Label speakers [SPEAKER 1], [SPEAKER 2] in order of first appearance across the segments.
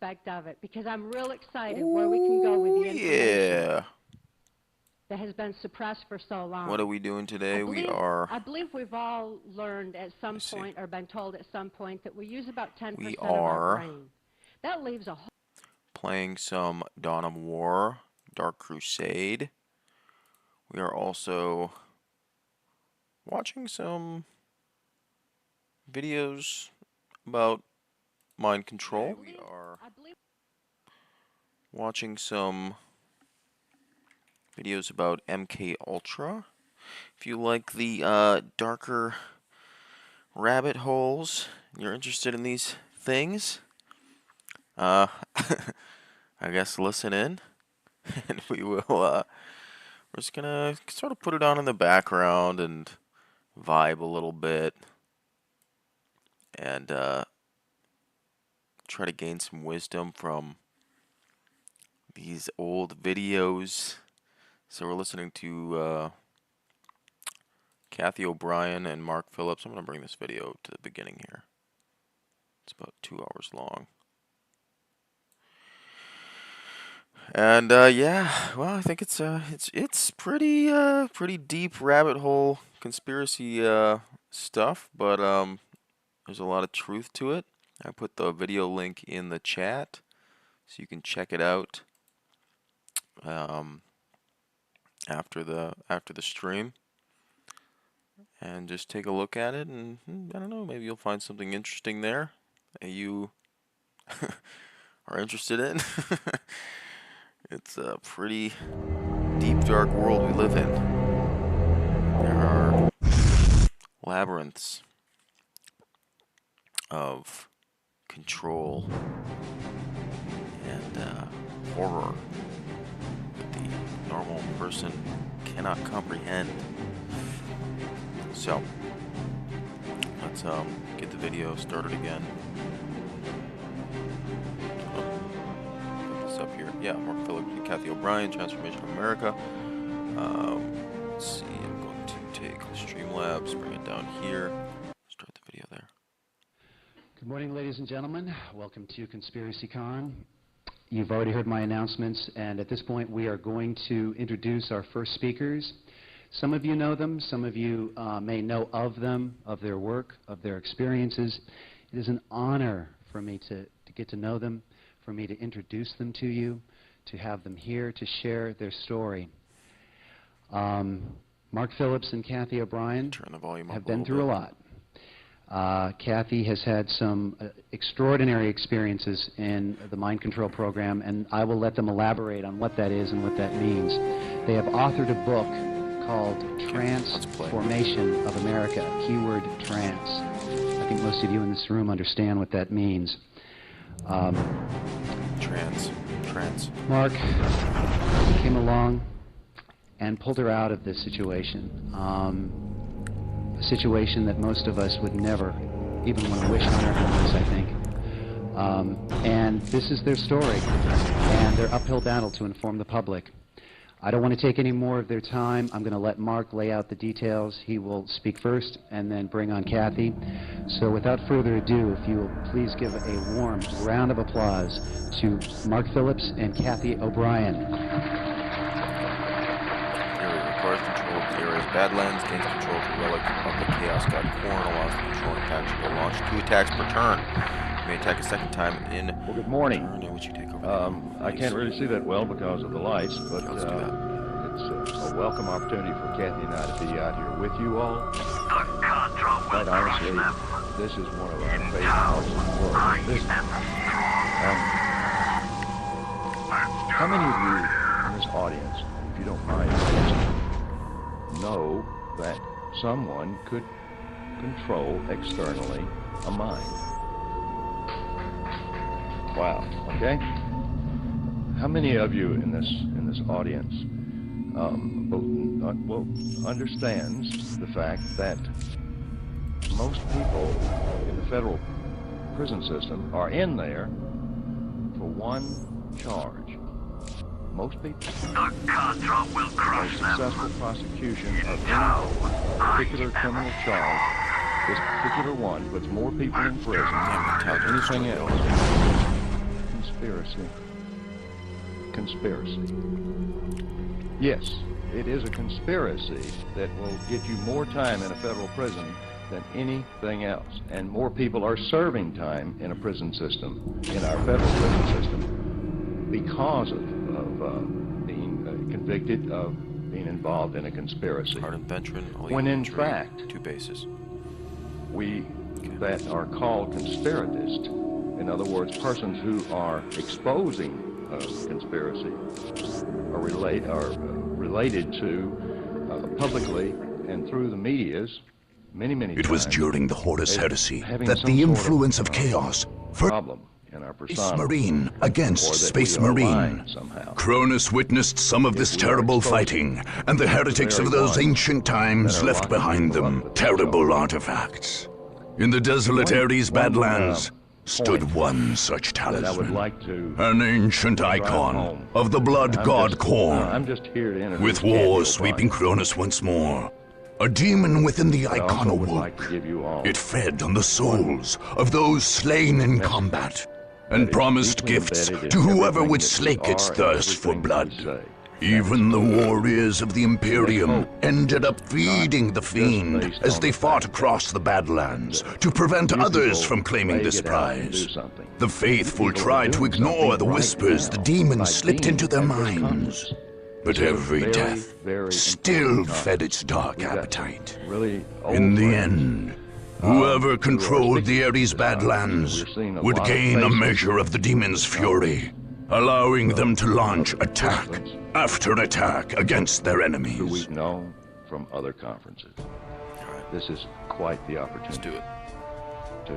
[SPEAKER 1] aspect of it because I'm real excited where we can go with the information that has been suppressed for so long.
[SPEAKER 2] What are we doing today?
[SPEAKER 1] I believe we've all learned at some point or been told at some point that we use about 10% of our brain. That leaves a whole...
[SPEAKER 2] Playing some Dawn of War, Dark Crusade. We are also watching some videos about mind control. We are watching some videos about MK Ultra. If you like the darker rabbit holes, and you're interested in these things, I guess listen in, and we will. We're just gonna sort of put it on in the background and vibe a little bit, and try to gain some wisdom from these old videos. So we're listening to Kathy O'Brien and Mark Phillips. I'm going to bring this video to the beginning here. It's about 2 hours long. And yeah, well, I think it's pretty deep rabbit hole conspiracy stuff, but there's a lot of truth to it. I put the video link in the chat so you can check it out after the stream, and just take a look at it, and I don't know, maybe you'll find something interesting there that you are interested in. It's a pretty deep, dark world we live in. There are labyrinths of control and horror that the normal person cannot comprehend. So, let's get the video started again. Put this up here. Yeah, Mark Phillips and Kathy O'Brien, Transformation of America. Let's see, I'm going to take Streamlabs, bring it down here, start the video there.
[SPEAKER 3] Good morning, ladies and gentlemen. Welcome to Conspiracy Con. You've already heard my announcements, and at this point we are going to introduce our first speakers. Some of you know them, some of you may know of them, of their work, of their experiences. It is an honor for me to get to know them, for me to introduce them to you, to have them here to share their story. Mark Phillips and Kathy O'Brien have been through a lot. Kathy has had some extraordinary experiences in the mind control program, and I will let them elaborate on what that is and what that means. They have authored a book called Transformation of America, keyword trans. I think most of you in this room understand what that means.
[SPEAKER 2] Trans.
[SPEAKER 3] Mark came along and pulled her out of this situation. A situation that most of us would never even want to wish on our hands, I think. And this is their story and their uphill battle to inform the public. I don't want to take any more of their time. I'm going to let Mark lay out the details. He will speak first and then bring on Kathy. So without further ado, if you will please give a warm round of applause to Mark Phillips and Kathy O'Brien.
[SPEAKER 2] Badlands gains control of the relic of the Chaos God Corn, allows the controlling faction to launch 2 attacks per turn. You may attack a second time in...
[SPEAKER 4] Well, good morning.
[SPEAKER 2] Would you take over?
[SPEAKER 4] I can't really see that well because of the lights, but it's a welcome opportunity for Kathy and I to be out here with you all. Quite honestly, this is one of our favorite parts of the world. How many of you in this audience, if you don't mind, know that someone could control externally a mind? Wow. Okay. How many of you in this audience understands the fact that most people in the federal prison system are in there for one charge? Most people. Will crush a successful prosecution of any particular criminal charge, this particular one puts more people in prison than anything else. conspiracy? Conspiracy. Yes, it is a conspiracy that will get you more time in a federal prison than anything else. And more people are serving time in a prison system, in our federal prison system, because of being convicted of being involved in a conspiracy.
[SPEAKER 2] Hardened veteran, all
[SPEAKER 4] When
[SPEAKER 2] you
[SPEAKER 4] in
[SPEAKER 2] injury,
[SPEAKER 4] fact,
[SPEAKER 2] 2 bases.
[SPEAKER 4] we that are called conspiratists, in other words, persons who are exposing conspiracy, are related to publicly and through the medias many
[SPEAKER 5] It was
[SPEAKER 4] times
[SPEAKER 5] during the Horus Heresy
[SPEAKER 4] having
[SPEAKER 5] that
[SPEAKER 4] some
[SPEAKER 5] the
[SPEAKER 4] sort
[SPEAKER 5] influence of chaos
[SPEAKER 4] problem in our
[SPEAKER 5] Space
[SPEAKER 4] persona,
[SPEAKER 5] Marine against
[SPEAKER 4] or that
[SPEAKER 5] Space
[SPEAKER 4] we are
[SPEAKER 5] Marine.
[SPEAKER 4] aligned somehow.
[SPEAKER 5] Cronus witnessed some of
[SPEAKER 4] If
[SPEAKER 5] this
[SPEAKER 4] we are
[SPEAKER 5] terrible
[SPEAKER 4] exposing
[SPEAKER 5] fighting, and the heretics of
[SPEAKER 4] very
[SPEAKER 5] those
[SPEAKER 4] ones
[SPEAKER 5] ancient times
[SPEAKER 4] that are
[SPEAKER 5] left
[SPEAKER 4] locking
[SPEAKER 5] behind
[SPEAKER 4] people
[SPEAKER 5] them
[SPEAKER 4] up with
[SPEAKER 5] terrible
[SPEAKER 4] themselves.
[SPEAKER 5] artifacts. In the desolate Ares Badlands stood
[SPEAKER 4] point
[SPEAKER 5] one such
[SPEAKER 4] that I would
[SPEAKER 5] talisman,
[SPEAKER 4] like to
[SPEAKER 5] an ancient
[SPEAKER 4] drive
[SPEAKER 5] icon
[SPEAKER 4] home.
[SPEAKER 5] of the blood god
[SPEAKER 4] I'm
[SPEAKER 5] Khorne.
[SPEAKER 4] just here to introduce
[SPEAKER 5] With
[SPEAKER 4] Candy
[SPEAKER 5] war
[SPEAKER 4] O'Brien.
[SPEAKER 5] sweeping Cronus once more, a demon within the
[SPEAKER 4] But I
[SPEAKER 5] icon
[SPEAKER 4] also would
[SPEAKER 5] awoke.
[SPEAKER 4] like to give you all
[SPEAKER 5] It fed on the souls of those slain in
[SPEAKER 4] message
[SPEAKER 5] combat,
[SPEAKER 4] that
[SPEAKER 5] and
[SPEAKER 4] is
[SPEAKER 5] promised
[SPEAKER 4] deeply
[SPEAKER 5] gifts
[SPEAKER 4] embedded in
[SPEAKER 5] to whoever
[SPEAKER 4] everything
[SPEAKER 5] would
[SPEAKER 4] that we
[SPEAKER 5] slake its
[SPEAKER 4] are and
[SPEAKER 5] thirst for
[SPEAKER 4] everything that we
[SPEAKER 5] blood.
[SPEAKER 4] say.
[SPEAKER 5] Even the warriors of the Imperium
[SPEAKER 4] hope
[SPEAKER 5] ended up feeding the
[SPEAKER 4] just
[SPEAKER 5] fiend
[SPEAKER 4] based
[SPEAKER 5] as
[SPEAKER 4] on
[SPEAKER 5] they
[SPEAKER 4] the
[SPEAKER 5] fought
[SPEAKER 4] fact
[SPEAKER 5] across the Badlands to prevent
[SPEAKER 4] you
[SPEAKER 5] others
[SPEAKER 4] people
[SPEAKER 5] from claiming
[SPEAKER 4] may
[SPEAKER 5] this
[SPEAKER 4] get out and
[SPEAKER 5] prize.
[SPEAKER 4] do something.
[SPEAKER 5] The faithful
[SPEAKER 4] You people are
[SPEAKER 5] tried to
[SPEAKER 4] doing
[SPEAKER 5] ignore
[SPEAKER 4] something
[SPEAKER 5] the
[SPEAKER 4] right
[SPEAKER 5] whispers the
[SPEAKER 4] now
[SPEAKER 5] demons
[SPEAKER 4] by
[SPEAKER 5] slipped
[SPEAKER 4] being
[SPEAKER 5] into their
[SPEAKER 4] at this
[SPEAKER 5] minds.
[SPEAKER 4] conference.
[SPEAKER 5] But
[SPEAKER 4] This is a
[SPEAKER 5] every
[SPEAKER 4] very,
[SPEAKER 5] death
[SPEAKER 4] very
[SPEAKER 5] still
[SPEAKER 4] important
[SPEAKER 5] fed
[SPEAKER 4] conference.
[SPEAKER 5] its dark
[SPEAKER 4] We've got
[SPEAKER 5] appetite.
[SPEAKER 4] Really old
[SPEAKER 5] In the
[SPEAKER 4] friends,
[SPEAKER 5] end,
[SPEAKER 4] who
[SPEAKER 5] whoever
[SPEAKER 4] are
[SPEAKER 5] controlled the
[SPEAKER 4] speaking
[SPEAKER 5] Ares
[SPEAKER 4] this conference.
[SPEAKER 5] Badlands
[SPEAKER 4] We're seeing a
[SPEAKER 5] would
[SPEAKER 4] lot of
[SPEAKER 5] gain a
[SPEAKER 4] faces
[SPEAKER 5] measure of the demon's fury, allowing them to launch attack after attack against their
[SPEAKER 4] who
[SPEAKER 5] enemies.
[SPEAKER 4] we've known from other conferences. This is quite the
[SPEAKER 2] Let's
[SPEAKER 4] opportunity
[SPEAKER 2] do it.
[SPEAKER 4] to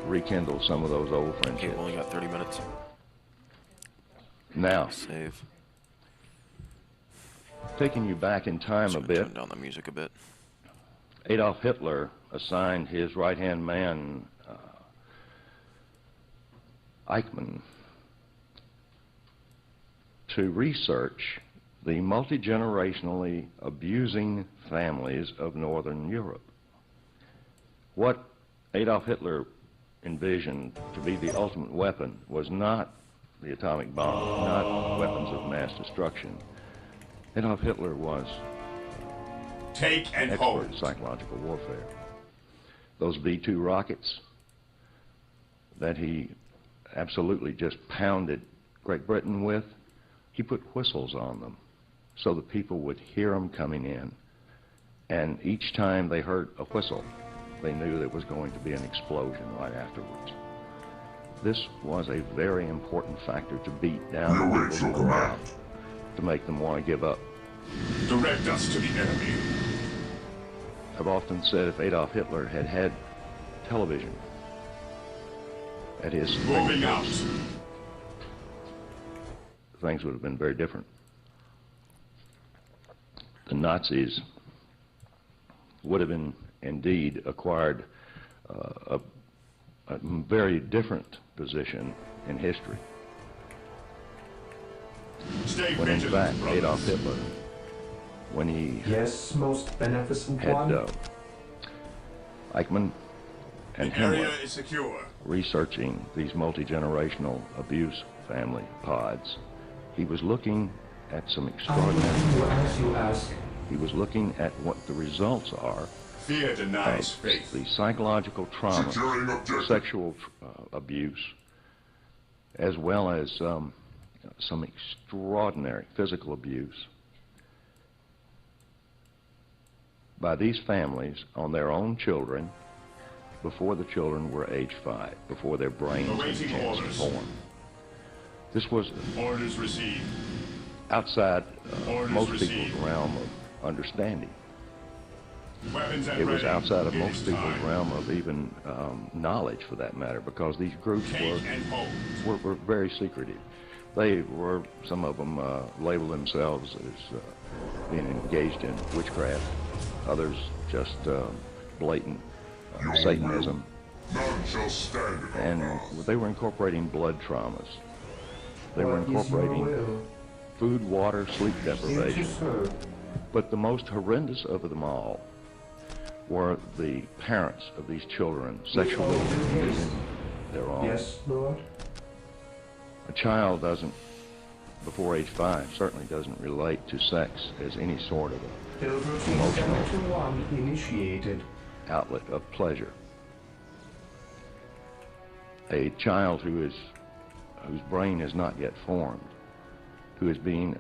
[SPEAKER 4] rekindle some of those old
[SPEAKER 2] Okay,
[SPEAKER 4] friendships.
[SPEAKER 2] we've only got 30 minutes.
[SPEAKER 4] Now,
[SPEAKER 2] Save.
[SPEAKER 4] taking you back in time
[SPEAKER 2] Just
[SPEAKER 4] a
[SPEAKER 2] gonna
[SPEAKER 4] bit,
[SPEAKER 2] turn down the music a bit.
[SPEAKER 4] Adolf Hitler assigned his right-hand man, Eichmann, to research the multi-generationally abusing families of Northern Europe. What Adolf Hitler envisioned to be the ultimate weapon was not the atomic bomb, not weapons of mass destruction. Adolf Hitler was
[SPEAKER 6] Take and
[SPEAKER 4] expert
[SPEAKER 6] hold.
[SPEAKER 4] in psychological warfare. Those V-2 rockets that he absolutely just pounded Great Britain with, he put whistles on them so the people would hear them coming in. And each time they heard a whistle, they knew there was going to be an explosion right afterwards. This was a very important factor to beat down the people who were out, to make them want to give up.
[SPEAKER 6] Direct us to the enemy.
[SPEAKER 4] I've often said if Adolf Hitler had had television at his
[SPEAKER 6] Moving out.
[SPEAKER 4] things would have been very different. The Nazis would have indeed acquired a very different position in history.
[SPEAKER 6] Stay
[SPEAKER 4] When in
[SPEAKER 6] vigilant,
[SPEAKER 4] fact,
[SPEAKER 6] brothers.
[SPEAKER 4] Adolf Hitler, when he
[SPEAKER 7] Yes, most beneficent
[SPEAKER 4] had
[SPEAKER 7] one.
[SPEAKER 4] Eichmann and
[SPEAKER 6] The area
[SPEAKER 4] Himmler
[SPEAKER 6] is secure.
[SPEAKER 4] researching these multi-generational abuse family pods, he was looking at some extraordinary
[SPEAKER 7] As you ask,
[SPEAKER 4] He was looking at what the results are
[SPEAKER 6] Fear denies
[SPEAKER 4] of
[SPEAKER 6] faith.
[SPEAKER 4] the psychological trauma, sexual abuse, as well as some extraordinary physical abuse by these families on their own children before the children were age 5, before their brains had a
[SPEAKER 6] Awaiting
[SPEAKER 4] chance to
[SPEAKER 6] orders.
[SPEAKER 4] form. This was
[SPEAKER 6] Orders received.
[SPEAKER 4] outside
[SPEAKER 6] Orders
[SPEAKER 4] most
[SPEAKER 6] received.
[SPEAKER 4] people's realm of understanding.
[SPEAKER 6] Weapons at
[SPEAKER 4] It was
[SPEAKER 6] ready.
[SPEAKER 4] outside of
[SPEAKER 6] It
[SPEAKER 4] most
[SPEAKER 6] is
[SPEAKER 4] people's
[SPEAKER 6] time.
[SPEAKER 4] realm of even knowledge, for that matter, because these groups
[SPEAKER 6] Take and hold.
[SPEAKER 4] were very secretive. They were, some of them labeled themselves as being engaged in witchcraft, others just blatant Satanism, and they were incorporating blood traumas. They were
[SPEAKER 7] what is your
[SPEAKER 4] incorporating
[SPEAKER 7] will?
[SPEAKER 4] food, water, sleep
[SPEAKER 7] Here to
[SPEAKER 4] deprivation.
[SPEAKER 7] serve.
[SPEAKER 4] But the most horrendous of them all were the parents of these children sexually abusing their own.
[SPEAKER 7] Yes, Lord.
[SPEAKER 4] A child doesn't, before age 5, certainly doesn't relate to sex as any sort of emotional
[SPEAKER 7] initiated.
[SPEAKER 4] outlet of pleasure. A child whose brain is not yet formed, who is being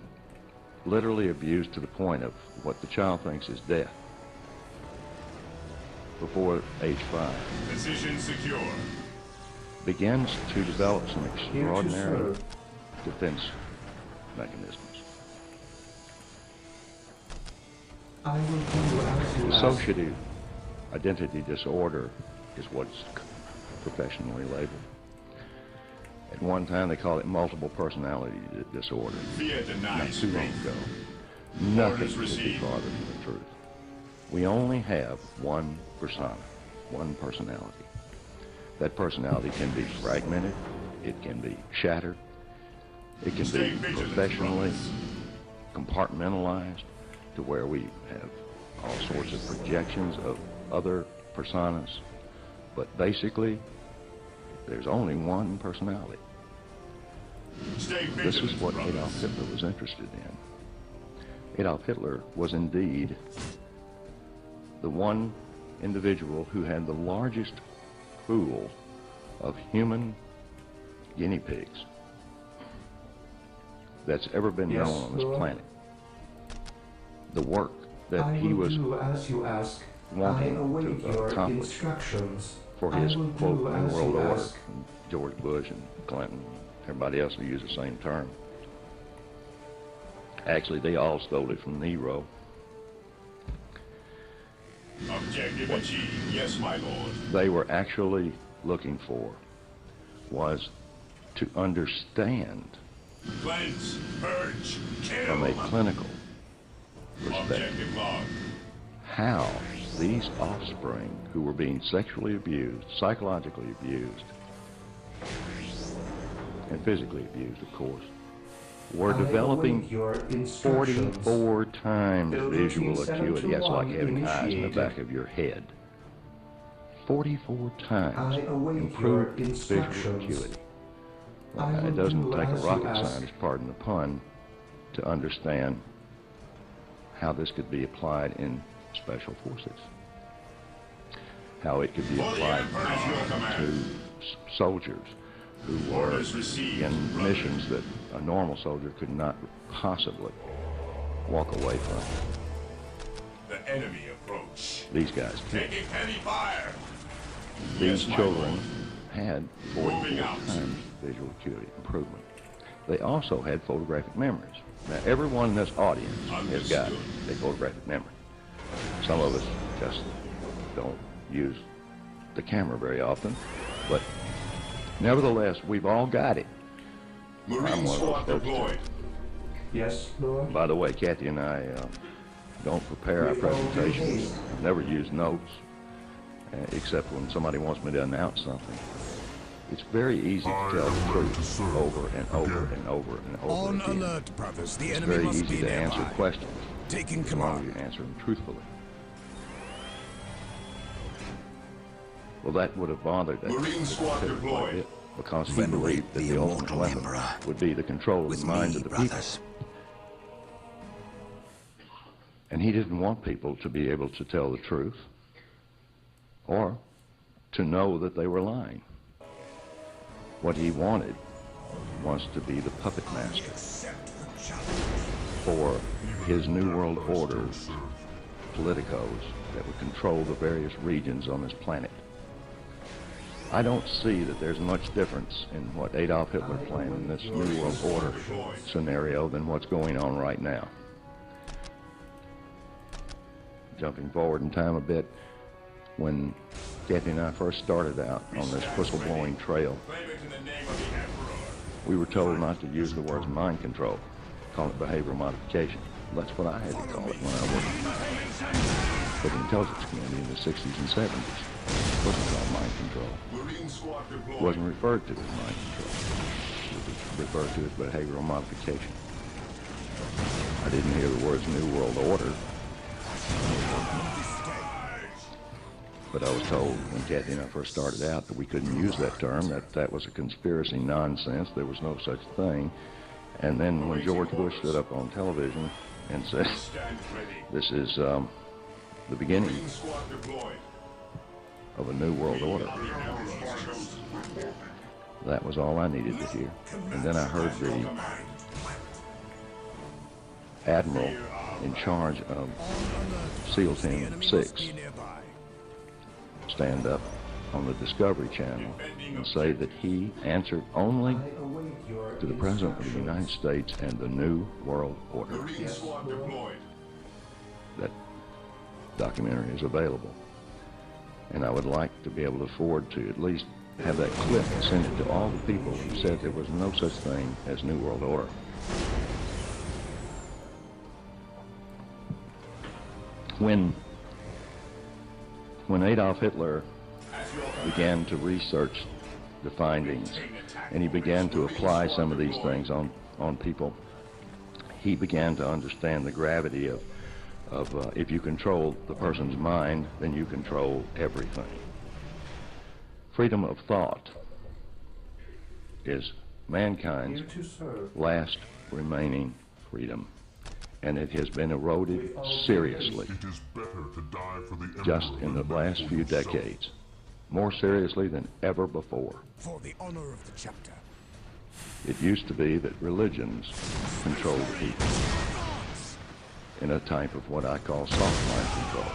[SPEAKER 4] literally abused to the point of what the child thinks is death before age 5,
[SPEAKER 6] Position secure.
[SPEAKER 4] begins to develop some extraordinary defense mechanisms.
[SPEAKER 7] I will do as you ask.
[SPEAKER 4] Dissociative identity disorder is what's professionally labeled. At one time they called it multiple personality disorder.
[SPEAKER 6] Fear
[SPEAKER 4] Not
[SPEAKER 6] denies
[SPEAKER 4] too long
[SPEAKER 6] strength.
[SPEAKER 4] ago. Nothing
[SPEAKER 6] Orders
[SPEAKER 4] could be
[SPEAKER 6] received.
[SPEAKER 4] farther from the truth. We only have one persona, one personality. That personality can be fragmented, it can be shattered, it can
[SPEAKER 6] Stay
[SPEAKER 4] be
[SPEAKER 6] vigilant,
[SPEAKER 4] professionally
[SPEAKER 6] brothers.
[SPEAKER 4] compartmentalized to where we have all sorts of projections of other personas. But basically, there's only one personality.
[SPEAKER 6] Stay
[SPEAKER 4] This
[SPEAKER 6] vigilant,
[SPEAKER 4] is what
[SPEAKER 6] brothers.
[SPEAKER 4] Adolf Hitler was interested in. Adolf Hitler was indeed the one individual who had the largest pool of human guinea pigs that's ever been
[SPEAKER 7] Yes,
[SPEAKER 4] known on this
[SPEAKER 7] Lord.
[SPEAKER 4] planet. The work that
[SPEAKER 7] I
[SPEAKER 4] he
[SPEAKER 7] will
[SPEAKER 4] was
[SPEAKER 7] do as you ask. I
[SPEAKER 4] wanting
[SPEAKER 7] await
[SPEAKER 4] to
[SPEAKER 7] your
[SPEAKER 4] accomplish
[SPEAKER 7] instructions.
[SPEAKER 4] for
[SPEAKER 7] I
[SPEAKER 4] his,
[SPEAKER 7] will
[SPEAKER 4] quote,
[SPEAKER 7] do
[SPEAKER 4] New
[SPEAKER 7] as
[SPEAKER 4] World
[SPEAKER 7] you
[SPEAKER 4] Order,
[SPEAKER 7] ask.
[SPEAKER 4] and George Bush and Clinton, everybody else who used the same term. Actually, they all stole it from Nero.
[SPEAKER 6] Objective achieved. Yes, my lord.
[SPEAKER 4] They were actually looking for was to understand
[SPEAKER 6] Cleanse, purge, kill.
[SPEAKER 4] from a clinical perspective
[SPEAKER 6] Objective log.
[SPEAKER 4] how these offspring who were being sexually abused, psychologically abused, and physically abused, of course, were
[SPEAKER 7] I
[SPEAKER 4] developing
[SPEAKER 7] await your instructions.
[SPEAKER 4] 44 times
[SPEAKER 7] Building
[SPEAKER 4] visual
[SPEAKER 7] team
[SPEAKER 4] acuity. That's like
[SPEAKER 7] 721
[SPEAKER 4] having eyes in the
[SPEAKER 7] initiated.
[SPEAKER 4] back of your head. 44 times
[SPEAKER 7] I await your
[SPEAKER 4] improved visual
[SPEAKER 7] instructions.
[SPEAKER 4] acuity.
[SPEAKER 7] I will
[SPEAKER 4] It doesn't
[SPEAKER 7] do
[SPEAKER 4] take a
[SPEAKER 7] as you
[SPEAKER 4] rocket
[SPEAKER 7] ask.
[SPEAKER 4] scientist, pardon the pun, to understand how this could be applied in special forces. How it could be
[SPEAKER 6] For the
[SPEAKER 4] applied
[SPEAKER 6] Emperor at your command.
[SPEAKER 4] to soldiers who were
[SPEAKER 6] Orders received,
[SPEAKER 4] in
[SPEAKER 6] brothers.
[SPEAKER 4] missions that a normal soldier could not possibly walk away from.
[SPEAKER 6] The enemy approach.
[SPEAKER 4] These guys did.
[SPEAKER 6] Taking heavy fire.
[SPEAKER 4] These
[SPEAKER 6] Yes, my
[SPEAKER 4] children
[SPEAKER 6] lord.
[SPEAKER 4] had
[SPEAKER 6] Moving
[SPEAKER 4] 44
[SPEAKER 6] out.
[SPEAKER 4] times visual acuity improvement. They also had photographic memories. Now, everyone in this audience has got
[SPEAKER 6] Understood.
[SPEAKER 4] a photographic memory. Some of us just don't use the camera very often, but nevertheless, we've all got it. I'm
[SPEAKER 6] Marine
[SPEAKER 4] one of those
[SPEAKER 6] squad
[SPEAKER 4] folks,
[SPEAKER 6] deployed.
[SPEAKER 7] Yes, Lord.
[SPEAKER 4] By the way, Kathy and I don't prepare our
[SPEAKER 7] With all due
[SPEAKER 4] presentations.
[SPEAKER 7] haste.
[SPEAKER 4] Never use notes, except when somebody wants me to announce something. It's very easy to tell the truth over and over and over and over
[SPEAKER 8] On
[SPEAKER 4] again.
[SPEAKER 8] alert, brothers. The
[SPEAKER 4] It's
[SPEAKER 8] enemy
[SPEAKER 4] very
[SPEAKER 8] must
[SPEAKER 4] easy
[SPEAKER 8] be
[SPEAKER 4] to answer
[SPEAKER 8] nearby.
[SPEAKER 4] questions
[SPEAKER 8] Taking
[SPEAKER 4] as long as you
[SPEAKER 8] command.
[SPEAKER 4] answer them truthfully. Well, that would have bothered that
[SPEAKER 6] Marine squad
[SPEAKER 4] quite a
[SPEAKER 6] deployed.
[SPEAKER 4] bit, because he
[SPEAKER 8] Venerate
[SPEAKER 4] believed that
[SPEAKER 8] the
[SPEAKER 4] the ultimate
[SPEAKER 8] immortal
[SPEAKER 4] weapon
[SPEAKER 8] emperor.
[SPEAKER 4] would be the control of
[SPEAKER 8] With
[SPEAKER 4] the minds
[SPEAKER 8] me,
[SPEAKER 4] of the people.
[SPEAKER 8] brothers.
[SPEAKER 4] And he didn't want people to be able to tell the truth or to know that they were lying. What he wanted was to be the puppet master for his New World Order politicos that would control the various regions on this planet. I don't see that there's much difference in what Adolf Hitler planned in this New World Order scenario than what's going on right now. Jumping forward in time a bit, when Kathy and I first started out on this whistle-blowing trail,
[SPEAKER 6] Claim it in the name of the Emperor.
[SPEAKER 4] we were told not to use the words mind control, call it behavioral modification. That's what I had to call it when I worked for the intelligence community in the 60s and 70s. It wasn't called mind control.
[SPEAKER 6] Marine squad
[SPEAKER 4] It
[SPEAKER 6] deployed.
[SPEAKER 4] wasn't referred to as mind control. It was referred to as behavioral modification. I didn't hear the words New World Order. But I was told when Kathy and I first started out that we couldn't use that term, that was a conspiracy nonsense. There was no such thing. And then when George Bush stood up on television and said, this is the beginning of a new world order, that was all I needed to hear. And then I heard the admiral in charge of SEAL Team 6 stand up on the Discovery Channel and say that he answered only to the President of the United States and the New World Order. That documentary is available. And I would like to be able to afford to at least have that clip and send it to all the people who said there was no such thing as New World Order. When Adolf Hitler began to research the findings and he began to apply some of these things on people, he began to understand the gravity of if you control the person's mind, then you control everything. Freedom of thought is mankind's last remaining freedom, and it has been eroded seriously just in the last few decades, more seriously than ever before.
[SPEAKER 8] For the honor of the chapter.
[SPEAKER 4] It used to be that religions controlled the people in a type of what I call soft mind control.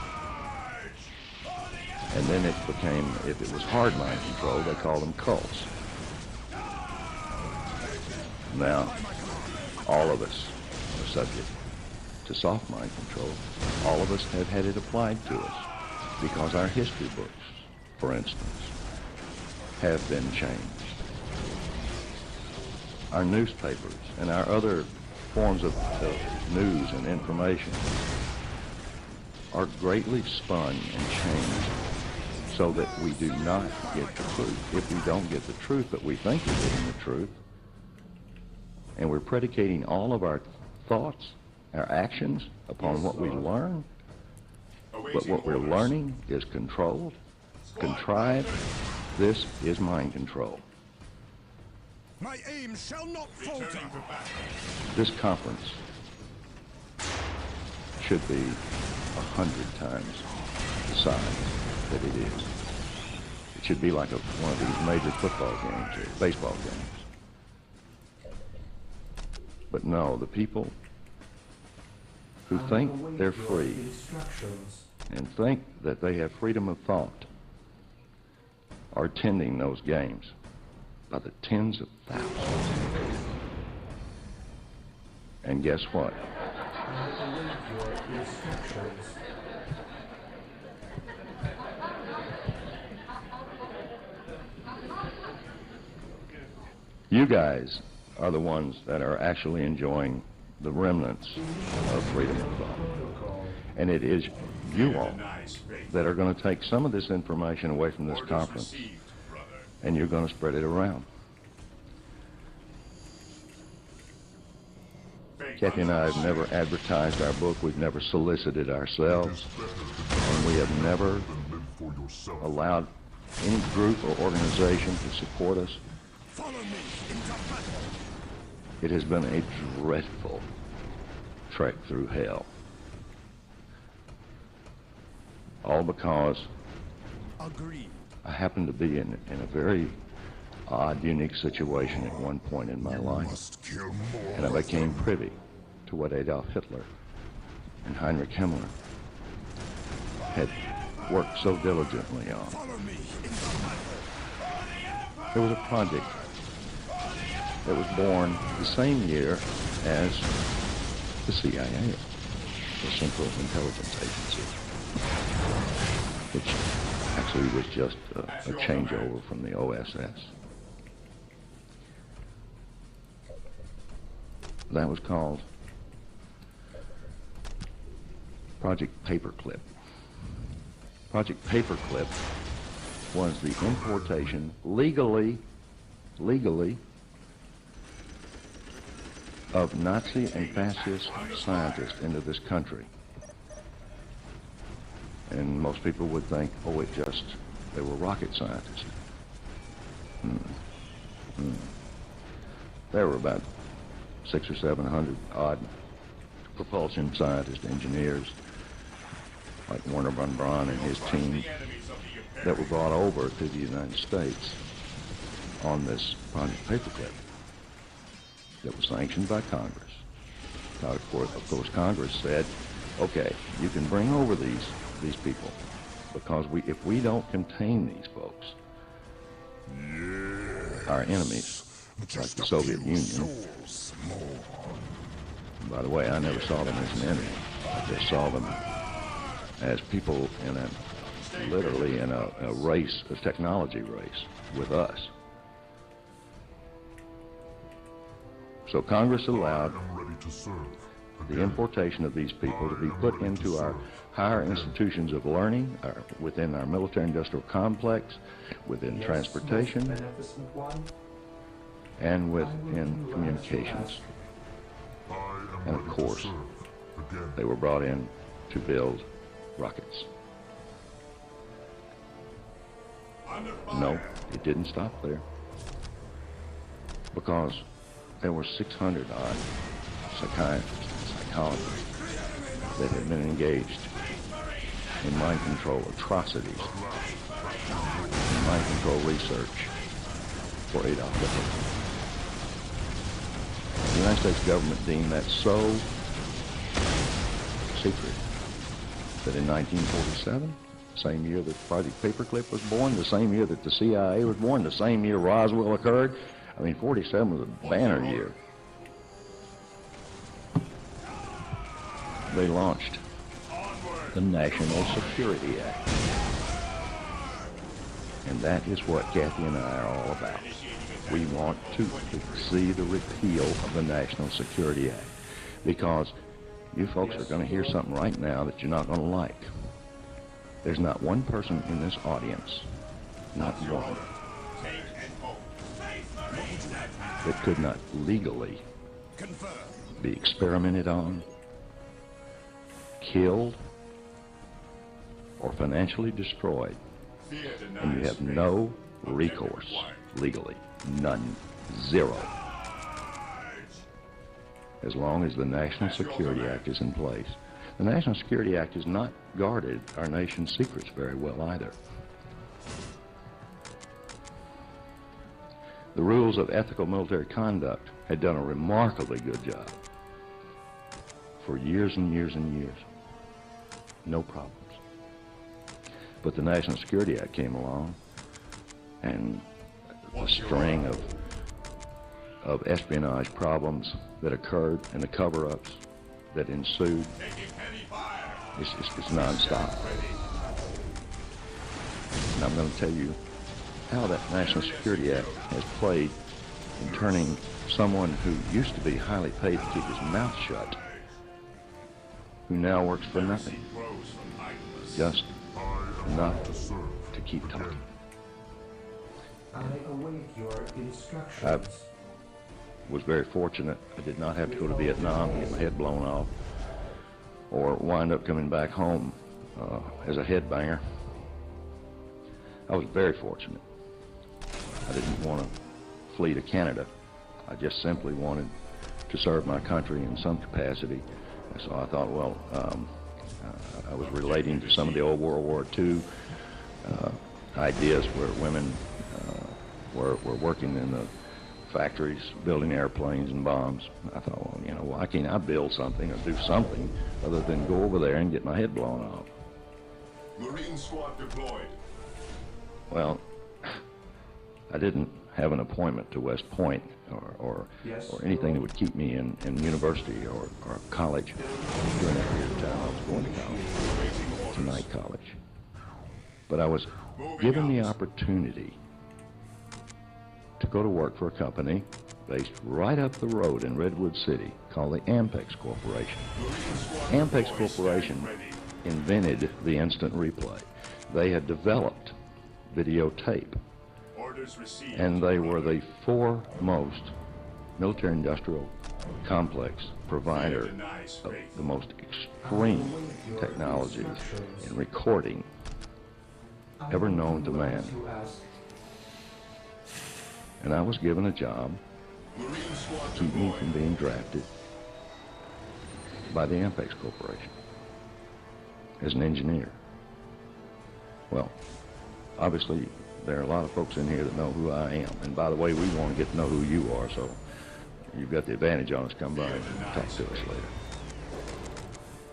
[SPEAKER 4] And then it became, if it was hard mind control, they called them cults. Now, all of us are subject to soft mind control. All of us have had it applied to us because our history books, for instance, have been changed. Our newspapers and our other forms of news and information are greatly spun and changed so that we do not get the truth. If we don't get the truth, but we think we're getting the truth, and we're predicating all of our thoughts, our actions upon what we learn, but what we're learning is controlled, contrived. This is mind control.
[SPEAKER 8] My aim shall not falter.
[SPEAKER 4] This conference should be 100 times the size that it is. It should be like one of these major football games or baseball games. But no, the people who think they're free and think that they have freedom of thought are attending those games by the tens of thousands. And guess what? You guys are the ones that are actually enjoying the remnants of freedom of thought. And it is you all that are going to take some of this information away from this conference, and you're going to spread it around. Kathy and I have never advertised our book. We've never solicited ourselves. And we have never allowed any group or organization to support us. It has been a dreadful trek through hell. All because I happened to be in a very odd, unique situation at one point in my life. And I became privy to what Adolf Hitler and Heinrich Himmler had worked so diligently on. There was a project that was born the same year as the CIA, the Central Intelligence Agency, which actually was just a changeover from the OSS. That was called Project Paperclip. Project Paperclip was the importation, legally, of Nazi and fascist scientists into this country. And most people would think, oh, they were rocket scientists. There were about 600 or 700 odd propulsion scientists, engineers, like Werner von Braun and his team, that were brought over to the United States on this Project Paperclip that was sanctioned by Congress. Of course, Congress said, okay, you can bring over these people, because if we don't contain these folks, our enemies, like the Soviet Union, by the way, I never saw them as an enemy. I just saw them as people literally in a race, a technology race with us. So Congress allowed the importation of these people to be put into our higher institutions of learning, within our military-industrial complex, within transportation, and within communications. And of course, they were brought in to build rockets. No, it didn't stop there, because there were 600 odd psychiatrists and psychologists that had been engaged in mind control atrocities, in mind control research for Adolf Hitler. The United States government deemed that so secret that in 1947, same year that Project Paperclip was born, the same year that the CIA was born, the same year Roswell occurred, I mean, 47 was a banner year. They launched the National Security Act. And that is what Kathy and I are all about. We want to see the repeal of the National Security Act, because you folks are going to hear something right now that you're not going to like. There's not one person in this audience, not one, that could not legally be experimented on, killed, or financially destroyed, and you have no recourse legally, none, zero, as long as the National Security Act is in place. The National Security Act has not guarded our nation's secrets very well either. The rules of ethical military conduct had done a remarkably good job for years and years and years. No problems. But the National Security Act came along, and a string of espionage problems that occurred and the cover-ups that ensued. It's nonstop. And I'm going to tell you how that National Security Act has played in turning someone who used to be highly paid to keep his mouth shut, who now works for nothing, just enough to keep talking.
[SPEAKER 7] I await your instructions.
[SPEAKER 4] I was very fortunate. I did not have to go to Vietnam and get my head blown off, or wind up coming back home as a headbanger. I was very fortunate. I didn't want to flee to Canada. I just simply wanted to serve my country in some capacity. So I thought, well, I was relating to some of the old World War II ideas where women were working in the factories, building airplanes and bombs. I thought, well, you know, why can't I build something or do something other than go over there and get my head blown off?
[SPEAKER 6] Marine squad deployed.
[SPEAKER 4] Well, I didn't have an appointment to West Point or anything that would keep me in university or college during that period of time. I was going to college, to night college. But I was given the opportunity to go to work for a company based right up the road in Redwood City called the Ampex Corporation. Ampex Corporation invented the instant replay. They had developed videotape, and they were the foremost military-industrial complex provider of the most extreme technologies in recording ever known to man. And I was given a job to keep me from being drafted by the Ampex Corporation as an engineer. Well, obviously, there are a lot of folks in here that know who I am. And by the way, we want to get to know who you are, so you've got the advantage on us. Come by and talk to us later.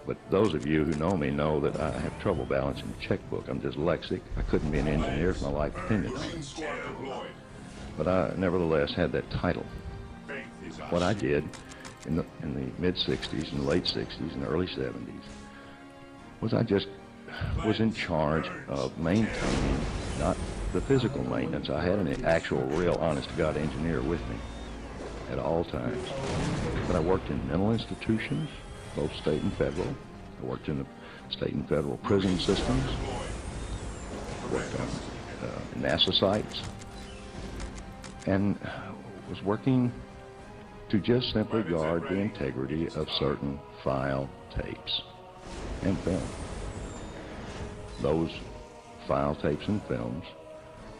[SPEAKER 4] But those of you who know me know that I have trouble balancing the checkbook. I'm dyslexic. I couldn't be an engineer if my life depended on it. But I nevertheless had that title. What I did in the mid-'60s and late '60s and early '70s was I just was in charge of maintaining, not the physical maintenance. I had an actual, real, honest-to-God engineer with me at all times. But I worked in mental institutions, both state and federal. I worked in the state and federal prison systems. I worked on NASA sites. And was working to just simply guard the integrity of certain file tapes and film. Those file tapes and films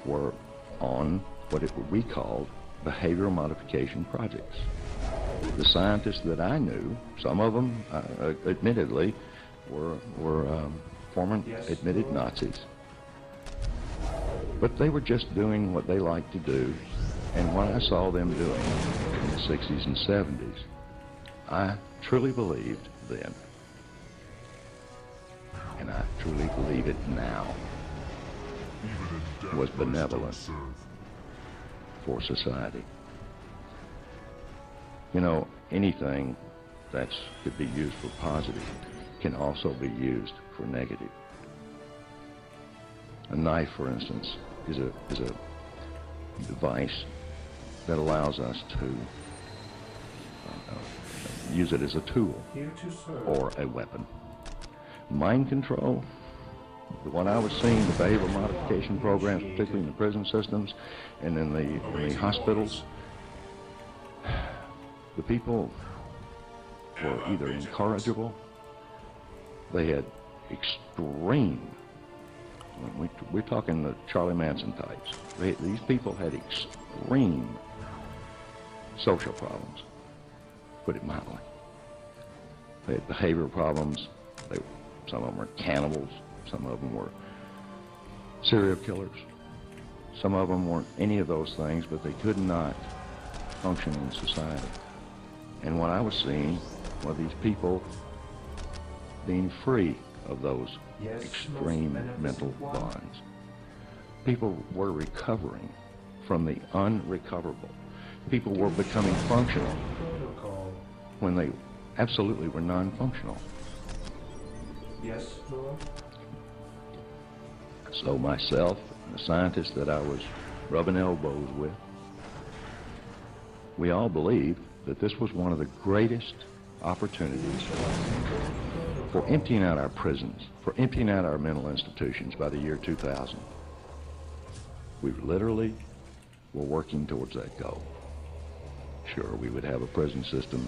[SPEAKER 4] were on what it would be called behavioral modification projects. The scientists that I knew, some of them admittedly were former admitted Nazis, but they were just doing what they liked to do. And what I saw them doing in the '60s and '70s, I truly believed then, and I truly believe it now, was benevolent for society. You know, anything that could be used for positive can also be used for negative. A knife, for instance, is a device that allows us to use it as a tool or a weapon. Mind control, the one I was seeing, the behavioral modification programs, particularly in the prison systems and in the hospitals, the people were either incorrigible, they had extreme, we're talking the Charlie Manson types, these people had extreme social problems, put it mildly. They had behavioral problems. Some of them were cannibals. Some of them were serial killers. Some of them weren't any of those things, but they could not function in society. And what I was seeing were these people being free of those extreme mental bonds. People were recovering from the unrecoverable. People were becoming functional when they absolutely were non-functional.
[SPEAKER 7] Yes, Lord.
[SPEAKER 4] So myself and the scientists that I was rubbing elbows with, we all believed that this was one of the greatest opportunities for emptying out our prisons, for emptying out our mental institutions by the year 2000. We literally were working towards that goal. Sure, we would have a prison system,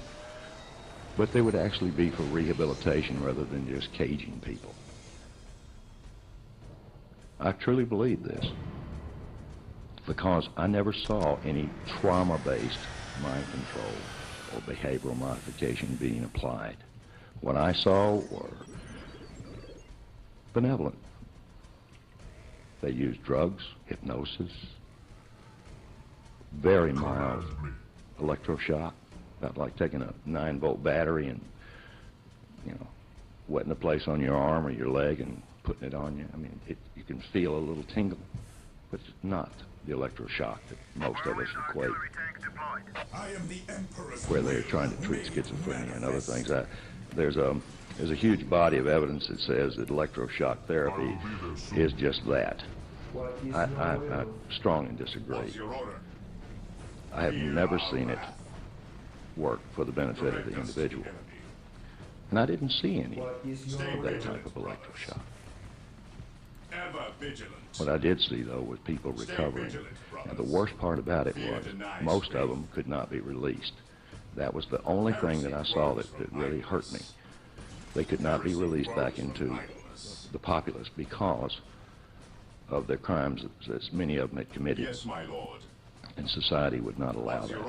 [SPEAKER 4] but they would actually be for rehabilitation rather than just caging people. I truly believe this because I never saw any trauma-based mind control or behavioral modification being applied. What I saw were benevolent. They used drugs, hypnosis, very mild electroshock, about like taking a 9-volt battery and, you know, wetting a place on your arm or your leg and putting it on you. I mean, you can feel a little tingle, but it's not the electroshock that most of us equate, where they're trying to treat schizophrenia and other things. There's a huge body of evidence that says that electroshock therapy is just that. I strongly disagree. I have never seen it work for the benefit of the individual. And I didn't see any of that type of electroshock. What I did see, though, was people recovering. And the worst part about it was most of them could not be released. That was the only thing that I saw that really hurt me. They could not be released back into the populace because of their crimes that many of them had committed.
[SPEAKER 6] Yes, my lord.
[SPEAKER 4] And society would not allow that.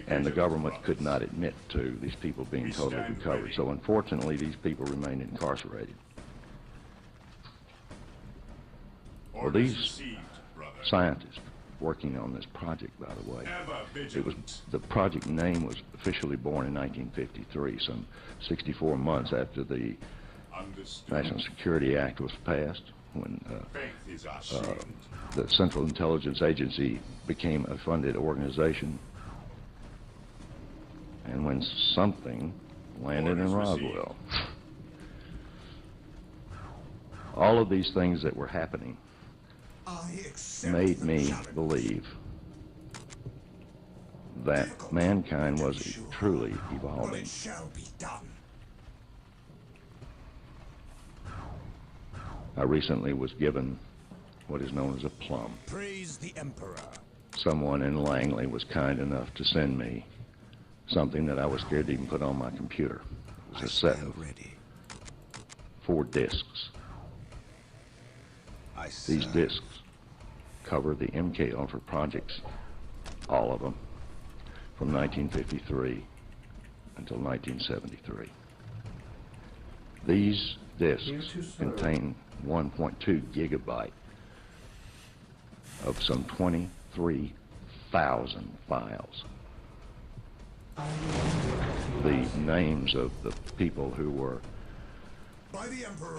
[SPEAKER 4] And the government could not admit to these people being totally recovered. So unfortunately, these people remained incarcerated. Well, these scientists working on this project, by the way, the project name was officially born in 1953, some 64 months after the National Security Act was passed, when the Central Intelligence Agency became a funded organization, and when something landed in Roswell. All of these things that were happening made me believe that mankind was truly evolving. I recently was given what is known as a plum.
[SPEAKER 8] Praise the Emperor.
[SPEAKER 4] Someone in Langley was kind enough to send me something that I was scared to even put on my computer. It was a set of 4 discs. These discs cover the MK Ultra projects, all of them, from 1953 until 1973. These discs contain 1.2 gigabyte of some 23,000 files. The names of the people who were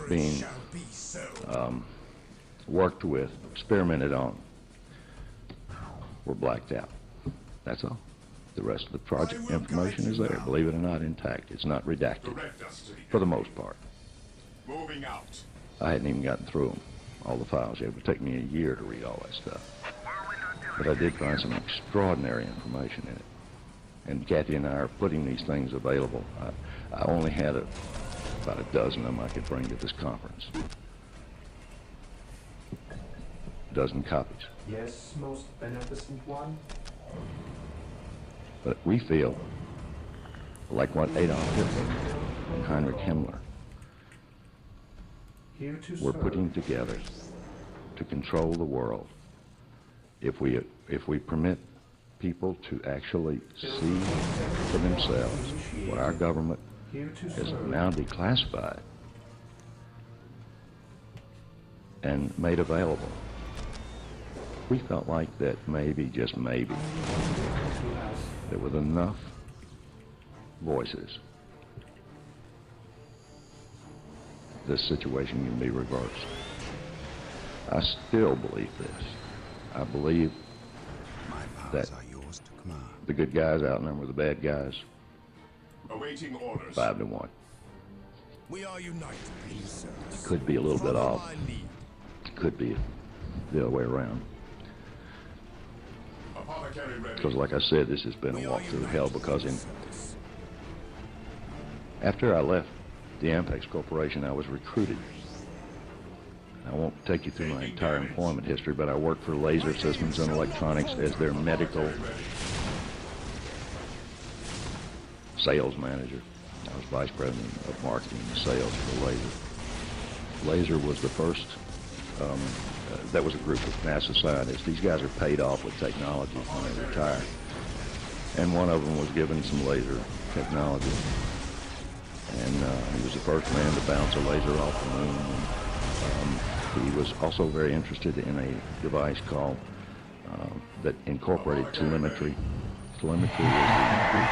[SPEAKER 4] being worked with, experimented on, were blacked out. That's all. The rest of the project information is there, believe it or not, intact. It's not redacted, for the most part.
[SPEAKER 6] Moving out.
[SPEAKER 4] I hadn't even gotten through them, all the files. It would take me a year to read all that stuff. But I did find some extraordinary information in it. And Kathy and I are putting these things available. I only had about a dozen of them I could bring to this conference. A dozen copies.
[SPEAKER 7] Yes, most beneficent one.
[SPEAKER 4] But we feel like what Adolf Hitler and Heinrich Himmler were putting together to control the world. If we permit people to actually see for themselves what our government has now declassified and made available, we felt like that maybe, just maybe, that with enough voices, this situation can be reversed. I still believe this. I believe that the good guys outnumber the bad guys
[SPEAKER 6] Awaiting orders.
[SPEAKER 4] 5 to 1.
[SPEAKER 8] We are united, please, sirs.
[SPEAKER 4] Could be a little bit
[SPEAKER 8] Follow
[SPEAKER 4] off.
[SPEAKER 8] my lead.
[SPEAKER 4] Could be the other way around.
[SPEAKER 6] Apothecary ready.
[SPEAKER 4] Because like I said, this has been a walk through hell, because after I left the Ampex Corporation, I was recruited. I won't take you through my entire employment history, but I worked for Laser Systems and Electronics as their medical sales manager. I was vice president of marketing and sales for Laser. Laser was the first, that was a group of NASA scientists. These guys are paid off with technology when they retire. And one of them was given some laser technology. And he was the first man to bounce a laser off the moon. And, he was also very interested in a device called, that incorporated telemetry. Telemetry is the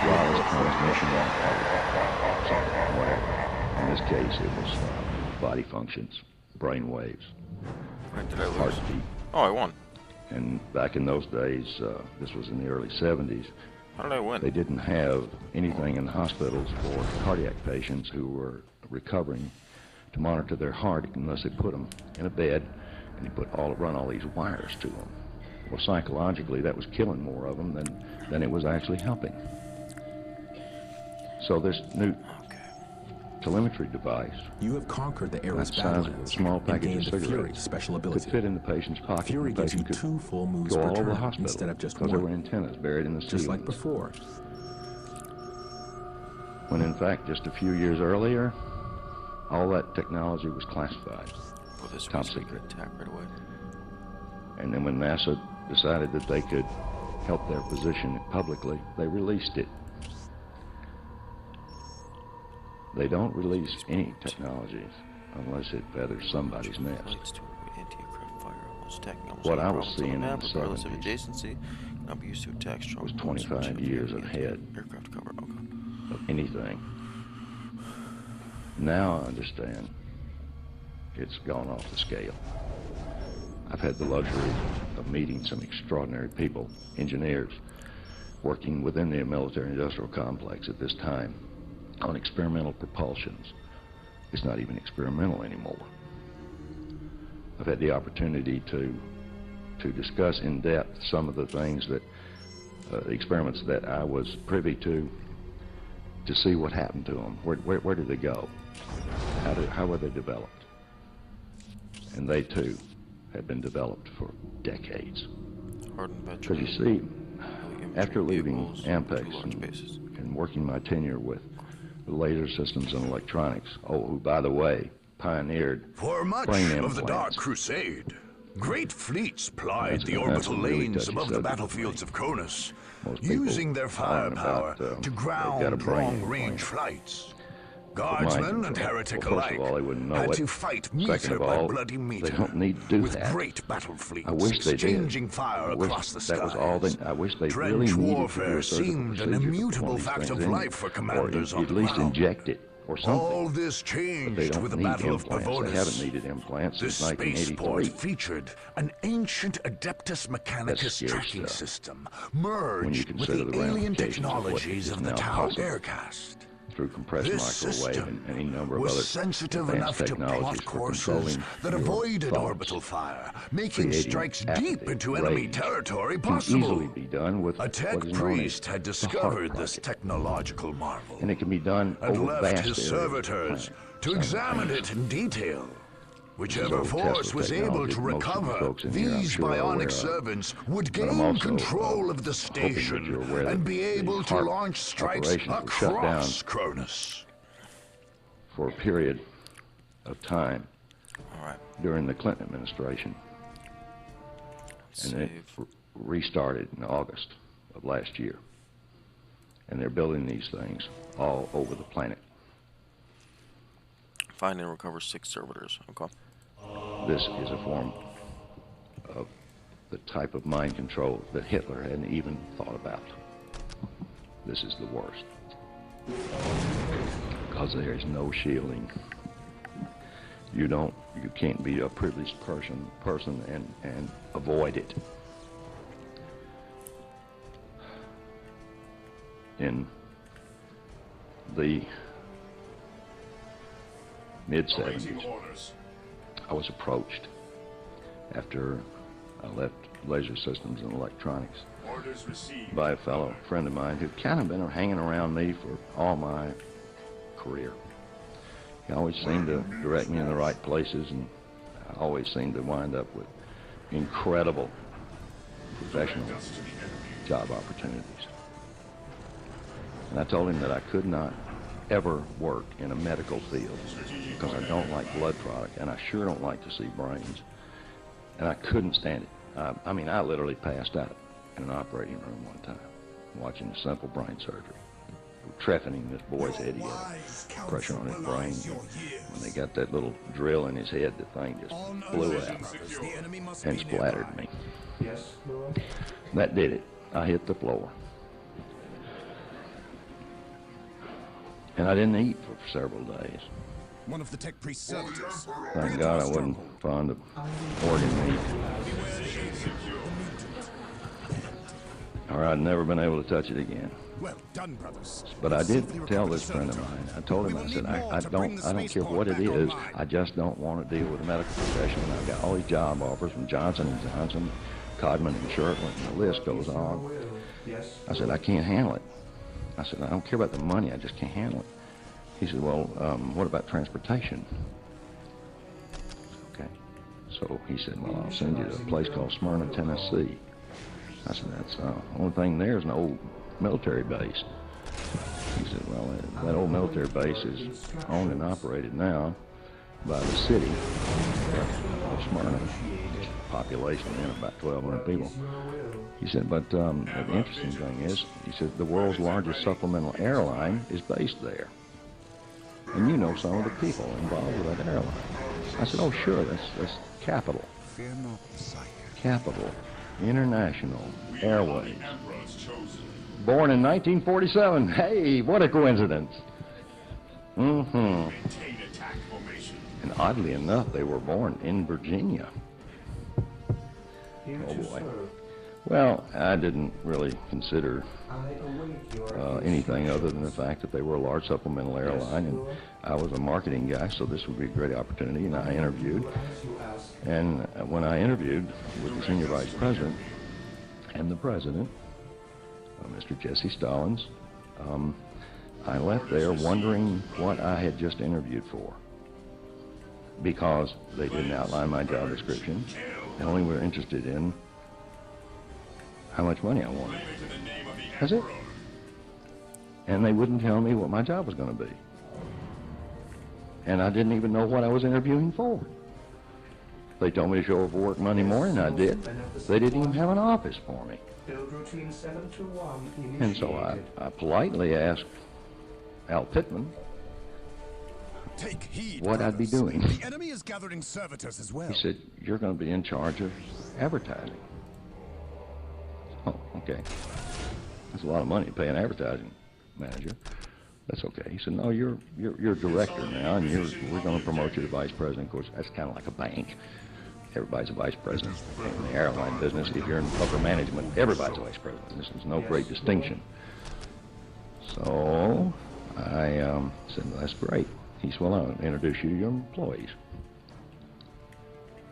[SPEAKER 4] wireless transmission of whatever. In this case, it was body functions, brain waves,
[SPEAKER 2] Right, did I lose?
[SPEAKER 4] heartbeat.
[SPEAKER 2] Oh, I won.
[SPEAKER 4] And back in those days, this was in the early 70s,
[SPEAKER 2] How did I win?
[SPEAKER 4] they didn't have anything in the hospitals for cardiac patients who were recovering to monitor their heart unless they put them in a bed and you run all these wires to them. Well, psychologically, that was killing more of them than it was actually helping. So this new telemetry device,
[SPEAKER 9] You have conquered the
[SPEAKER 4] that
[SPEAKER 9] airless
[SPEAKER 4] size of a
[SPEAKER 9] battlelands
[SPEAKER 4] small
[SPEAKER 9] and
[SPEAKER 4] package
[SPEAKER 9] gained
[SPEAKER 4] of
[SPEAKER 9] the Fury
[SPEAKER 4] cigarettes,
[SPEAKER 9] special
[SPEAKER 4] could
[SPEAKER 9] ability.
[SPEAKER 4] fit in the patient's pocket.
[SPEAKER 9] Fury
[SPEAKER 4] and the
[SPEAKER 9] gives you
[SPEAKER 4] patient could
[SPEAKER 9] 2 full moves
[SPEAKER 4] go
[SPEAKER 9] per
[SPEAKER 4] all over the
[SPEAKER 9] turn
[SPEAKER 4] hospital
[SPEAKER 9] instead of just
[SPEAKER 4] because there were
[SPEAKER 9] 1,
[SPEAKER 4] antennas buried in the
[SPEAKER 9] just like
[SPEAKER 4] ceilings.
[SPEAKER 9] before.
[SPEAKER 4] when in fact just a few years earlier, all that technology was classified,
[SPEAKER 2] Well, this
[SPEAKER 4] top
[SPEAKER 2] means we
[SPEAKER 4] secret.
[SPEAKER 2] can attack right away.
[SPEAKER 4] And then when NASA decided that they could help their position publicly, they released it. They don't release any technologies unless it feathers somebody's nest.
[SPEAKER 2] Flights to anti-aircraft fire, almost attacking almost
[SPEAKER 4] What
[SPEAKER 2] any
[SPEAKER 4] I was
[SPEAKER 2] province on the
[SPEAKER 4] seeing in
[SPEAKER 2] map,
[SPEAKER 4] the
[SPEAKER 2] regardless of
[SPEAKER 4] 70s
[SPEAKER 2] adjacency, cannot be used to attack strong
[SPEAKER 4] was
[SPEAKER 2] points,
[SPEAKER 4] 25
[SPEAKER 2] which
[SPEAKER 4] years
[SPEAKER 2] have
[SPEAKER 4] ahead
[SPEAKER 2] aircraft cover. Okay.
[SPEAKER 4] of anything. Now I understand it's gone off the scale. I've had the luxury of meeting some extraordinary people, engineers, working within the military-industrial complex at this time on experimental propulsions. It's not even experimental anymore. I've had the opportunity to discuss in depth some of the things that, the experiments that I was privy to see what happened to them. Where did they go? How were they developed? And they too have been developed for decades.
[SPEAKER 2] Hardened
[SPEAKER 4] Because you
[SPEAKER 2] veteran,
[SPEAKER 4] see, after leaving Ampex and working my tenure with laser systems and electronics, who, by the way, pioneered
[SPEAKER 5] For much
[SPEAKER 4] brain
[SPEAKER 5] of the Dark
[SPEAKER 4] implants.
[SPEAKER 5] Crusade, great fleets plied
[SPEAKER 4] That's
[SPEAKER 5] the
[SPEAKER 4] a
[SPEAKER 5] orbital
[SPEAKER 4] really
[SPEAKER 5] lanes
[SPEAKER 4] touchy
[SPEAKER 5] above the
[SPEAKER 4] subject
[SPEAKER 5] battlefields
[SPEAKER 4] for me.
[SPEAKER 5] of Cronus,
[SPEAKER 4] Most people
[SPEAKER 5] using their
[SPEAKER 4] whine
[SPEAKER 5] firepower
[SPEAKER 4] about,
[SPEAKER 5] to
[SPEAKER 4] they've got a
[SPEAKER 5] ground
[SPEAKER 4] brain
[SPEAKER 5] long-range
[SPEAKER 4] implant.
[SPEAKER 5] flights.
[SPEAKER 4] Mind
[SPEAKER 5] Guardsmen and
[SPEAKER 4] control.
[SPEAKER 5] heretic
[SPEAKER 4] Well, first
[SPEAKER 5] alike
[SPEAKER 4] of all, they wouldn't know
[SPEAKER 5] had
[SPEAKER 4] it.
[SPEAKER 5] to fight
[SPEAKER 4] Second
[SPEAKER 5] meter
[SPEAKER 4] of
[SPEAKER 5] by
[SPEAKER 4] all,
[SPEAKER 5] bloody meter
[SPEAKER 4] they don't need to do
[SPEAKER 5] with
[SPEAKER 4] that.
[SPEAKER 5] great battle fleets
[SPEAKER 4] I wish they did.
[SPEAKER 5] exchanging fire
[SPEAKER 4] I wish
[SPEAKER 5] across the
[SPEAKER 4] that
[SPEAKER 5] skies.
[SPEAKER 4] was all they. I wish they
[SPEAKER 5] Trench
[SPEAKER 4] really needed to do
[SPEAKER 5] warfare
[SPEAKER 4] a surgical
[SPEAKER 5] seemed an
[SPEAKER 4] procedure to
[SPEAKER 5] immutable
[SPEAKER 4] perform these
[SPEAKER 5] fact
[SPEAKER 4] things
[SPEAKER 5] of
[SPEAKER 4] in you,
[SPEAKER 5] life for commanders
[SPEAKER 4] or
[SPEAKER 5] on
[SPEAKER 4] at
[SPEAKER 5] the
[SPEAKER 4] least
[SPEAKER 5] ground.
[SPEAKER 4] inject it or something.
[SPEAKER 5] All this
[SPEAKER 4] But they
[SPEAKER 5] changed
[SPEAKER 4] don't
[SPEAKER 5] with the
[SPEAKER 4] need
[SPEAKER 5] Battle of
[SPEAKER 4] implants. They
[SPEAKER 5] Pavonis.
[SPEAKER 4] haven't needed implants
[SPEAKER 5] This
[SPEAKER 4] since
[SPEAKER 5] spaceport
[SPEAKER 4] 1983.
[SPEAKER 5] featured an ancient Adeptus Mechanicus
[SPEAKER 4] scary
[SPEAKER 5] tracking
[SPEAKER 4] stuff.
[SPEAKER 5] system
[SPEAKER 4] When you
[SPEAKER 5] merged with
[SPEAKER 4] consider
[SPEAKER 5] the
[SPEAKER 4] the
[SPEAKER 5] alien
[SPEAKER 4] ramifications of what
[SPEAKER 5] technologies
[SPEAKER 4] is
[SPEAKER 5] of the
[SPEAKER 4] now
[SPEAKER 5] Tau
[SPEAKER 4] possible
[SPEAKER 5] Aircast.
[SPEAKER 4] Through compressed
[SPEAKER 5] This
[SPEAKER 4] microwave
[SPEAKER 5] system
[SPEAKER 4] and any number of
[SPEAKER 5] was
[SPEAKER 4] other
[SPEAKER 5] sensitive
[SPEAKER 4] advanced
[SPEAKER 5] enough to
[SPEAKER 4] technologies
[SPEAKER 5] plot
[SPEAKER 4] for
[SPEAKER 5] courses
[SPEAKER 4] controlling
[SPEAKER 5] that
[SPEAKER 4] your
[SPEAKER 5] avoided
[SPEAKER 4] thoughts.
[SPEAKER 5] orbital fire, making
[SPEAKER 4] Creating
[SPEAKER 5] strikes
[SPEAKER 4] apathy,
[SPEAKER 5] deep into enemy
[SPEAKER 4] rage,
[SPEAKER 5] territory
[SPEAKER 4] can
[SPEAKER 5] possible.
[SPEAKER 4] easily be done with
[SPEAKER 5] A tech
[SPEAKER 4] what is known
[SPEAKER 5] priest
[SPEAKER 4] as
[SPEAKER 5] had
[SPEAKER 4] the heart
[SPEAKER 5] discovered this
[SPEAKER 4] project.
[SPEAKER 5] technological marvel
[SPEAKER 4] And it can be done
[SPEAKER 5] and
[SPEAKER 4] over
[SPEAKER 5] left
[SPEAKER 4] vast
[SPEAKER 5] his
[SPEAKER 4] areas
[SPEAKER 5] servitors
[SPEAKER 4] of the planet
[SPEAKER 5] to examine it
[SPEAKER 4] simultaneously.
[SPEAKER 5] in detail.
[SPEAKER 4] This is
[SPEAKER 5] Whichever
[SPEAKER 4] old
[SPEAKER 5] force
[SPEAKER 4] Tesla
[SPEAKER 5] was able
[SPEAKER 4] technology
[SPEAKER 5] to
[SPEAKER 4] that most of you
[SPEAKER 5] recover
[SPEAKER 4] folks in here, I'm
[SPEAKER 5] these
[SPEAKER 4] sure, are aware
[SPEAKER 5] bionic
[SPEAKER 4] of.
[SPEAKER 5] servants would
[SPEAKER 4] But I'm
[SPEAKER 5] gain
[SPEAKER 4] also,
[SPEAKER 5] control of the
[SPEAKER 4] hoping that
[SPEAKER 5] station
[SPEAKER 4] you're aware
[SPEAKER 5] and
[SPEAKER 4] that
[SPEAKER 5] be
[SPEAKER 4] the
[SPEAKER 5] able to
[SPEAKER 4] heart
[SPEAKER 5] launch strikes
[SPEAKER 4] operations were shut down
[SPEAKER 5] across Cronus.
[SPEAKER 4] for a period of time
[SPEAKER 2] All right.
[SPEAKER 4] during the Clinton administration. And it
[SPEAKER 2] Save.
[SPEAKER 4] restarted in August of last year. And they're building these things all over the planet.
[SPEAKER 2] Find and recover 6 servitors. Okay.
[SPEAKER 4] This is a form of the type of mind control that Hitler hadn't even thought about. This is the worst. Because there is no shielding. You can't be a privileged person and avoid it. In the mid-70s,
[SPEAKER 6] Awaiting orders.
[SPEAKER 4] I was approached after I left laser systems and electronics
[SPEAKER 6] Orders received.
[SPEAKER 4] by a fellow friend of mine who'd kind of been hanging around me for all my career. He always seemed to direct me in the right places, and I always seemed to wind up with incredible professional
[SPEAKER 6] Direct us to the enemy.
[SPEAKER 4] job opportunities. And I told him that I could not ever work in a medical field because I don't like blood product, and I sure don't like to see brains. And I couldn't stand it. I mean, I literally passed out in an operating room one time watching a simple brain surgery. Trephining this boy's head, he had pressure on his brain. When they got that little drill in his head, the thing just blew out and splattered me.
[SPEAKER 7] Yes, Lord.
[SPEAKER 4] That did it. I hit the floor. And I didn't eat for several days.
[SPEAKER 8] One of the tech priest's servitors.
[SPEAKER 4] Thank God I wasn't fond of organ meat, or I'd never been able to touch it again.
[SPEAKER 8] Well done, brothers.
[SPEAKER 4] But I did
[SPEAKER 8] Safely
[SPEAKER 4] tell
[SPEAKER 8] recovered
[SPEAKER 4] this friend of
[SPEAKER 8] servitor.
[SPEAKER 4] mine, I told him,
[SPEAKER 8] We
[SPEAKER 4] I
[SPEAKER 8] will
[SPEAKER 4] said,
[SPEAKER 8] need more
[SPEAKER 4] I
[SPEAKER 8] to bring the
[SPEAKER 4] don't care
[SPEAKER 8] spaceport
[SPEAKER 4] what it
[SPEAKER 8] back
[SPEAKER 4] is,
[SPEAKER 8] online.
[SPEAKER 4] I just don't want to deal with the medical profession. And I've got all these job offers from Johnson & Johnson, Codman and Shirtland, and the list goes on.
[SPEAKER 7] Yes.
[SPEAKER 4] I said, I can't handle it. I said, I don't care about the money, I just can't handle it. He said, well, what about transportation? Okay. So he said, well, I'll send you to a place called Smyrna, Tennessee. I said, that's the only thing there is an old military base. He said, well, that old military base is owned and operated now by the city of Smyrna. Population then about 1,200 people. He said, but the interesting thing is, he said, the world's largest supplemental airline is based there. And you know some of the people involved with that airline. I said, oh, sure, that's Capital.
[SPEAKER 8] Fear not the sight.
[SPEAKER 4] Capital International Airways. Born in 1947. Hey, what a coincidence. And oddly enough, they were born in Virginia. Oh boy. Well, I didn't really consider anything other than the fact that they were a large supplemental airline, and I was a marketing guy, so this would be a great opportunity, and I interviewed. And when I interviewed with the senior vice president and the president, Mr. Jesse Stallings, I left there wondering what I had just interviewed for, because they didn't outline my job description. They only were interested in how much money I wanted. That's it. And they wouldn't tell me what my job was going to be. And I didn't even know what I was interviewing for. They told me to show up for work Monday morning, I did. They didn't even have an office for me. And so I politely asked Al Pittman
[SPEAKER 8] Take heed,
[SPEAKER 4] what I'd be doing.
[SPEAKER 8] The enemy is gathering servitors as well.
[SPEAKER 4] He said, you're going to be in charge of advertising. Oh, okay. That's a lot of money to pay an advertising manager. That's okay. He said, no, you're director now, and we're going to promote you to vice president. Of course, that's kind of like a bank. Everybody's a vice president. In the airline business, if you're in upper management, everybody's a vice president. There's no great distinction. So I said, well, that's great. He said, well, I'll introduce you to your employees.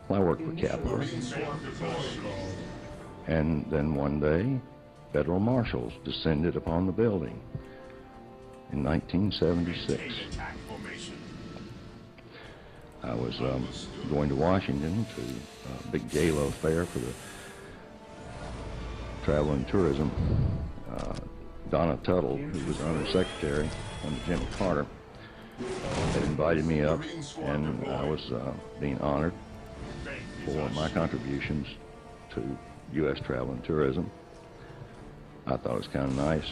[SPEAKER 4] Well, I worked for Capital. And then one day, federal marshals descended upon the building in 1976. I was going to Washington to a big gala affair for the travel and tourism. Donna Tuttle, who was under secretary under Jimmy Carter, had invited me up, and I was being honored for my contributions to U.S. travel and tourism. I thought it was kind of nice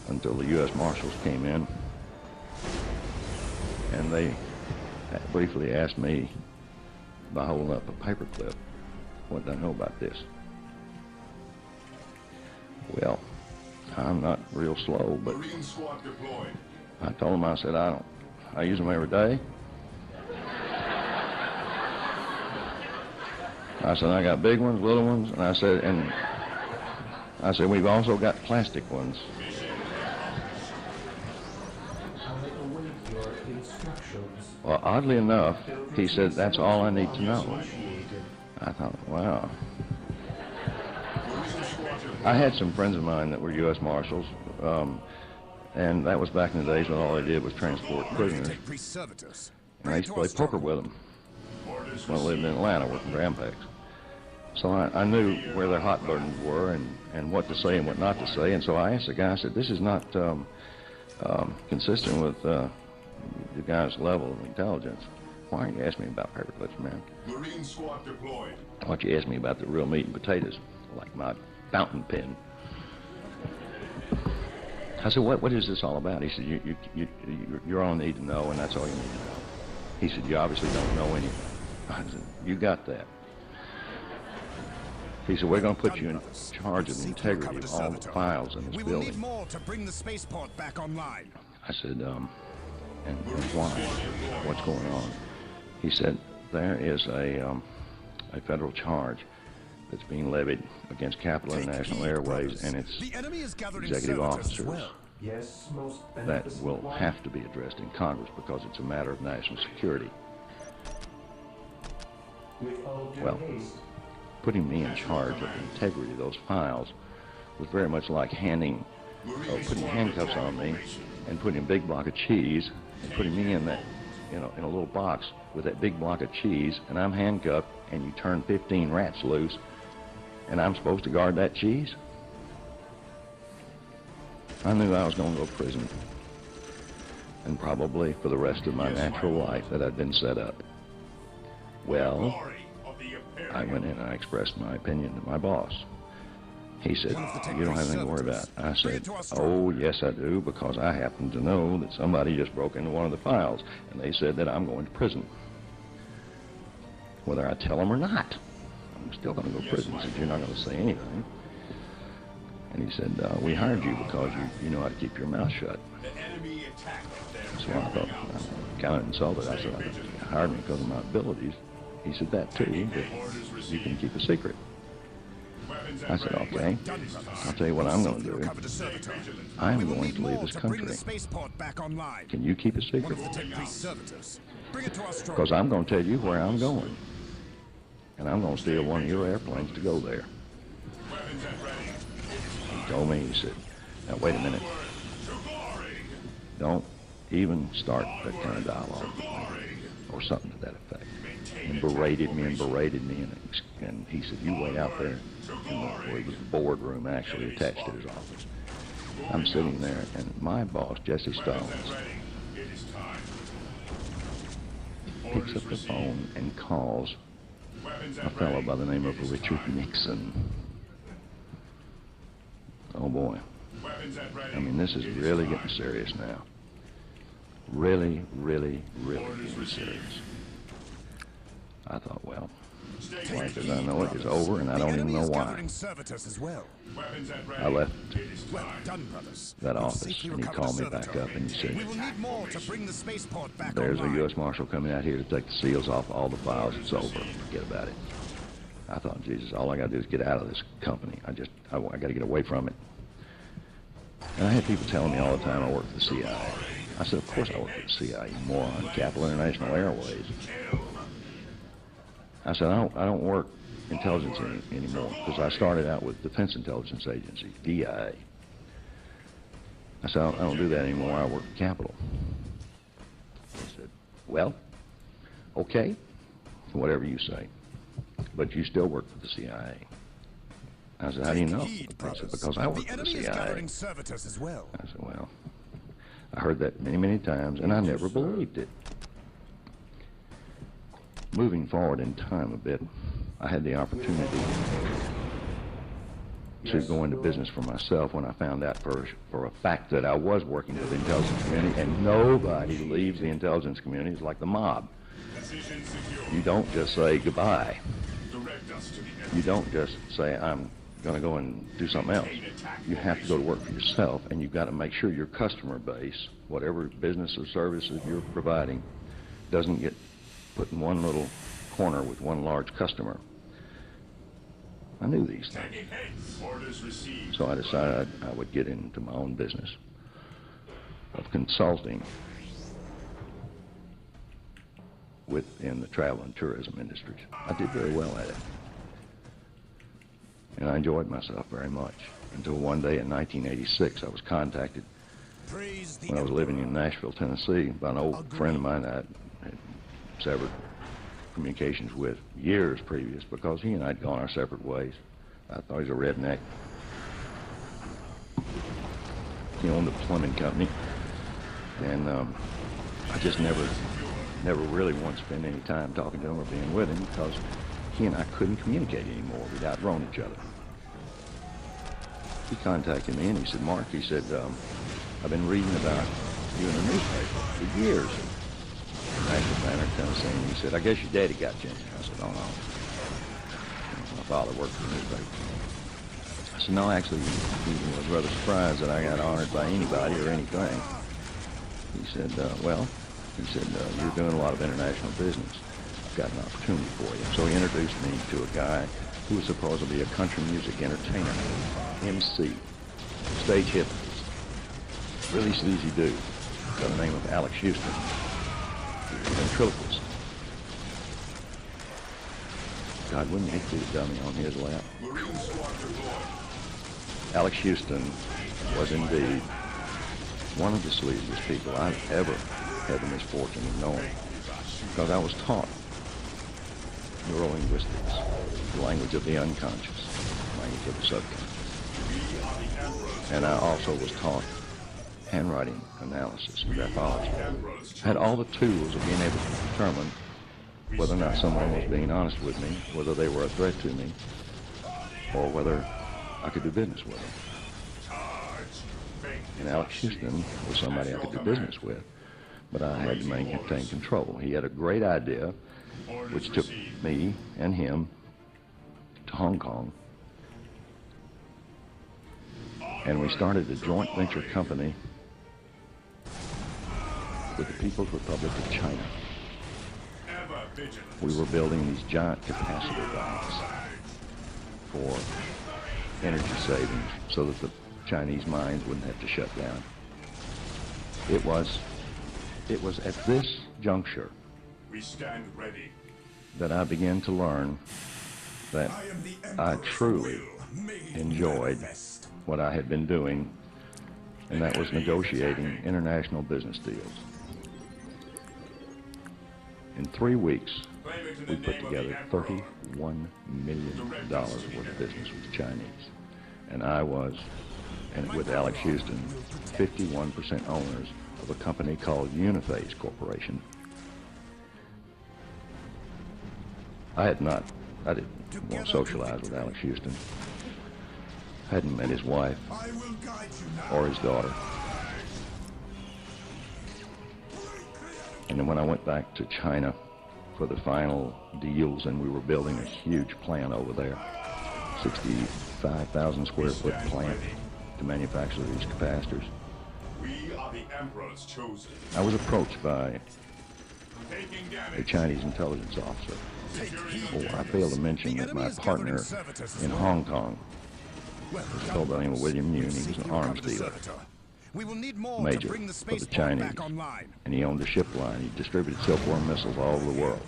[SPEAKER 4] until the U.S. Marshals came in, and they briefly asked me, by holding up a paperclip, what did I know about this? Well, I'm not real slow, but I told them, I said, I use them every day. I said, I got big ones, little ones, and I said, we've also got plastic ones. Well, oddly enough, he said, that's all I need to know. I thought, wow. I had some friends of mine that were U.S. Marshals, and that was back in the days when all they did was transport prisoners. And I used to play poker with them when I lived in Atlanta working for Ampex. So I knew where their hot buttons were and what to say and what not to say. And so I asked the guy, I said, this is not consistent with the guy's level of intelligence. Why aren't you asking me about paperclips, man?
[SPEAKER 6] Marine squad deployed.
[SPEAKER 4] Why don't you ask me about the real meat and potatoes, like my fountain pen? I said, what is this all about? He said, you're all need to know, and that's all you need to know. He said, you obviously don't know anything. I said, you got that. He said, we're going to put you in charge of the integrity of all the files in this building.
[SPEAKER 8] We will need more to bring the spaceport back online.
[SPEAKER 4] I said, and why? What's going on? He said, there is a federal charge that's being levied against Capital International Airways and its executive officers that will have to be addressed in Congress because it's a matter of national security. Well, putting me in charge of the integrity of those files was very much like putting handcuffs on me and putting a big block of cheese and putting me in that, in a little box with that big block of cheese, and I'm handcuffed, and you turn 15 rats loose, and I'm supposed to guard that cheese? I knew I was going to go to prison, and probably for the rest of my natural life that I'd been set up. Well, I went in and I expressed my opinion to my boss. He said, "You don't have anything to worry about." I said, "Oh, yes, I do, because I happen to know that somebody just broke into one of the files, and they said that I'm going to prison. Whether I tell them or not, I'm still going to go to prison." He said, "You're not going to say anything." And he said, "We hired you because you know how to keep your mouth shut." So I thought, I kind of insulted. I said, "You hired me because of my abilities." He said, "That too, but you can keep a secret." I said, "Okay, I'll tell you what I'm going to do. I'm going to leave this country. Can you keep a secret? Because I'm going to tell you where I'm going. And I'm going to steal one of your airplanes to go there." He told me, he said, "Now wait a minute. Don't even start that kind of dialogue," or something to that effect. And berated me, and he said, "You wait out there." Where it was the boardroom actually attached to his office. I'm sitting there, and my boss, Jesse Stallings, picks up the phone and calls a fellow by the name of Richard Nixon. Oh boy. I mean, this is really getting serious now. Really, really, really getting serious. I thought, well, like as I know it is over, and I don't even know why. I left that office, and he called me back up, and he said, "There's a U.S. Marshal coming out here to take the seals off all the files. It's over. Forget about it." I thought, Jesus, all I got to do is get out of this company. I got to get away from it. And I had people telling me all the time I work for the CIA. I said, "Of course I work for the CIA, you moron. Capital International Airways." I said, I don't work intelligence anymore, because I started out with Defense Intelligence Agency, DIA. I said, I don't do that anymore. I work for Capital. He said, "Well, okay, whatever you say, but you still work for the CIA." I said, "How do you know?" He said, "Because I work for the CIA." I said, "Well, I heard that many, many times, and I never believed it." Moving forward in time a bit, I had the opportunity to go into business for myself when I found out for a fact that I was working for the intelligence community, and nobody leaves the intelligence community. It's like the mob. You don't just say goodbye. You don't just say, "I'm going to go and do something else." You have to go to work for yourself, and you've got to make sure your customer base, whatever business or services you're providing, doesn't get put in one little corner with one large customer. I knew these things. So I decided I would get into my own business of consulting within the travel and tourism industries. I did very well at it. And I enjoyed myself very much. Until one day in 1986, I was contacted when I was living in Nashville, Tennessee, by an old friend of mine I had severed communications with years previous, because he and I had gone our separate ways. I thought he was a redneck. He owned a plumbing company, and I just never really wanted to spend any time talking to him or being with him, because he and I couldn't communicate anymore. We'd outgrown each other. He contacted me and he said, "Mark," he said, "I've been reading about you in the newspaper for years. Nashville, Banner, Tennessee." And he said, "I guess your daddy got you." I said, "Oh, no. My father worked for the newspaper." I said, "No, actually, he was rather surprised that I got honored by anybody or anything." He said, "Well," he said, "you're doing a lot of international business. I've got an opportunity for you." So he introduced me to a guy who was supposed to be a country music entertainer, MC, stage hypnotist, really sleazy dude by the name of Alex Houston. Ventriloquist. God, wouldn't he be a dummy on his lap? Alex Houston was indeed one of the sleaziest people I've ever had the misfortune of knowing, because I was taught neurolinguistics, the language of the unconscious, language of the subconscious. And I also was taught handwriting analysis, graphology. Had all the tools of being able to determine whether or not someone was being honest with me, whether they were a threat to me, or whether I could do business with them. And Alex Houston was somebody I could do business with, but I had to maintain control. He had a great idea, which took me and him to Hong Kong, and we started a joint venture company with the People's Republic of China. We were building these giant capacitor banks for energy savings so that the Chinese mines wouldn't have to shut down. It was at this juncture that I began to learn that I truly enjoyed what I had been doing, and that was negotiating international business deals. In 3 weeks, we put together $31 million worth of business with the Chinese. And I was, and with Alex Houston, 51% owners of a company called Uniphase Corporation. I didn't want to socialize with Alex Houston. I hadn't met his wife or his daughter. And then when I went back to China for the final deals, and we were building a huge plant over there, 65,000 square foot plant to manufacture these capacitors, I was approached by a Chinese intelligence officer. Oh, I failed to mention that my partner in Hong Kong was a fellow by the name of William Yoon. He was an arms dealer, major for the Chinese, and he owned a ship line. He distributed silkworm missiles all over the world.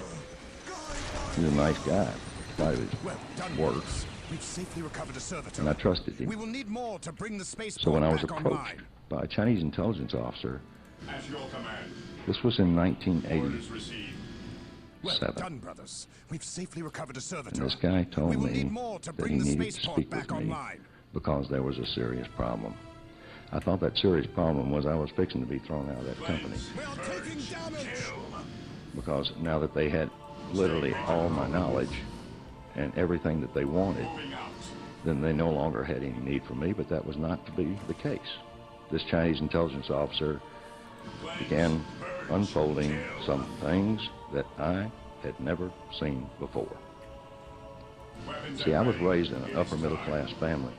[SPEAKER 4] He was a nice guy, despite his work, and I trusted him. So when I was approached by a Chinese intelligence officer, this was in 1987, and this guy told me that he needed to speak with me because there was a serious problem. I thought that serious problem was I was fixing to be thrown out of that company, because now that they had literally all my knowledge and everything that they wanted, then they no longer had any need for me. But that was not to be the case. This Chinese intelligence officer began unfolding some things that I had never seen before. See, I was raised in an upper middle class family.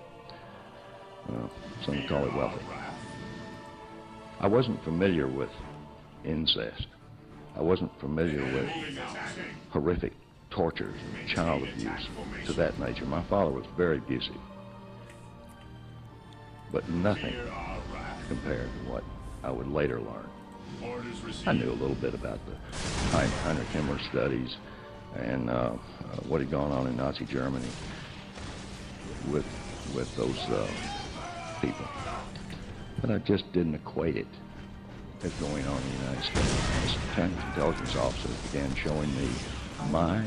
[SPEAKER 4] Some call it wealthy. I wasn't familiar with incest. I wasn't familiar with horrific tortures and child abuse to that nature. My father was very abusive, but nothing compared to what I would later learn. I knew a little bit about the Heinrich Himmler studies and what had gone on in Nazi Germany with those people, but I just didn't equate it as going on in the United States. This Chinese intelligence officer began showing me my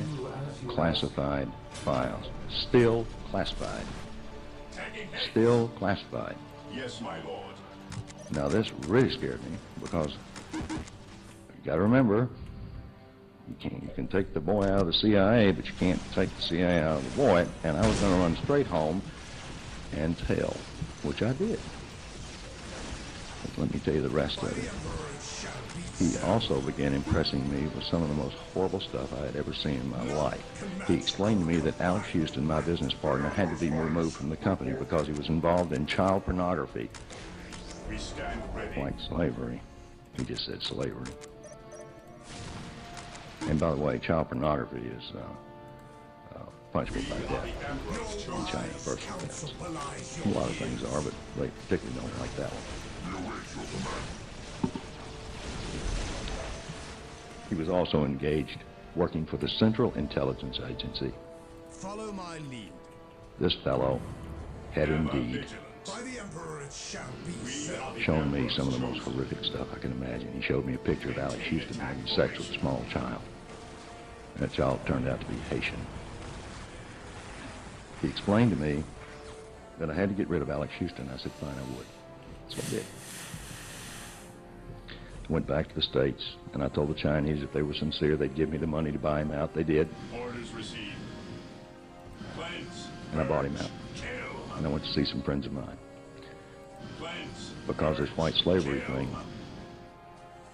[SPEAKER 4] classified files, still classified.
[SPEAKER 6] Yes, my lord.
[SPEAKER 4] Now this really scared me, because you got to remember, you can take the boy out of the CIA, but you can't take the CIA out of the boy. And I was going to run straight home and tell, which I did. But let me tell you the rest of it. He also began impressing me with some of the most horrible stuff I had ever seen in my life. He explained to me that Alex Houston, my business partner, had to be removed from the company because he was involved in child pornography. Like slavery. He just said slavery. And by the way, child pornography is punishable by death in China, first offense. A lot of things are, but they particularly don't like that one. He was also engaged working for the Central Intelligence Agency.
[SPEAKER 8] Follow my lead.
[SPEAKER 4] This fellow had indeed shown me some of the most horrific stuff I can imagine. He showed me a picture of Alex Houston having sex with a small child. That child turned out to be Haitian. He explained to me that I had to get rid of Alex Houston. I said, fine, I would. So I did. Went back to the States, and I told the Chinese if they were sincere, they'd give me the money to buy him out. They did.
[SPEAKER 6] Orders received. Cleanse.
[SPEAKER 4] And I bought him out. And I went to see some friends of mine.
[SPEAKER 6] Cleanse.
[SPEAKER 4] Because this white slavery thing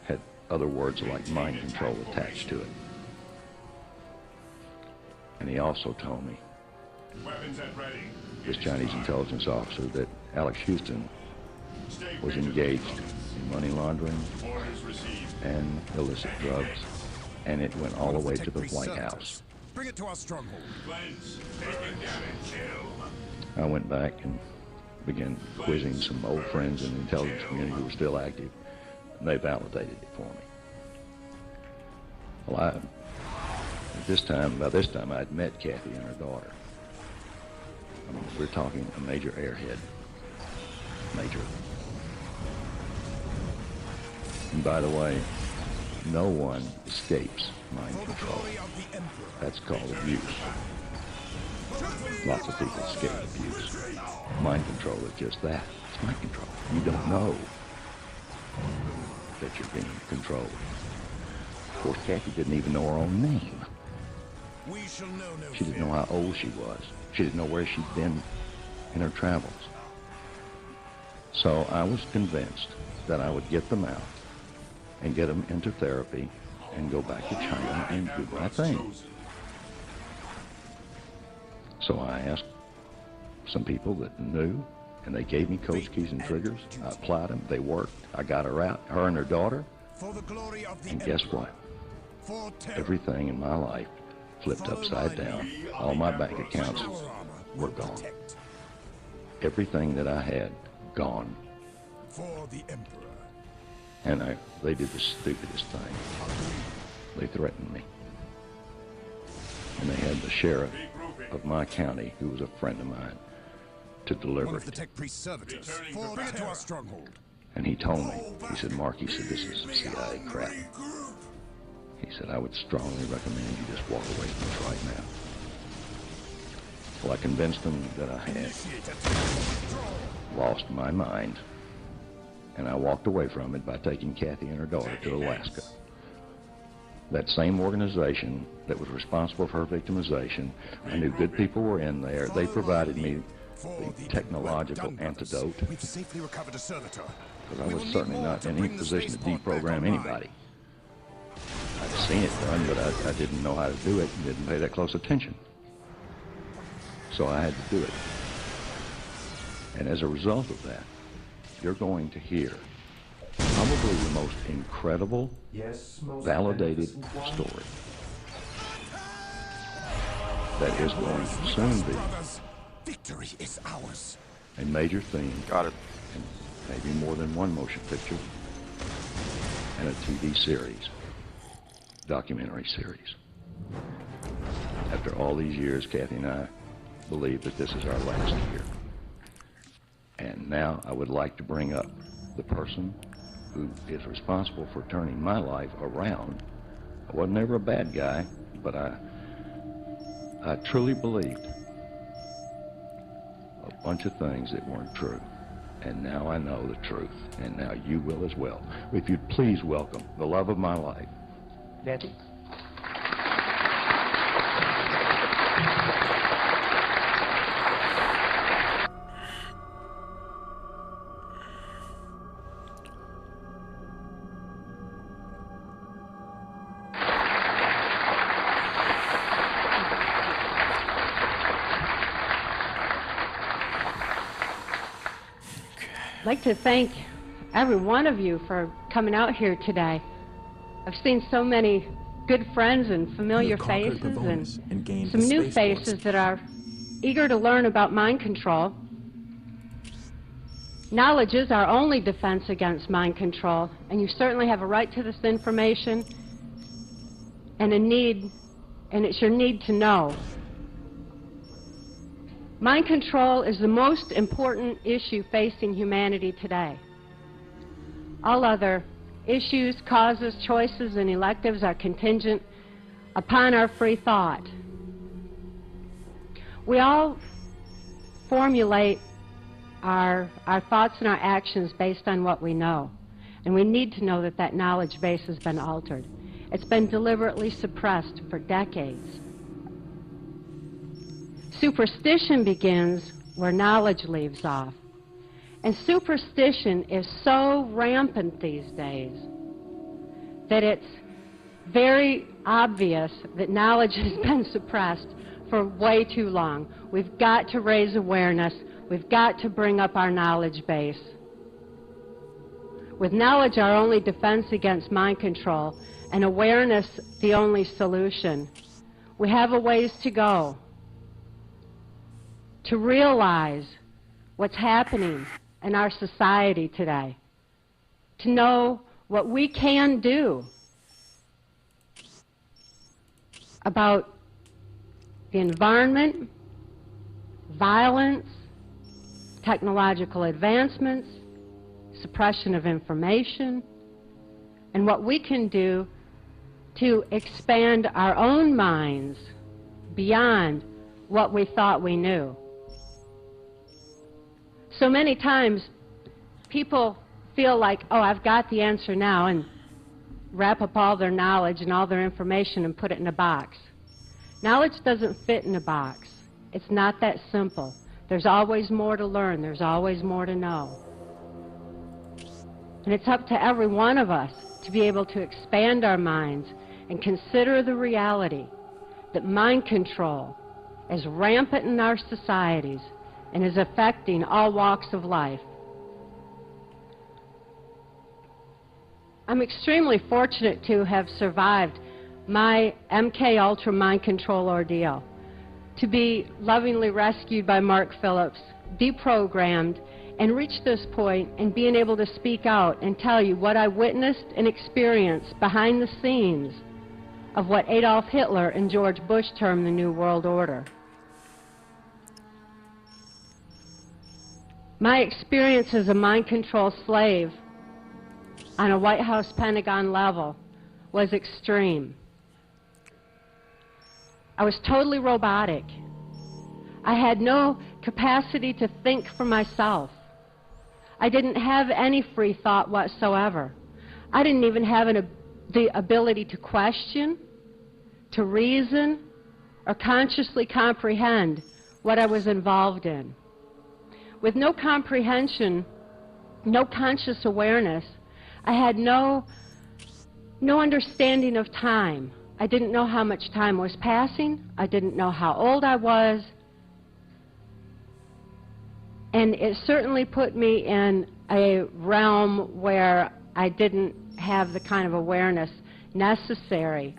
[SPEAKER 4] had other words like mind control attached to it. And he also told me,
[SPEAKER 6] Weapons at ready.
[SPEAKER 4] this Chinese intelligence officer, that Alex Houston was engaged in money laundering
[SPEAKER 6] Orders received.
[SPEAKER 4] and illicit drugs, and it went all the way to the White House.
[SPEAKER 8] Bring it to our stronghold.
[SPEAKER 6] Cleanse. Taking damage. Kill.
[SPEAKER 4] I went back and began quizzing some old friends in the intelligence community who were still active, and they validated it for me. Well, by this time, I'd met Kathy and her daughter. I mean, we're talking a major airhead. Major. And by the way, no one escapes mind control. That's called abuse. Lots of people escape abuse. Mind control is just that. It's mind control. You don't know that you're being controlled. Of course, Kathy didn't even know her own name. She didn't know how old she was. She didn't know where she'd been in her travels. So I was convinced that I would get them out and get them into therapy and go back to China and do my thing. So I asked some people that knew, and they gave me codes, keys, and triggers. I applied them. They worked. I got her out, her and her daughter. And guess what? Everything in my life flipped upside down. All my bank accounts were gone. Everything that I had, gone.
[SPEAKER 8] For the Emperor.
[SPEAKER 4] And they did the stupidest thing. They threatened me. And they had the sheriff of my county, who was a friend of mine, to deliver
[SPEAKER 8] One of the
[SPEAKER 4] it.
[SPEAKER 8] tech priest servitors. Bring it to our stronghold.
[SPEAKER 4] And he told me, he said, Mark, he said, this is some CIA crap. He said, I would strongly recommend you just walk away from this right now. Well, I convinced him that I had lost my mind, and I walked away from it by taking Kathy and her daughter to Alaska. That same organization that was responsible for her victimization, I knew good people were in there. They provided me the technological antidote,
[SPEAKER 8] We've safely recovered a servitor.
[SPEAKER 4] because I was certainly not in any position to deprogram anybody. I'd seen it done, but I didn't know how to do it and didn't pay that close attention. So I had to do it. And as a result of that, you're going to hear probably the most incredible, validated story that is going to soon be
[SPEAKER 8] Victory is ours.
[SPEAKER 4] a major theme.
[SPEAKER 2] Got it.
[SPEAKER 4] And maybe more than one motion picture and a TV series, documentary series. After all these years, Kathy and I believe that this is our last year. And now I would like to bring up the person who is responsible for turning my life around. I wasn't ever a bad guy, but I truly believed a bunch of things that weren't true. And now I know the truth, and now you will as well. If you'd please welcome the love of my life,
[SPEAKER 3] Kathy?
[SPEAKER 1] I'd like to thank every one of you for coming out here today. I've seen so many good friends and familiar faces and some new faces that are eager to learn about mind control. Knowledge is our only defense against mind control, and you certainly have a right to this information and it's your need to know. Mind control is the most important issue facing humanity today. All other issues, causes, choices, and electives are contingent upon our free thought. We all formulate our thoughts and our actions based on what we know. And we need to know that that knowledge base has been altered. It's been deliberately suppressed for decades. Superstition begins where knowledge leaves off. And superstition is so rampant these days that it's very obvious that knowledge has been suppressed for way too long. We've got to raise awareness. We've got to bring up our knowledge base. With knowledge our only defense against mind control, and awareness the only solution, we have a ways to go to realize what's happening in our society today, to know what we can do about the environment, violence, technological advancements, suppression of information, and what we can do to expand our own minds beyond what we thought we knew. So many times people feel like, oh, I've got the answer now, and wrap up all their knowledge and all their information and put it in a box. Knowledge doesn't fit in a box. It's not that simple. There's always more to learn. There's always more to know. And it's up to every one of us to be able to expand our minds and consider the reality that mind control is rampant in our societies and is affecting all walks of life. I'm extremely fortunate to have survived my MK Ultra mind control ordeal, to be lovingly rescued by Mark Phillips, deprogrammed, and reach this point and being able to speak out and tell you what I witnessed and experienced behind the scenes of what Adolf Hitler and George Bush termed the New World Order. My experience as a mind control slave on a White House Pentagon level was extreme. I was totally robotic. I had no capacity to think for myself. I didn't have any free thought whatsoever. I didn't even have the ability to question, to reason, or consciously comprehend what I was involved in. With no comprehension, no conscious awareness, I had no understanding of time. I didn't know how much time was passing. I didn't know how old I was. And it certainly put me in a realm where I didn't have the kind of awareness necessary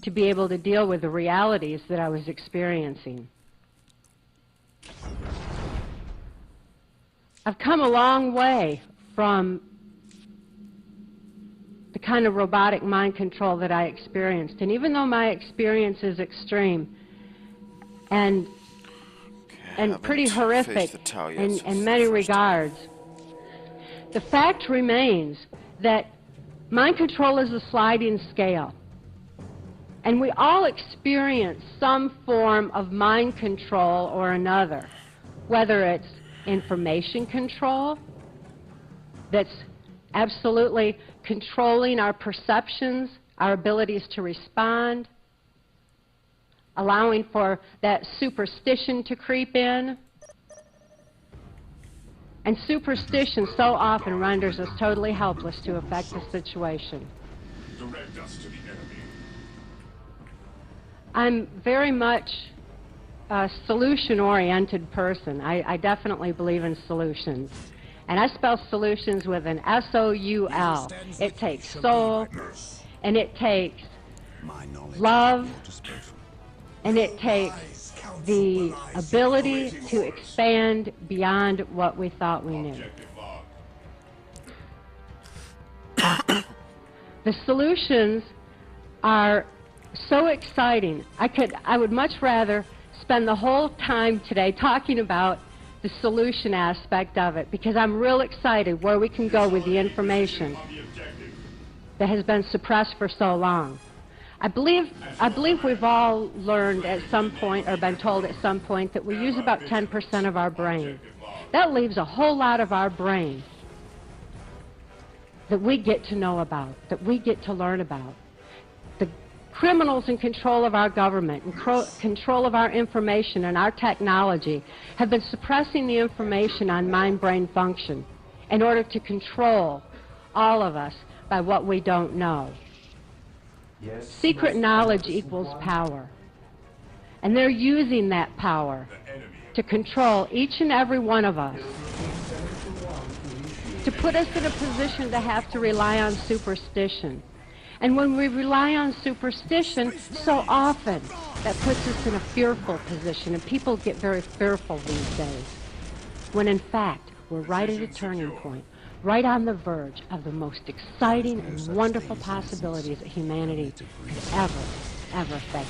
[SPEAKER 1] to be able to deal with the realities that I was experiencing. I've come a long way from the kind of robotic mind control that I experienced. And even though my experience is extreme and pretty horrific in many regards, the fact remains that mind control is a sliding scale. And we all experience some form of mind control or another, whether it's information control that's absolutely controlling our perceptions, our abilities to respond, allowing for that superstition to creep in. And superstition so often renders us totally helpless to affect the situation.
[SPEAKER 6] Direct us to the enemy.
[SPEAKER 1] I'm very much a solution-oriented person. I definitely believe in solutions. And I spell solutions with an S-O-U-L. It takes soul, and it takes love, and it takes the ability to expand beyond what we thought we knew. The solutions are so exciting. I would much rather spend the whole time today talking about the solution aspect of it, because I'm real excited where we can go with the information that has been suppressed for so long. I believe we've all learned at some point, or been told at some point, that we use about 10% of our brain. That leaves a whole lot of our brain that we get to know about, that we get to learn about. The criminals in control of our government, in control of our information and our technology, have been suppressing the information on mind-brain function in order to control all of us by what we don't know. Secret knowledge equals power. And they're using that power to control each and every one of us, to put us in a position to have to rely on superstition. And when we rely on superstition, so often that puts us in a fearful position, and people get very fearful these days, when in fact we're right at a turning point, right on the verge of the most exciting and wonderful possibilities that humanity could ever face.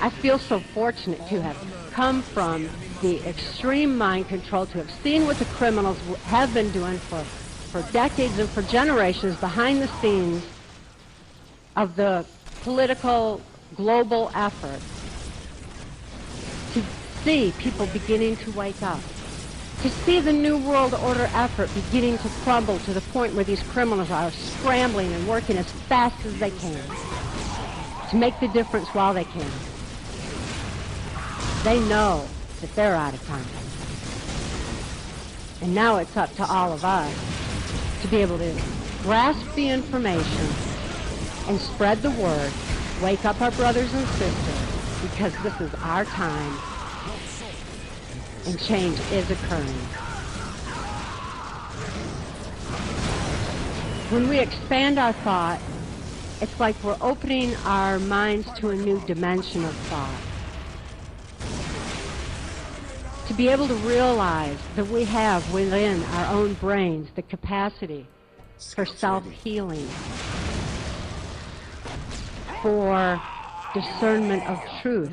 [SPEAKER 1] I feel so fortunate to have come from the extreme mind control, to have seen what the criminals have been doing for decades and for generations behind the scenes of the political global effort, to see people beginning to wake up, to see the New World Order effort beginning to crumble to the point where these criminals are scrambling and working as fast as they can to make the difference while they can. They know that they're out of time. And now it's up to all of us to be able to grasp the information and spread the word, wake up our brothers and sisters, because this is our time and change is occurring. When we expand our thought, it's like we're opening our minds to a new dimension of thought. To be able to realize that we have within our own brains the capacity for self-healing, for discernment of truth.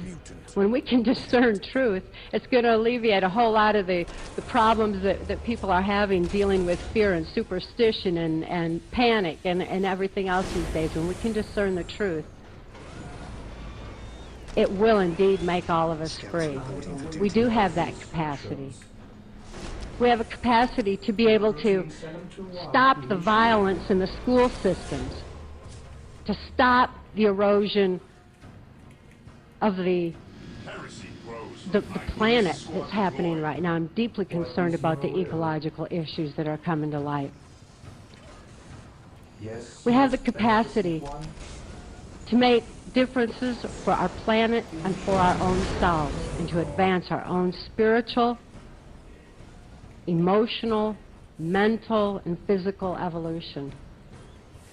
[SPEAKER 1] When we can discern truth, it's going to alleviate a whole lot of the problems that people are having dealing with fear and superstition and panic and everything else these days. When we can discern the truth, it will indeed make all of us free. We do have that capacity. We have a capacity to be able to stop the violence in the school systems, to stop the erosion of the planet that's happening right now. I'm deeply concerned about the ecological issues that are coming to light. We have the capacity to make differences for our planet and for our own selves, and to advance our own spiritual, emotional, mental, and physical evolution.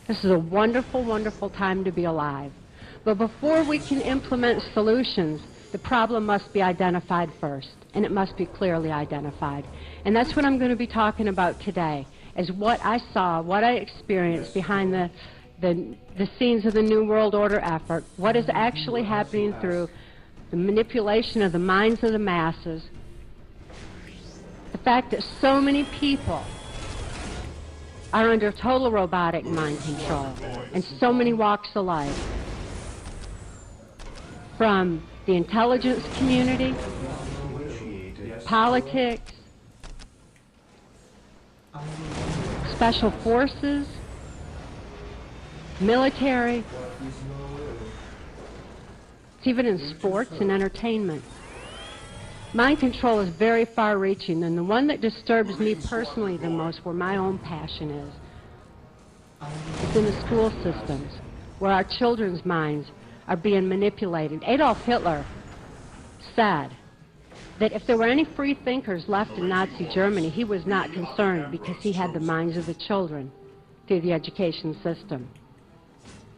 [SPEAKER 1] This is a wonderful, wonderful time to be alive. But before we can implement solutions, the problem must be identified first, and it must be clearly identified. And that's what I'm going to be talking about today, is what I saw, what I experienced behind the scenes of the New World Order effort, what is actually happening through the manipulation of the minds of the masses, the fact that so many people are under total robotic mind control in so many walks of life, from the intelligence community, politics, special forces, military. It's even in sports and entertainment. Mind control is very far-reaching, and the one that disturbs me personally the most, where my own passion is in the school systems, where our children's minds are being manipulated. Adolf Hitler said that if there were any free thinkers left in Nazi Germany, he was not concerned because he had the minds of the children through the education system.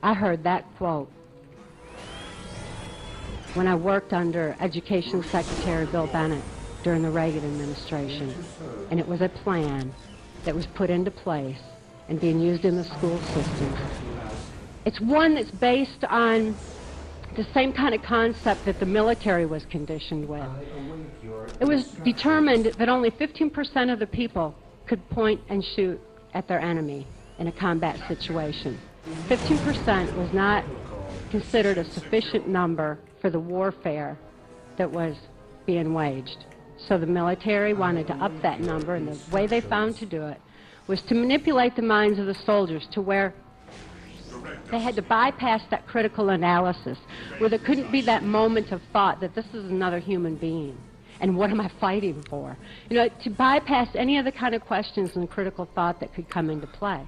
[SPEAKER 1] I heard that quote when I worked under Education Secretary Bill Bennett during the Reagan administration, and it was a plan that was put into place and being used in the school system. It's one that's based on the same kind of concept that the military was conditioned with. It was determined that only 15% of the people could point and shoot at their enemy in a combat situation. 15% was not considered a sufficient number for the warfare that was being waged. So the military wanted to up that number, and the way they found to do it was to manipulate the minds of the soldiers to where they had to bypass that critical analysis, where there couldn't be that moment of thought that this is another human being, and what am I fighting for? You know, to bypass any other kind of questions and critical thought that could come into play.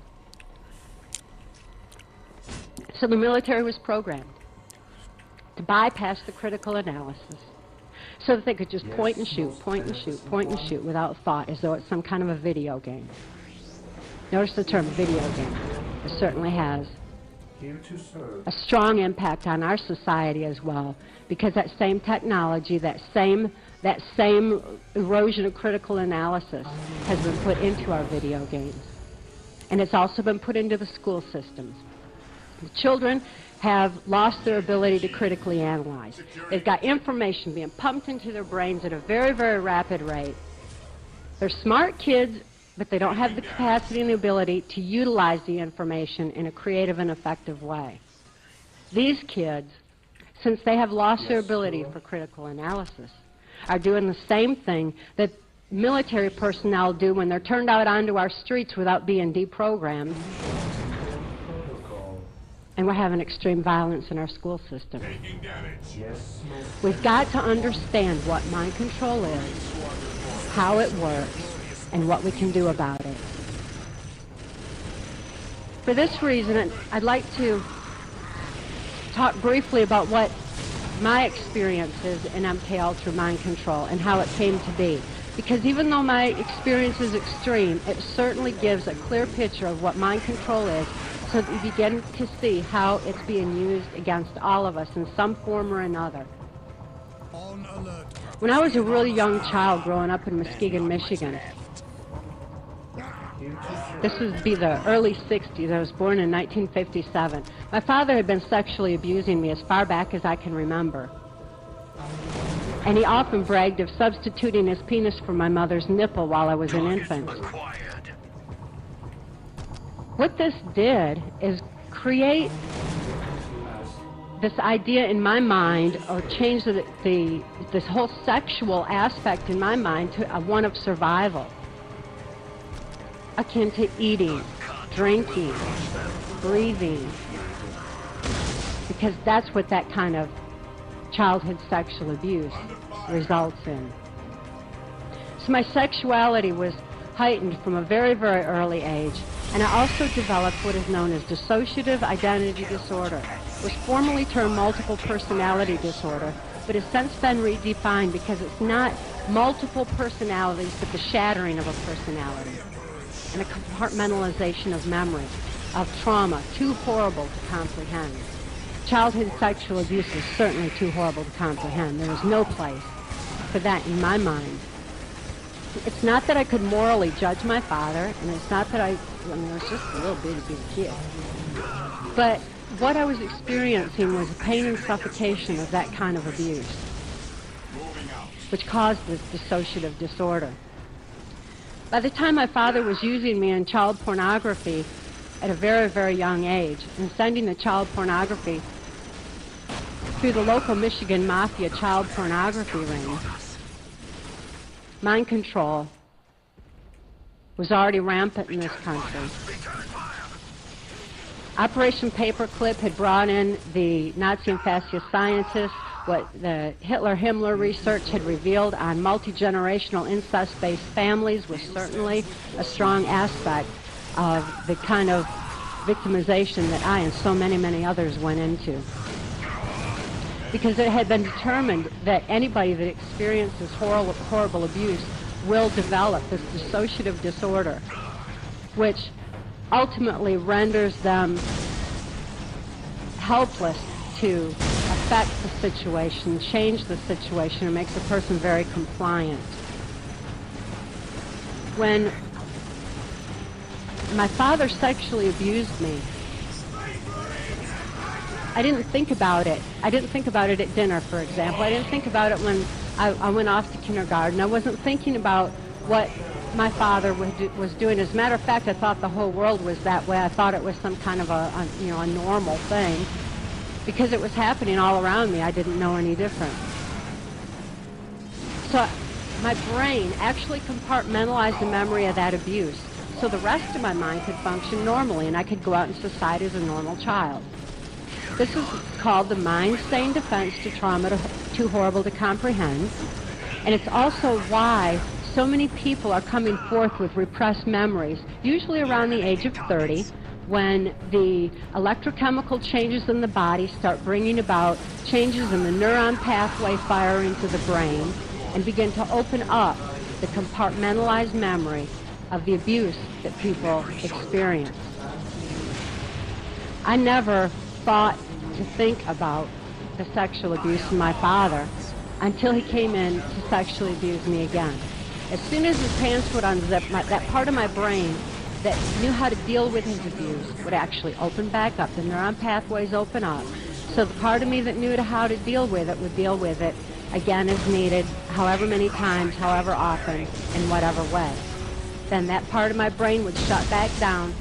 [SPEAKER 1] So the military was programmed to bypass the critical analysis so that they could just point and shoot, point and shoot, point and shoot without thought, as though it's some kind of a video game. Notice the term video game. It certainly has a strong impact on our society as well, because that same technology, that same erosion of critical analysis has been put into our video games. And it's also been put into the school systems. The children have lost their ability to critically analyze. They've got information being pumped into their brains at a very, very rapid rate. They're smart kids, but they don't have the capacity and the ability to utilize the information in a creative and effective way. These kids, since they have lost their ability for critical analysis, are doing the same thing that military personnel do when they're turned out onto our streets without being deprogrammed. And we're having extreme violence in our school system. We've got to understand what mind control is, how it works, and what we can do about it. For this reason, I'd like to talk briefly about what my experience is in MK Ultra mind control and how it came to be. Because even though my experience is extreme, it certainly gives a clear picture of what mind control is, so that you begin to see how it's being used against all of us in some form or another. When I was a really young child growing up in Muskegon, Michigan, this would be the early 60s. I was born in 1957. My father had been sexually abusing me as far back as I can remember. And he often bragged of substituting his penis for my mother's nipple while I was an infant. What this did is create this idea in my mind, or change this whole sexual aspect in my mind to one of survival, akin to eating, drinking, breathing, because that's what that kind of childhood sexual abuse results in. So my sexuality was heightened from a very, very early age, and I also developed what is known as dissociative identity disorder. It was formerly termed multiple personality disorder, but has since been redefined because it's not multiple personalities, but the shattering of a personality and a compartmentalization of memory, of trauma, too horrible to comprehend. Childhood sexual abuse is certainly too horrible to comprehend. There is no place for that in my mind. It's not that I could morally judge my father, and it's not that I was just a little bitty kid. But what I was experiencing was pain and suffocation of that kind of abuse, which caused this dissociative disorder. By the time my father was using me in child pornography at a very, very young age, and sending the child pornography through the local Michigan Mafia child pornography ring, mind control was already rampant in this country. Operation Paperclip had brought in the Nazi and fascist scientists. What the Hitler-Himmler research had revealed on multi-generational incest-based families was certainly a strong aspect of the kind of victimization that I and so many, many others went into. Because it had been determined that anybody that experiences horrible abuse will develop this dissociative disorder, which ultimately renders them helpless to affect the situation, change the situation, and makes a person very compliant. When my father sexually abused me, I didn't think about it. I didn't think about it at dinner, for example. I didn't think about it when I went off to kindergarten. I wasn't thinking about what my father was doing. As a matter of fact, I thought the whole world was that way. I thought it was some kind of a normal thing. Because it was happening all around me, I didn't know any different. So my brain actually compartmentalized the memory of that abuse, so the rest of my mind could function normally and I could go out in society as a normal child. This is called the mind-sane defense to trauma too horrible to comprehend, and it's also why so many people are coming forth with repressed memories, usually around the age of 30, when the electrochemical changes in the body start bringing about changes in the neuron pathway firing to the brain and begin to open up the compartmentalized memory of the abuse that people experience. I never thought to think about the sexual abuse of my father until he came in to sexually abuse me again. As soon as his pants would unzip, that part of my brain that knew how to deal with his abuse would actually open back up. The neuron pathways open up. So the part of me that knew how to deal with it would deal with it again as needed, however many times, however often, in whatever way. Then that part of my brain would shut back down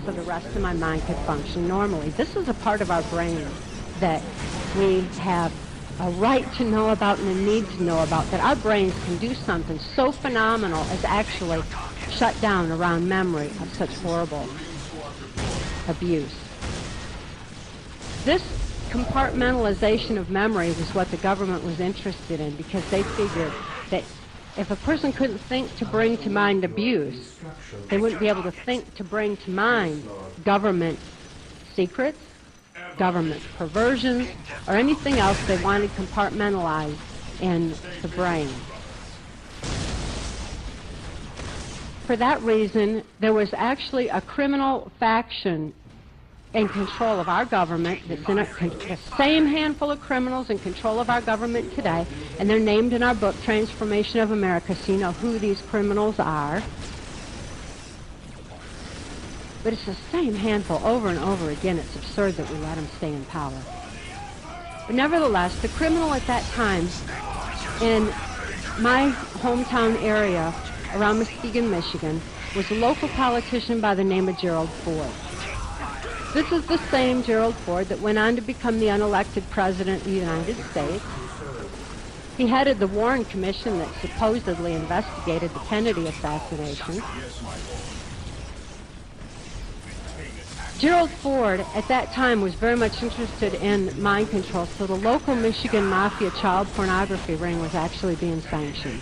[SPEAKER 1] so the rest of my mind could function normally. This is a part of our brain that we have a right to know about and a need to know about, that our brains can do something so phenomenal as actually shut down around memory of such horrible abuse. This compartmentalization of memory was what the government was interested in, because they figured that if a person couldn't think to bring to mind abuse, they wouldn't be able to think to bring to mind government secrets, government perversions, or anything else they wanted compartmentalized in the brain. For that reason, there was actually a criminal faction in control of our government that's in the same handful of criminals in control of our government today, and they're named in our book, Transformation of America, so you know who these criminals are. But it's the same handful over and over again. It's absurd that we let them stay in power. But nevertheless, the criminal at that time in my hometown area around Muskegon, Michigan, was a local politician by the name of Gerald Ford. This is the same Gerald Ford that went on to become the unelected president of the United States. He headed the Warren Commission that supposedly investigated the Kennedy assassination. Gerald Ford, at that time, was very much interested in mind control, so the local Michigan Mafia child pornography ring was actually being sanctioned.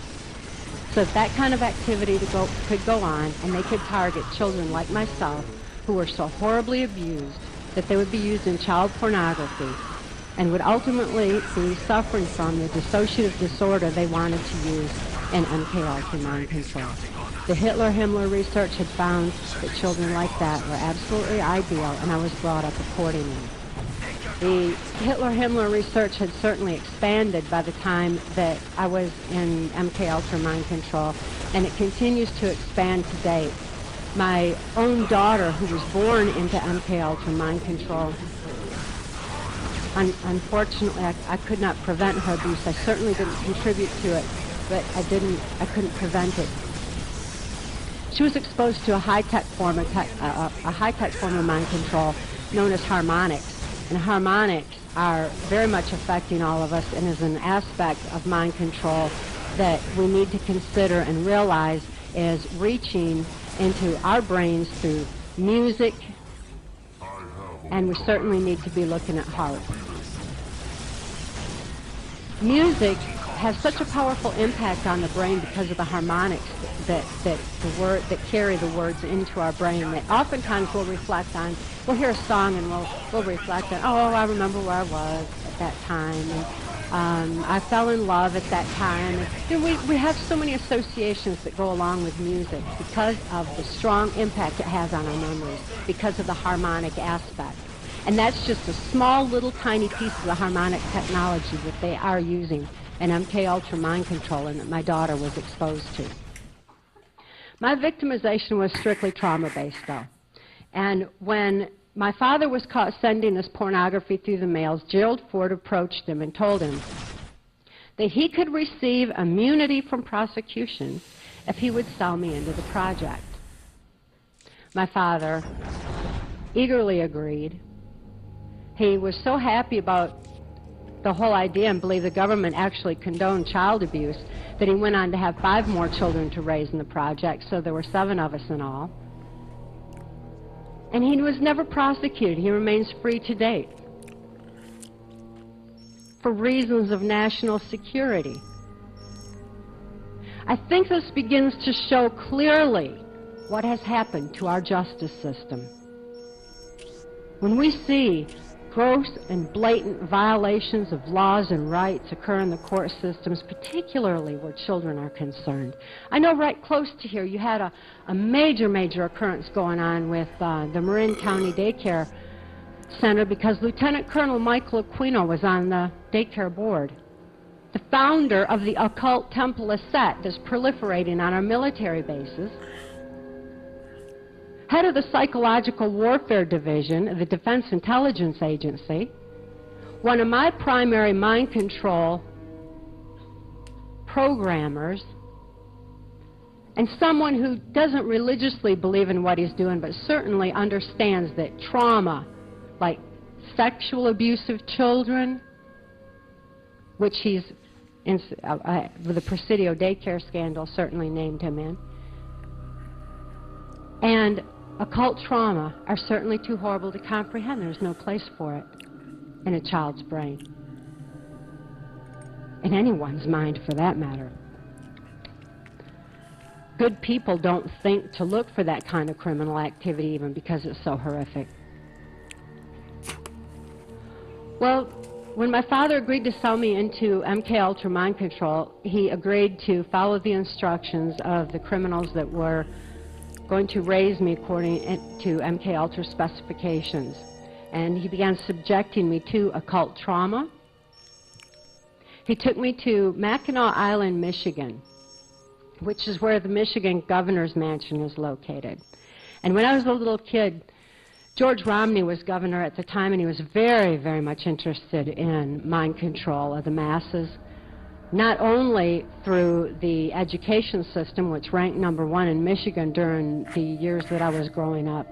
[SPEAKER 1] So if that kind of activity could go on, and they could target children like myself, who were so horribly abused that they would be used in child pornography and would ultimately be suffering from the dissociative disorder they wanted to use in MK-Ultra mind control. The Hitler-Himmler research had found that children like that were absolutely ideal, and I was brought up accordingly. The Hitler-Himmler research had certainly expanded by the time that I was in MK-Ultra mind control, and it continues to expand to date. My own daughter, who was born into MK-Ultra mind control, unfortunately, I could not prevent her abuse. I certainly didn't contribute to it, but I couldn't prevent it. She was exposed to a high-tech form of mind control known as harmonics. And harmonics are very much affecting all of us, and is an aspect of mind control that we need to consider and realize is reaching into our brains through music, and we certainly need to be looking at heart. Music has such a powerful impact on the brain because of the harmonics that carry the words into our brain, that oftentimes we'll reflect on. We'll hear a song and we'll reflect on, oh, I remember where I was at that time, and I fell in love at that time. And we have so many associations that go along with music because of the strong impact it has on our memories, because of the harmonic aspect. And that's just a small little tiny piece of the harmonic technology that they are using in MK-Ultra mind control, and that my daughter was exposed to. My victimization was strictly trauma-based, though. And when my father was caught sending this pornography through the mails, Gerald Ford approached him and told him that he could receive immunity from prosecution if he would sell me into the project. My father eagerly agreed. He was so happy about the whole idea and believed the government actually condoned child abuse that he went on to have 5 more children to raise in the project, so there were 7 of us in all. And he was never prosecuted. He remains free to date for reasons of national security. I think this begins to show clearly what has happened to our justice system. When we see gross and blatant violations of laws and rights occur in the court systems, particularly where children are concerned. I know right close to here you had a major occurrence going on with the Marin County Daycare Center because Lieutenant Colonel Michael Aquino was on the daycare board. The founder of the occult temple of Set that's proliferating on our military bases. Head of the Psychological Warfare Division of the Defense Intelligence Agency, one of my primary mind control programmers, and someone who doesn't religiously believe in what he's doing, but certainly understands that trauma, like sexual abuse of children, which he's, the Presidio daycare scandal certainly named him in, and occult trauma are certainly too horrible to comprehend. There's no place for it in a child's brain, in anyone's mind for that matter. Good people don't think to look for that kind of criminal activity even because it's so horrific. Well, when my father agreed to sell me into MK Ultra mind control, he agreed to follow the instructions of the criminals that were going to raise me according to MK Ultra specifications. And he began subjecting me to occult trauma. He took me to Mackinac Island, Michigan, which is where the Michigan Governor's Mansion is located. And when I was a little kid, George Romney was governor at the time, and he was very much interested in mind control of the masses, not only through the education system, which ranked #1 in Michigan during the years that I was growing up,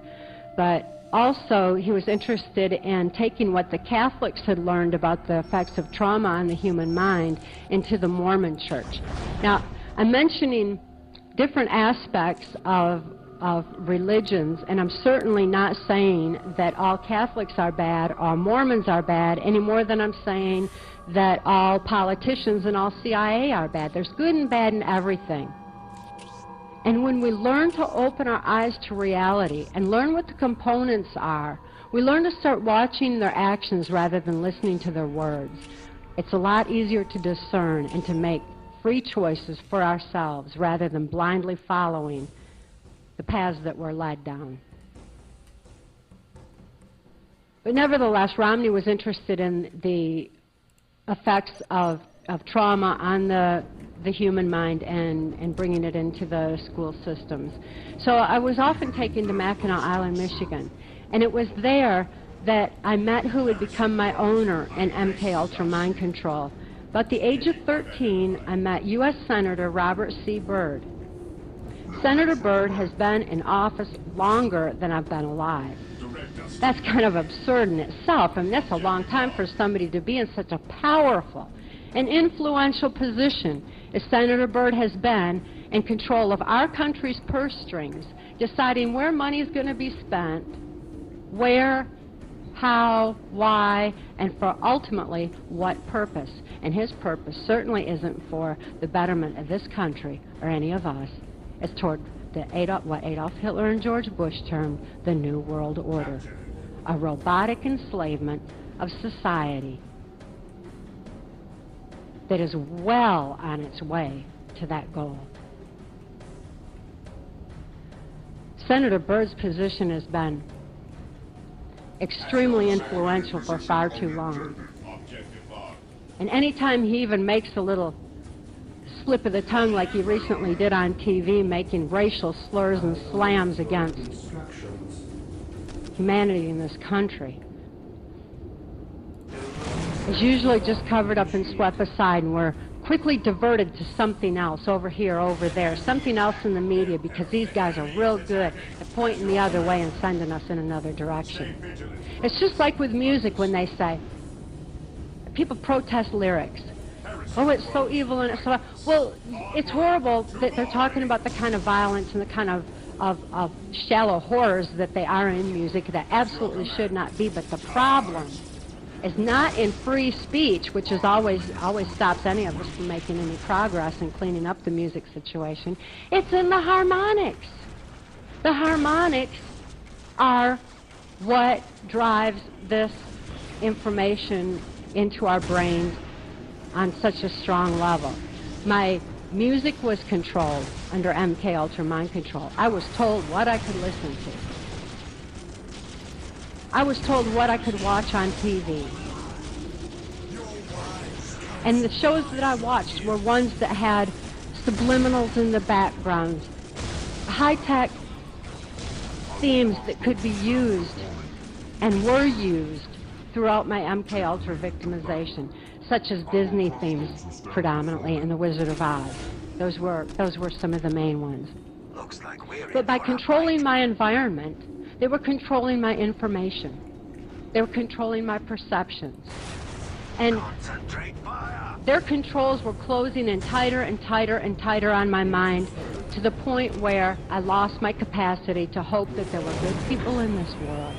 [SPEAKER 1] but also he was interested in taking what the Catholics had learned about the effects of trauma on the human mind into the Mormon Church. Now, I'm mentioning different aspects of religions, and I'm certainly not saying that all Catholics are bad or Mormons are bad any more than I'm saying that all politicians and all CIA are bad. There's good and bad in everything. And when we learn to open our eyes to reality and learn what the components are, we learn to start watching their actions rather than listening to their words. It's a lot easier to discern and to make free choices for ourselves rather than blindly following the paths that we're led down. But nevertheless, Romney was interested in the effects of trauma on the human mind and bringing it into the school systems. So I was often taken to Mackinac Island, Michigan, and it was there that I met who would become my owner in MK Ultra Mind Control. About the age of 13, I met U.S. Senator Robert C. Byrd. Senator Byrd has been in office longer than I've been alive. That's kind of absurd in itself. I mean, that's a long time for somebody to be in such a powerful and influential position as Senator Byrd has been in control of our country's purse strings, deciding where money is going to be spent, where, how, why, and for ultimately what purpose. And his purpose certainly isn't for the betterment of this country or any of us. It's toward what Adolf Hitler and George Bush termed the New World Order, a robotic enslavement of society that is well on its way to that goal. Senator Byrd's position has been extremely influential for far too long. And anytime he even makes a little slip of the tongue like he recently did on TV, making racial slurs and slams against humanity in this country, is usually just covered up and swept aside, and we're quickly diverted to something else over here, over there, something else in the media, because these guys are real good at pointing the other way and sending us in another direction. It's just like with music when they say, people protest lyrics. Oh, it's so evil and it's so... Well, it's horrible that they're talking about the kind of violence and the kind of shallow horrors that they are in music that absolutely should not be. But the problem is not in free speech, which is always stops any of us from making any progress and cleaning up the music situation. It's in the harmonics. The harmonics are what drives this information into our brains on such a strong level. My music was controlled under MK Ultra mind control. I was told what I could listen to. I was told what I could watch on TV. And the shows that I watched were ones that had subliminals in the background, high-tech themes that could be used and were used throughout my MK Ultra victimization, such as Disney themes predominantly and The Wizard of Oz. Those were some of the main ones. But by controlling my environment, they were controlling my information. They were controlling my perceptions. And their controls were closing in tighter and tighter and tighter on my mind, to the point where I lost my capacity to hope that there were good people in this world,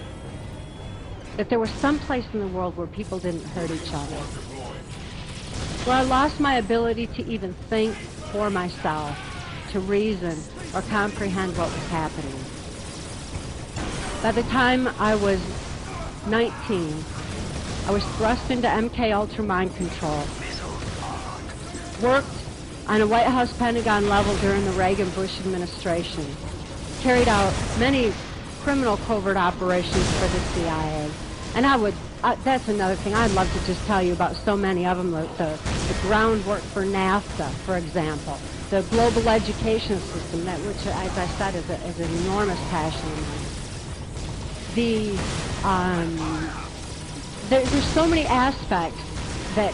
[SPEAKER 1] that there was some place in the world where people didn't hurt each other, where I lost my ability to even think for myself, to reason or comprehend what was happening. By the time I was 19, I was thrust into MK Ultra mind control, worked on a White House Pentagon level during the Reagan-Bush administration, carried out many criminal covert operations for the CIA. And that's another thing I'd love to just tell you about so many of them, the groundwork for NAFTA, for example, the global education system, which, as I said, is an enormous passion of mine. There's so many aspects that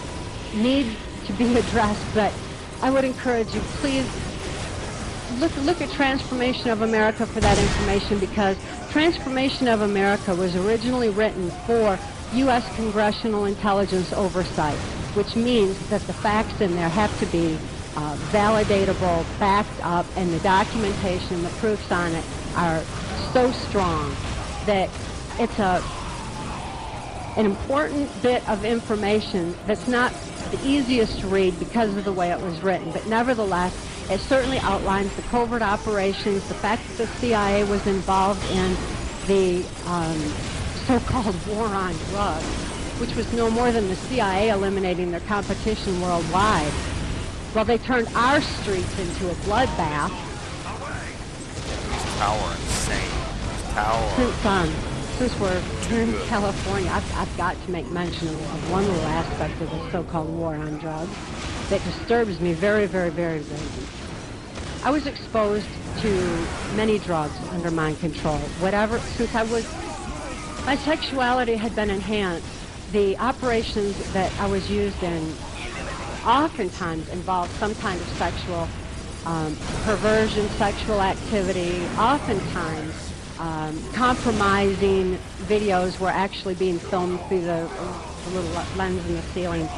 [SPEAKER 1] need to be addressed, but I would encourage you, please look at Transformation of America for that information, because Transformation of America was originally written for U.S. congressional intelligence oversight, which means that the facts in there have to be validatable, backed up, and the documentation, the proofs on it are so strong that it's an important bit of information that's not the easiest to read because of the way it was written, but nevertheless, it certainly outlines the covert operations, the fact that the CIA was involved in the so-called war on drugs, which was no more than the CIA eliminating their competition worldwide. Well, they turned our streets into a bloodbath.
[SPEAKER 2] Power insane. Power.
[SPEAKER 1] Since we're here in California, I've got to make mention of one little aspect of the so-called war on drugs that disturbs me very, very, very, very deeply. I was exposed to many drugs under mind control. Since my sexuality had been enhanced, the operations that I was used in oftentimes involved some kind of sexual perversion, sexual activity. Oftentimes, compromising videos were actually being filmed through the little lens in the ceiling.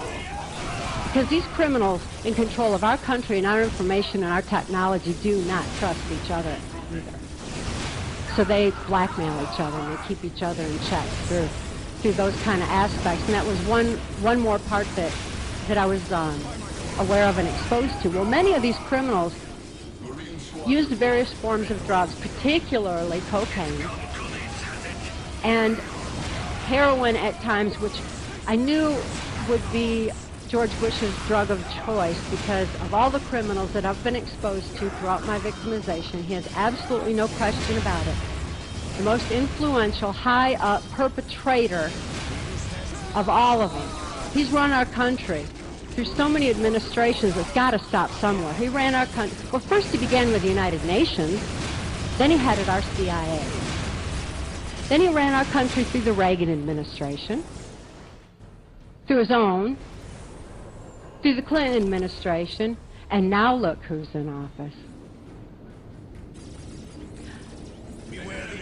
[SPEAKER 1] Because these criminals in control of our country and our information and our technology do not trust each other either. So they blackmail each other and they keep each other in check through those kind of aspects. And that was one more part that I was aware of and exposed to. Well, many of these criminals used various forms of drugs, particularly cocaine and heroin at times, which I knew would be George Bush's drug of choice because of all the criminals that I've been exposed to throughout my victimization. He has absolutely no question about it. The most influential, high-up perpetrator of all of them. He's run our country through so many administrations. It's got to stop somewhere. He ran our country. Well, first he began with the United Nations. Then he headed our CIA. Then he ran our country through the Reagan administration, through his own, through the Clinton administration, and now look who's in office.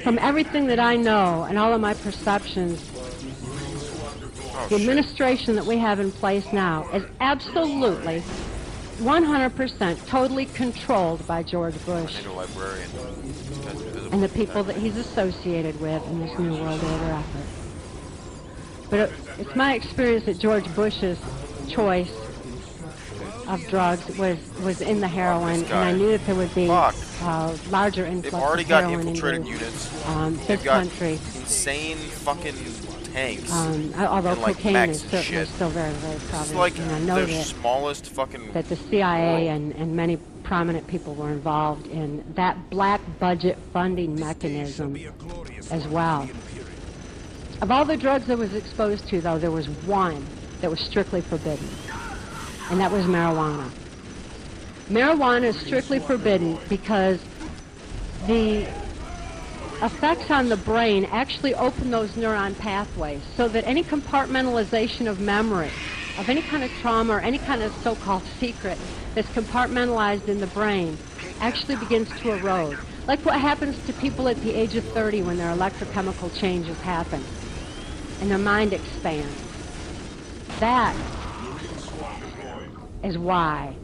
[SPEAKER 1] From everything that I know and all of my perceptions, The administration that we have in place now is absolutely 100% totally controlled by George Bush
[SPEAKER 2] librarian.
[SPEAKER 1] and the people that he's associated with in this New World Order effort. But it's my experience that George Bush's choice of drugs was in the heroin, and I knew that there would be larger influx
[SPEAKER 2] They've already
[SPEAKER 1] of
[SPEAKER 2] got
[SPEAKER 1] heroin
[SPEAKER 2] infiltrated
[SPEAKER 1] into
[SPEAKER 2] units.
[SPEAKER 1] this
[SPEAKER 2] They've got
[SPEAKER 1] country.
[SPEAKER 2] insane fucking tanks.
[SPEAKER 1] Although
[SPEAKER 2] and, like,
[SPEAKER 1] cocaine
[SPEAKER 2] mechs
[SPEAKER 1] is
[SPEAKER 2] and
[SPEAKER 1] certainly
[SPEAKER 2] shit.
[SPEAKER 1] still very, very
[SPEAKER 2] This is
[SPEAKER 1] prevalent.
[SPEAKER 2] like
[SPEAKER 1] And I know
[SPEAKER 2] the smallest fucking
[SPEAKER 1] that the CIA and many prominent people were involved in that black budget funding mechanism as well. Of all the drugs I was exposed to, though, there was one that was strictly forbidden, and that was marijuana. Marijuana is strictly forbidden because the effects on the brain actually open those neuron pathways so that any compartmentalization of memory, of any kind of trauma or any kind of so-called secret that's compartmentalized in the brain actually begins to erode. Like what happens to people at the age of 30 when their electrochemical changes happen and their mind expands. That is why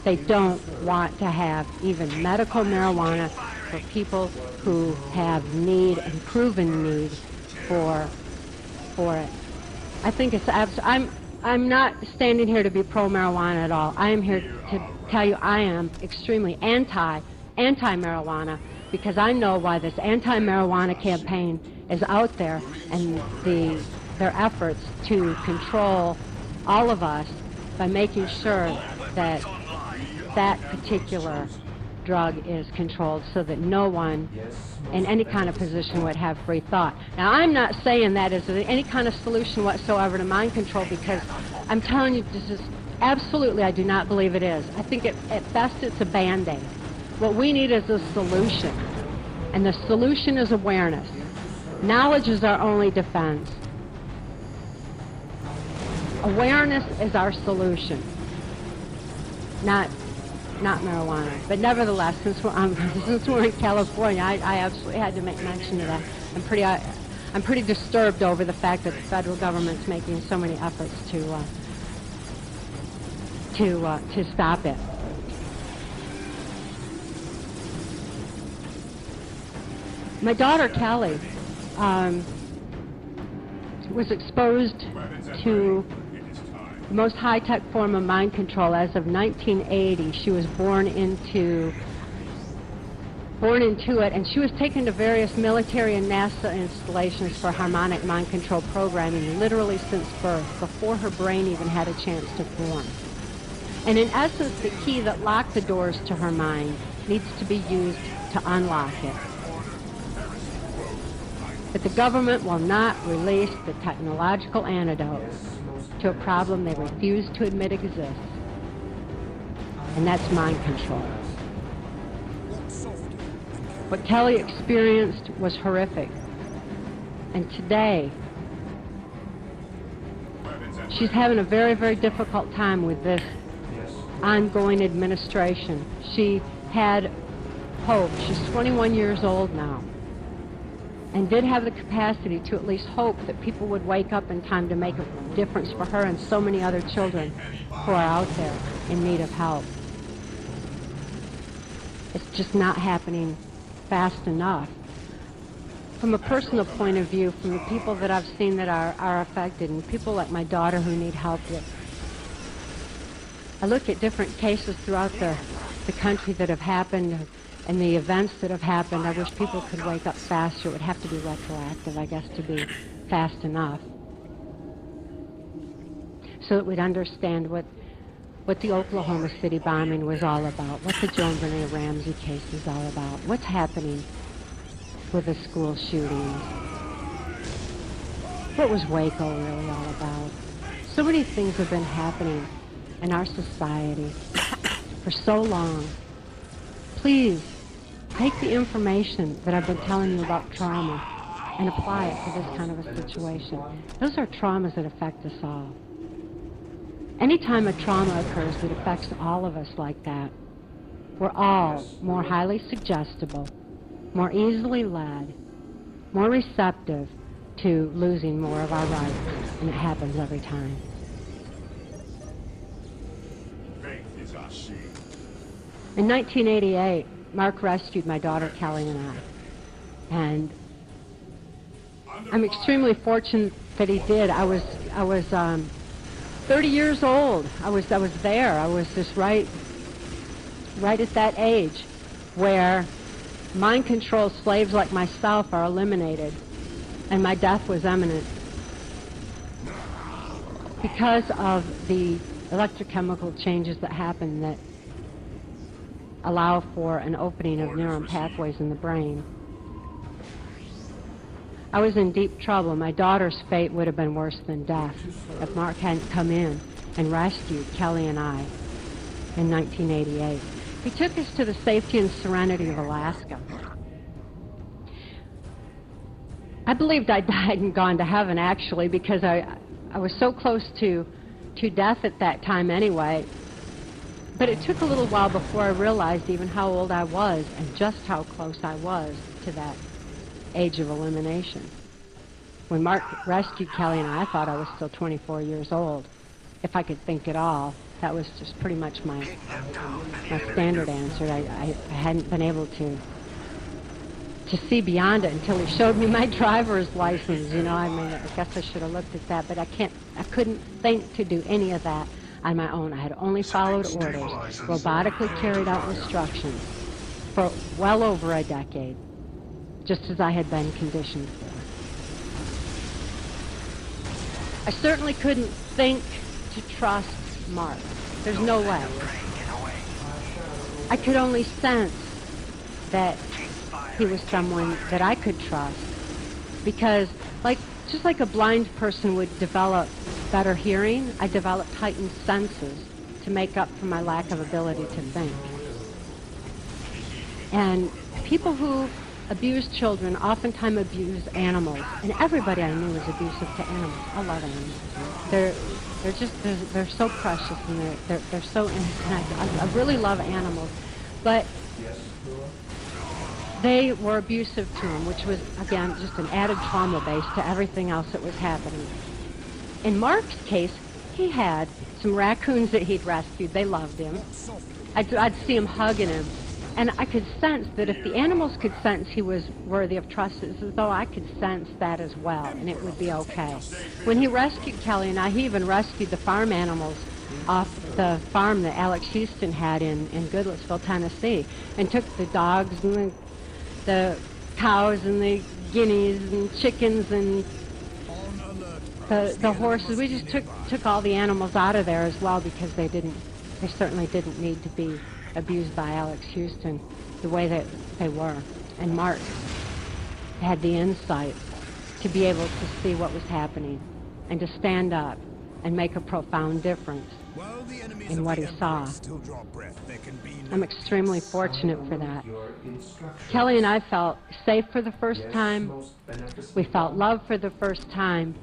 [SPEAKER 1] they don't want to have even medical marijuana for people who have need and proven need for it. I think it's I'm not standing here to be pro-marijuana at all. I am here to tell you I am extremely anti-marijuana because I know why this anti-marijuana campaign is out there and their efforts to control all of us by making sure that that particular drug is controlled so that no one in any kind of position would have free thought. Now, I'm not saying that is any kind of solution whatsoever to mind control because I'm telling you this is absolutely, I do not believe it is. I think at best it's a Band-Aid. What we need is a solution, and the solution is awareness. Knowledge is our only defense. Awareness is our solution, not marijuana. But nevertheless, since we're in California, I absolutely had to make mention of that. I'm pretty disturbed over the fact that the federal government's making so many efforts to stop it. My daughter Kelly was exposed to the most high-tech form of mind control as of 1980. She was born into it, and she was taken to various military and NASA installations for harmonic mind control programming literally since birth, before her brain even had a chance to form. And in essence, the key that locked the doors to her mind needs to be used to unlock it. But the government will not release the technological antidote to a problem they refuse to admit exists, and that's mind control. What Kelly experienced was horrific, and today she's having a very, very difficult time with this ongoing administration. She had hope. She's 21 years old now, and did have the capacity to at least hope that people would wake up in time to make a difference for her and so many other children who are out there in need of help. It's just not happening fast enough. From a personal point of view, from the people that I've seen that are affected, and people like my daughter who need help with, I look at different cases throughout the country that have happened, and the events that have happened. I wish people could wake up faster. It would have to be retroactive, I guess, to be fast enough, so that we'd understand what the Oklahoma City bombing was all about, what the Joan Benet Ramsey case is all about, what's happening with the school shootings, what was Waco really all about. So many things have been happening in our society for so long. Please, take the information that I've been telling you about trauma and apply it to this kind of a situation. Those are traumas that affect us all. Anytime a trauma occurs that affects all of us like that, we're all more highly suggestible, more easily led, more receptive to losing more of our rights. and it happens every time.
[SPEAKER 6] Faith is our shield.
[SPEAKER 1] In 1988, Mark rescued my daughter Kelly and I. And I'm extremely fortunate that he did. I was 30 years old. I was there. I was just right at that age where mind control slaves like myself are eliminated, and my death was imminent because of the electrochemical changes that happen that allow for an opening of neuron pathways in the brain. I was in deep trouble. My daughter's fate would have been worse than death if Mark hadn't come in and rescued Kelly and I in 1988. He took us to the safety and serenity of Alaska. I believed I died and gone to heaven, actually, because I was so close to death at that time anyway. But it took a little while before I realized even how old I was and just how close I was to that age of elimination. When Mark rescued Kelly and I thought I was still 24 years old. If I could think at all, that was just pretty much my standard answer. I hadn't been able to see beyond it until he showed me my driver's license. You know, I mean, I guess I should have looked at that, but I couldn't think to do any of that on my own. I had only followed orders, robotically carried out instructions for well over a decade, just as I had been conditioned for. I certainly couldn't think to trust Mark. There's no way. I could only sense that he was someone that I could trust, because just like a blind person would develop better hearing, I developed heightened senses to make up for my lack of ability to think. And people who abuse children oftentimes abuse animals, and everybody I knew was abusive to animals. I love animals. They're so precious, and they're so innocent. I really love animals, but they were abusive to him, which was, again, just an added trauma base to everything else that was happening. In Mark's case, he had some raccoons that he'd rescued. They loved him. I'd see him hugging him, and I could sense that if the animals could sense he was worthy of trust, it's as though I could sense that as well, and it would be okay. When he rescued Kelly and I, he even rescued the farm animals off the farm that Alex Houston had in Goodlettsville, Tennessee, and took the dogs and the cows and the guineas and chickens and the horses. We just took all the animals out of there as well, because they certainly didn't need to be abused by Alex Houston the way that they were. And Mark had the insight to be able to see what was happening and to stand up and make a profound difference in what he saw. I'm extremely fortunate for that. Kelly and I felt safe for the first time. We felt love for the first time.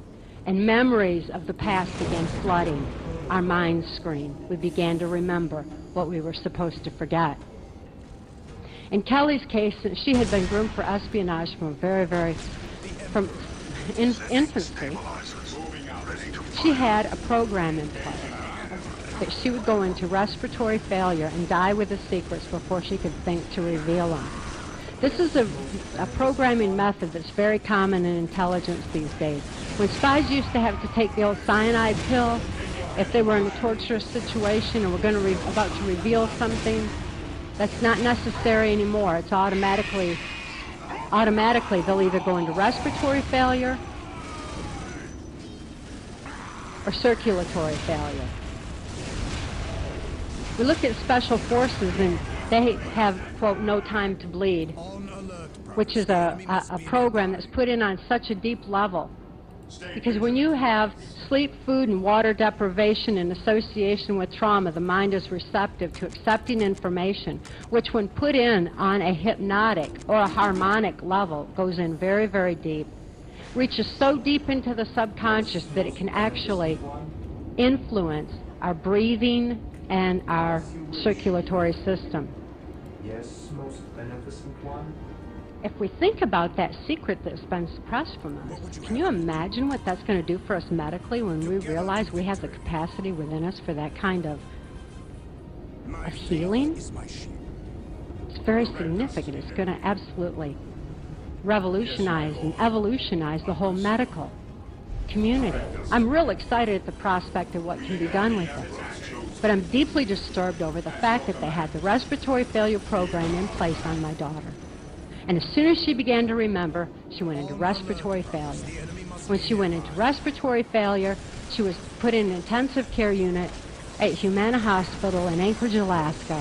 [SPEAKER 1] And memories of the past began flooding our mind screen. We began to remember what we were supposed to forget. In Kelly's case, she had been groomed for espionage from from infancy. She had a program in place that she would go into respiratory failure and die with the secrets before she could think to reveal them. This is a programming method that's very common in intelligence these days. When spies used to have to take the old cyanide pill if they were in a torturous situation and were about to reveal something, that's not necessary anymore. It's automatically they'll either go into respiratory failure or circulatory failure. We look at special forces, and they have, quote, no time to bleed, which is a program that's put in on such a deep level. Because when you have sleep, food, and water deprivation in association with trauma, the mind is receptive to accepting information, which when put in on a hypnotic or a harmonic level goes in very, very deep, reaches so deep into the subconscious that it can actually influence our breathing and our circulatory system.
[SPEAKER 7] Yes, most beneficent one.
[SPEAKER 1] if we think about that secret that's been suppressed from us, can you imagine what that's going to do for us medically when we realize we have the capacity within us for that kind of healing? It's very significant. It's going to absolutely revolutionize and evolutionize the whole medical community. I'm real excited at the prospect of what can be done with it. But I'm deeply disturbed over the fact that they had the respiratory failure program in place on my daughter. And as soon as she began to remember, she went into respiratory failure. When she went into respiratory failure, she was put in an intensive care unit at Humana Hospital in Anchorage, Alaska,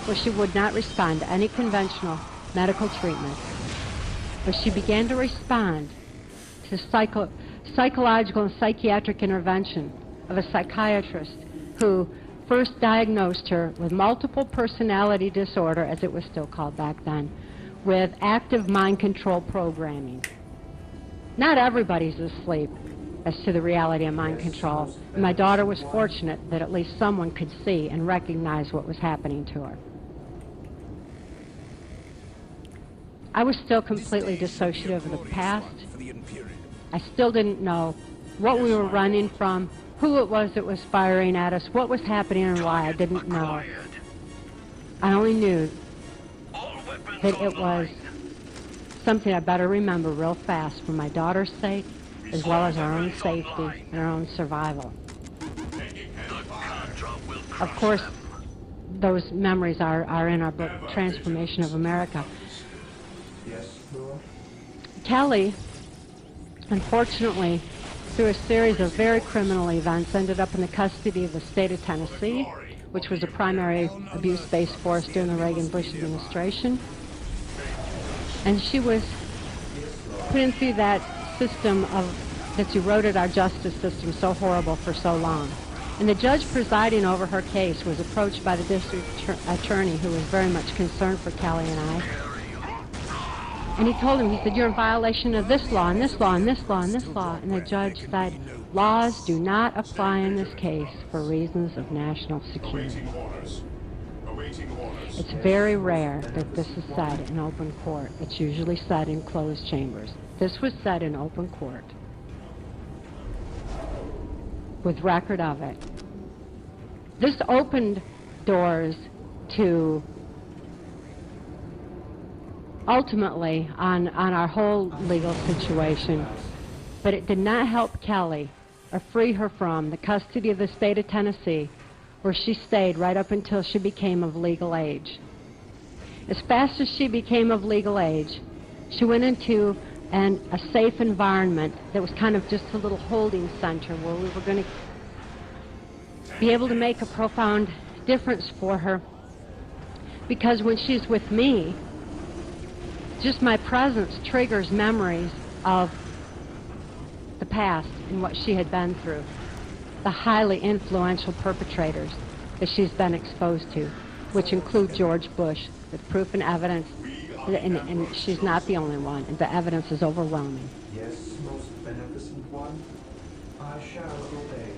[SPEAKER 1] where she would not respond to any conventional medical treatment. But she began to respond to psychological and psychiatric intervention of a psychiatrist who first diagnosed her with multiple personality disorder, as it was still called back then, with active mind control programming. Not everybody's asleep as to the reality of mind control. And my daughter was fortunate that at least someone could see and recognize what was happening to her. I was still completely dissociative of the past. I still didn't know what we were running from, who it was that was firing at us, what was happening and why. I didn't know. I only knew that it was something I better remember real fast for my daughter's sake, as well as our own safety and our own survival. Of course, those memories are in our book, Transformation of America. Kelly, unfortunately, through a series of very criminal events, ended up in the custody of the state of Tennessee, which was a primary abuse-based force during the Reagan-Bush administration. And she was put into that system that's eroded our justice system so horrible for so long. And the judge presiding over her case was approached by the district attorney, who was very much concerned for Kelly and I. And he told him, he said, "You're in violation of this law, and this law, and this law, and this law." And the judge said, "Laws do not apply in this case for reasons of national security." It's very rare that this is said in open court. It's usually said in closed chambers. This was said in open court, with record of it. This opened doors to ultimately on our whole legal situation, but it did not help Kelly or free her from the custody of the state of Tennessee, where she stayed right up until she became of legal age. As fast as she became of legal age, she went into a safe environment that was kind of just a little holding center where we were going to be able to make a profound difference for her, because when she's with me, just my presence triggers memories of the past and what she had been through, the highly influential perpetrators that she's been exposed to, which include George Bush, with proof and evidence, and she's not the only one, and the evidence is overwhelming.
[SPEAKER 7] Yes, most beneficent one, I shall obey.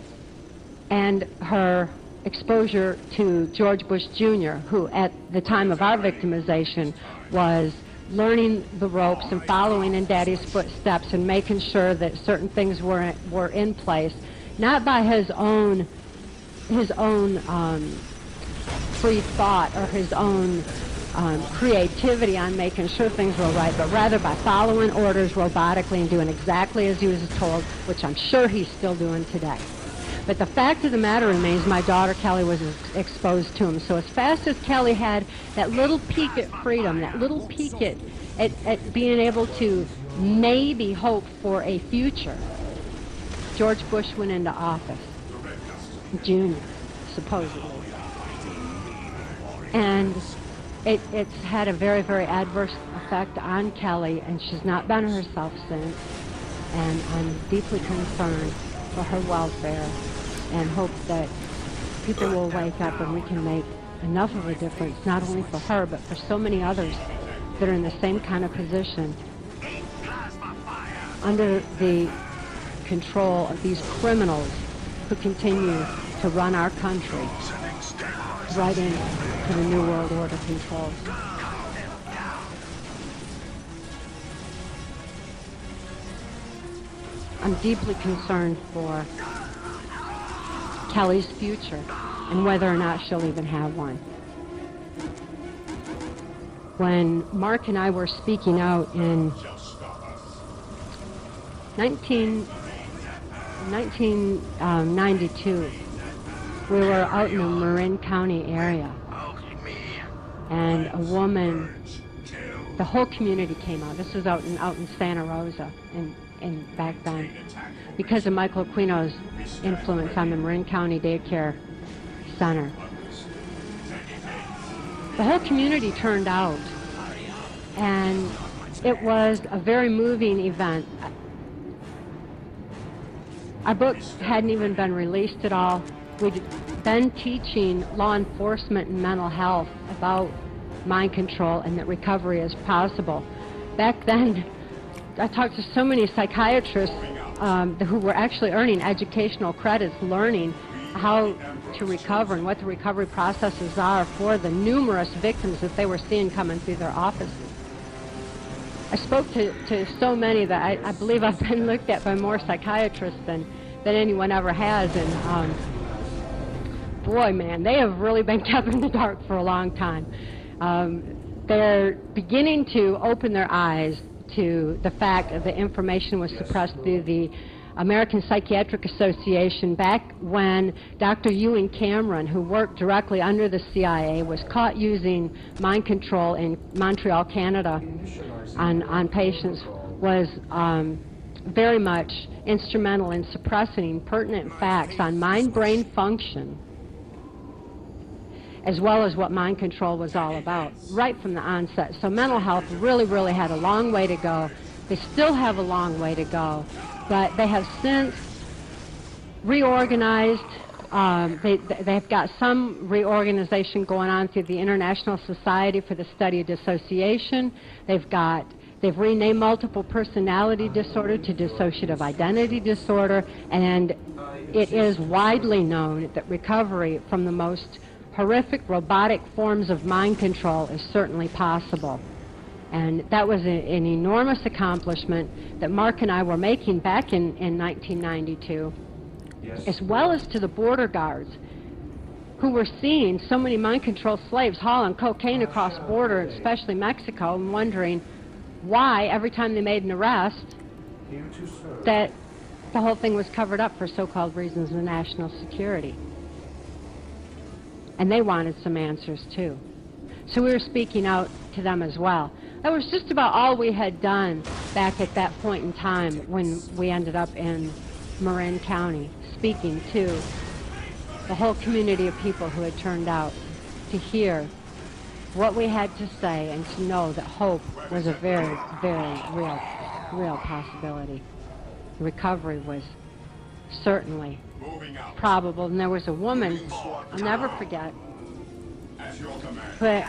[SPEAKER 1] And her exposure to George Bush Jr., who at the time of our victimization was learning the ropes and following in Daddy's footsteps and making sure that certain things were in place, not by his own free thought or his own creativity on making sure things were right, but rather by following orders robotically and doing exactly as he was told, which I'm sure he's still doing today. But the fact of the matter remains, my daughter Kelly was exposed to him. So as fast as Kelly had that little peek at freedom, that little peek at being able to maybe hope for a future, George Bush went into office, Jr., supposedly. And it's had a very, very adverse effect on Kelly, and she's not been herself since. And I'm deeply concerned for her welfare, and hope that people will wake up and we can make enough of a difference, not only for her, but for so many others that are in the same kind of position, under the control of these criminals who continue to run our country right into the New World Order controls. I'm deeply concerned for Kelly's future and whether or not she'll even have one. When Mark and I were speaking out in 1992, we were out in the Marin County area, and a woman, the whole community came out. This was out in Santa Rosa, and back then, because of Michael Aquino's influence on the Marin County Daycare Center. The whole community turned out, and it was a very moving event. Our book hadn't even been released at all. We'd been teaching law enforcement and mental health about mind control and that recovery is possible. Back then, I talked to so many psychiatrists who were actually earning educational credits, learning how to recover and what the recovery processes are for the numerous victims that they were seeing coming through their offices. I spoke to so many that I believe I've been looked at by more psychiatrists than anyone ever has, and boy, man, they have really been kept in the dark for a long time. They're beginning to open their eyes to the fact that the information was suppressed through the American Psychiatric Association back when Dr. Ewan Cameron, who worked directly under the CIA, was caught using mind control in Montreal, Canada on patients, was very much instrumental in suppressing pertinent facts on mind-brain function, as well as what mind control was all about, right from the onset. So mental health really, really had a long way to go. They still have a long way to go, but they have since reorganized. They've got some reorganization going on through the International Society for the Study of Dissociation. They've renamed multiple personality disorder to dissociative identity disorder, and it is widely known that recovery from the most horrific robotic forms of mind control is certainly possible. And that was an enormous accomplishment that Mark and I were making back in 1992, as well as to the border guards who were seeing so many mind control slaves hauling cocaine across the border, especially Mexico, and wondering why every time they made an arrest that the whole thing was covered up for so-called reasons of national security. And they wanted some answers too. So we were speaking out to them as well. That was just about all we had done back at that point in time when we ended up in Marin County, speaking to the whole community of people who had turned out to hear what we had to say and to know that hope was a very, very real possibility. Recovery was certainly probable. And there was a woman, I'll never forget,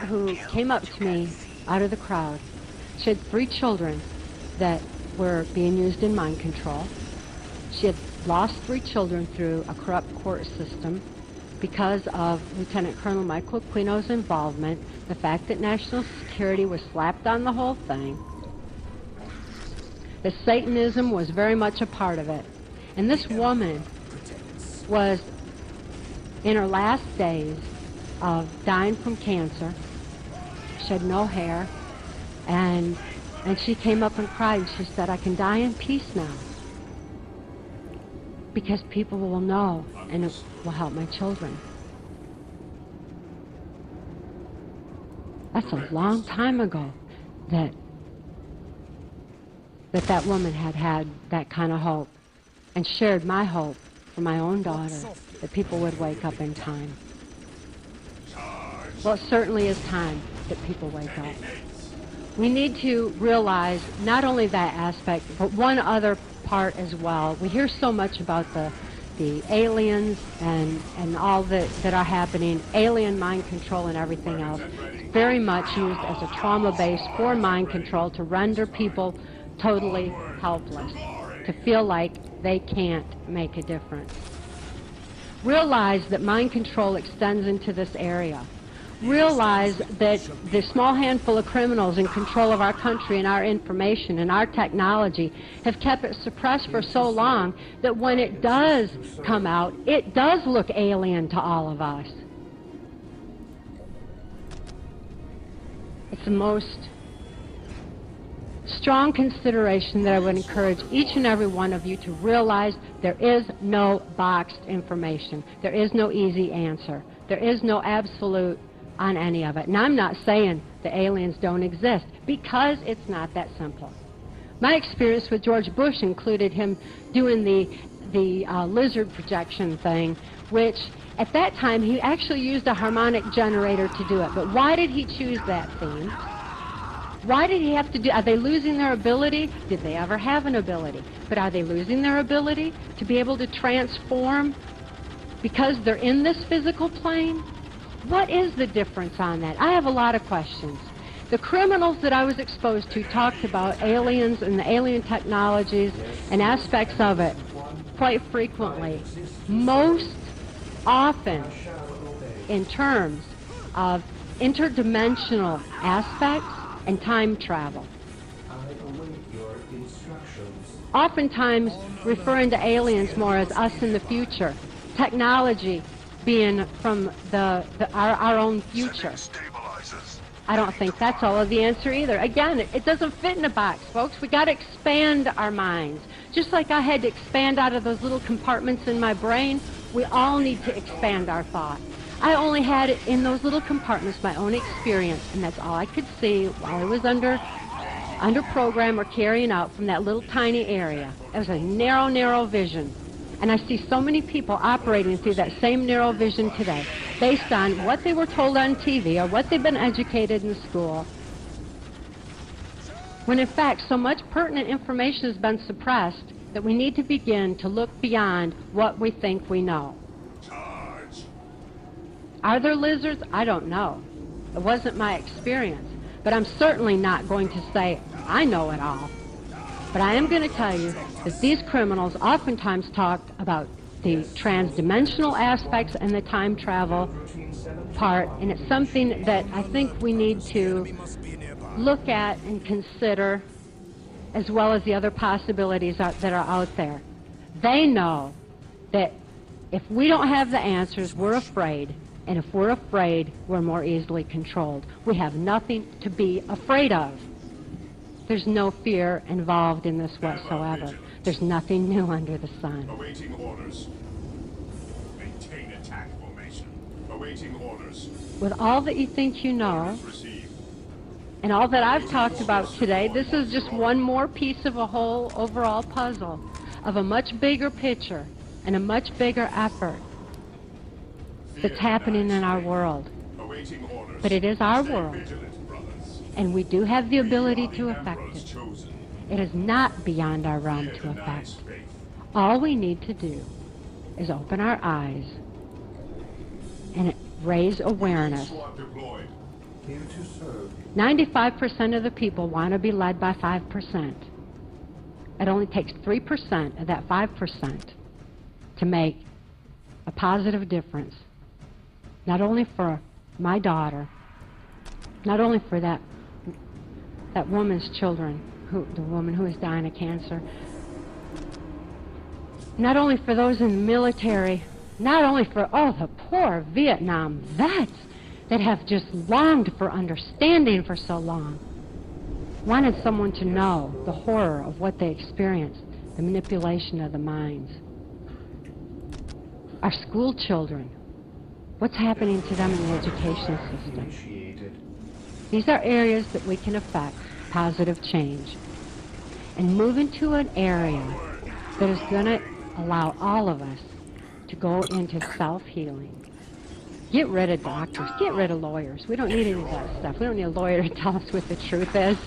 [SPEAKER 1] who came up to me out of the crowd. She had 3 children that were being used in mind control. She had lost 3 children through a corrupt court system because of Lieutenant Colonel Michael Aquino's involvement, the fact that national security was slapped on the whole thing. The Satanism was very much a part of it. And this woman was in her last days of dying from cancer. She had no hair, and she came up and cried, and she said, "I can die in peace now, because people will know, and it will help my children." That's a long time ago that woman had that kind of hope, and shared my hope for my own daughter, that people would wake up in time. Well, it certainly is time that people wake up. We need to realize not only that aspect, but one other part as well. We hear so much about the aliens and all that are happening, alien mind control and everything else. It's very much used as a trauma base for mind control to render people totally helpless, to feel like they can't make a difference. Realize that mind control extends into this area. realize that the small handful of criminals in control of our country and our information and our technology have kept it suppressed for so long that when it does come out, it does look alien to all of us. It's the most strong consideration that I would encourage each and every one of you to realize there is no boxed information. There is no easy answer. There is no absolute on any of it. And I'm not saying the aliens don't exist, because it's not that simple. My experience with George Bush included him doing the lizard projection thing, which at that time he actually used a harmonic generator to do it. But why did he choose that theme? Why did he have to do? Are they losing their ability? Did they ever have an ability? But are they losing their ability to be able to transform because they're in this physical plane? What is the difference on that? I have a lot of questions. The criminals that I was exposed to talked about aliens and the alien technologies and aspects of it quite frequently, most often in terms of interdimensional aspects and time travel. Oftentimes referring to aliens more as us in the future, technology being from our own future. I don't think that's all of the answer either. Again, it doesn't fit in a box, folks. We got to expand our minds. Just like I had to expand out of those little compartments in my brain, we all need to expand our thought. I only had it in those little compartments, my own experience, and that's all I could see while I was under program or carrying out from that little tiny area. It was a narrow, narrow vision. And I see so many people operating through that same narrow vision today, based on what they were told on TV or what they've been educated in school. When in fact, so much pertinent information has been suppressed that we need to begin to look beyond what we think we know. Are there lizards? I don't know. It wasn't my experience. But I'm certainly not going to say I know it all. But I am going to tell you that these criminals oftentimes talked about the transdimensional aspects and the time travel part, and it's something that I think we need to look at and consider, as well as the other possibilities that are out there. They know that if we don't have the answers, we're afraid. And if we're afraid, we're more easily controlled. We have nothing to be afraid of. There's no fear involved in this whatsoever. There's nothing new under the sun.
[SPEAKER 6] Awaiting orders. Maintain attack formation. Awaiting orders.
[SPEAKER 1] With all that you think you know, and all that I've talked about today, this is just one more piece of a whole overall puzzle of a much bigger picture and a much bigger effort that's happening in our world. But it is our world, and we do have the ability to affect it. It is not beyond our realm to affect. All we need to do is open our eyes and raise awareness. 95% of the people want to be led by 5%. It only takes 3% of that 5% to make a positive difference. Not only for my daughter, not only for that woman's children, the woman who is dying of cancer, not only for those in the military, not only for, the poor Vietnam vets that have just longed for understanding for so long, wanted someone to know the horror of what they experienced, the manipulation of the minds. Our school children, what's happening to them in the education system? These are areas that we can affect positive change and move into an area that is going to allow all of us to go into self-healing. Get rid of doctors, get rid of lawyers. We don't need any of that stuff. We don't need a lawyer to tell us what the truth is.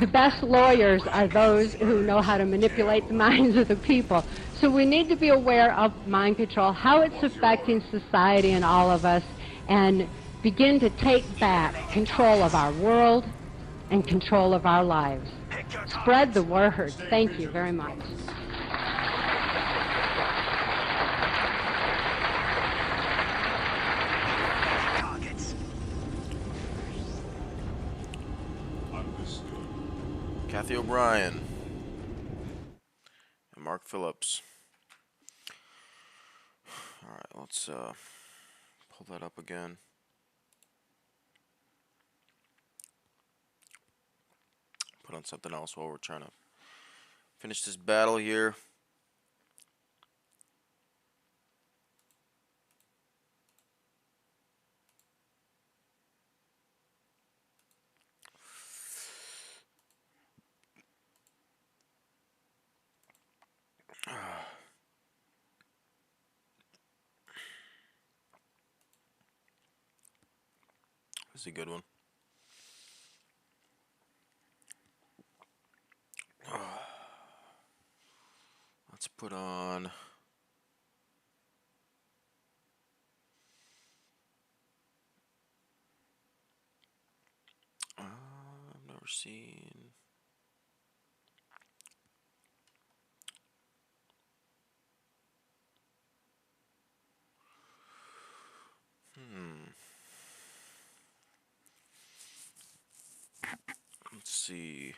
[SPEAKER 1] The best lawyers are those who know how to manipulate the minds of the people. So we need to be aware of mind control, how it's affecting society and all of us, and begin to take back control of our world and control of our lives. Spread the word. Thank you very much.
[SPEAKER 2] Kathy O'Brien. And Mark Phillips. Alright, let's pull that up again. Put on something else while we're trying to finish this battle here. This is a good one. Let's put on I've never seen let's see.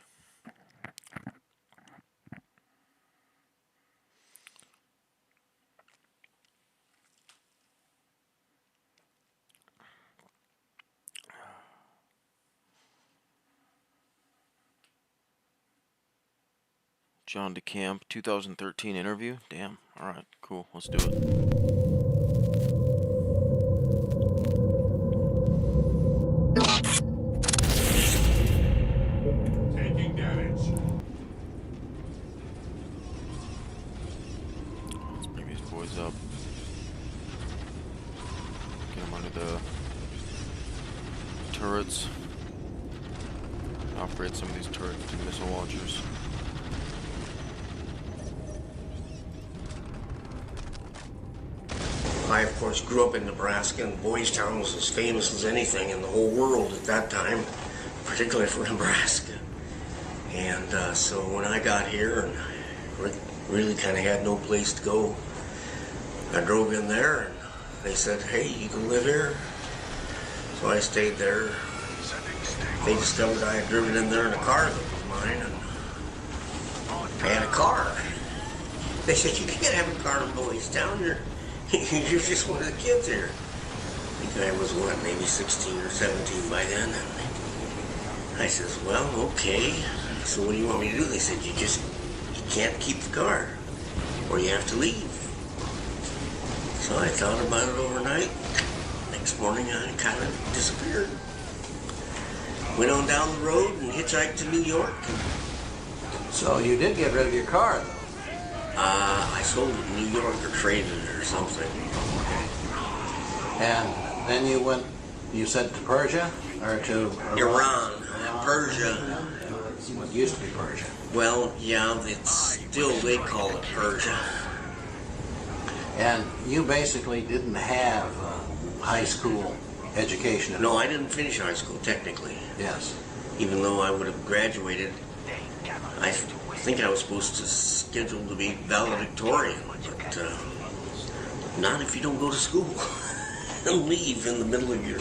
[SPEAKER 2] John DeCamp, 2013 interview. Damn. All right, cool. Let's do it.
[SPEAKER 6] Taking damage.
[SPEAKER 2] Let's bring these boys up. Get them under the turrets. Upgrade some of these turrets to missile launchers.
[SPEAKER 9] I, of course, grew up in Nebraska, and Boys Town was as famous as anything in the whole world at that time, particularly for Nebraska. And so when I got here and really kind of had no place to go, I drove in there and they said, hey, you can live here. So I stayed there. They discovered I had driven in there in a car that was mine, and I had a car. They said, you can't have a car in Boys Town. You're just one of the kids here. I think I was, what, maybe 16 or 17 by then. And I says, well, okay. So what do you want me to do? They said, you can't keep the car, or you have to leave. So I thought about it overnight. Next morning, I kind of disappeared. Went on down the road and hitchhiked to New York.
[SPEAKER 10] So you did get rid of your car, though?
[SPEAKER 9] I sold it in New York or traded it or something.
[SPEAKER 10] And then you went, you said to Persia? Or to
[SPEAKER 9] Iran. Persia.
[SPEAKER 10] What used to be Persia.
[SPEAKER 9] Well, yeah, it's still, they call it Persia.
[SPEAKER 10] And you basically didn't have a high school education at all?
[SPEAKER 9] No, I didn't finish high school, technically.
[SPEAKER 10] Yes.
[SPEAKER 9] Even though I would have graduated, I think I was supposed to schedule to be valedictorian, but not if you don't go to school and leave in the middle of your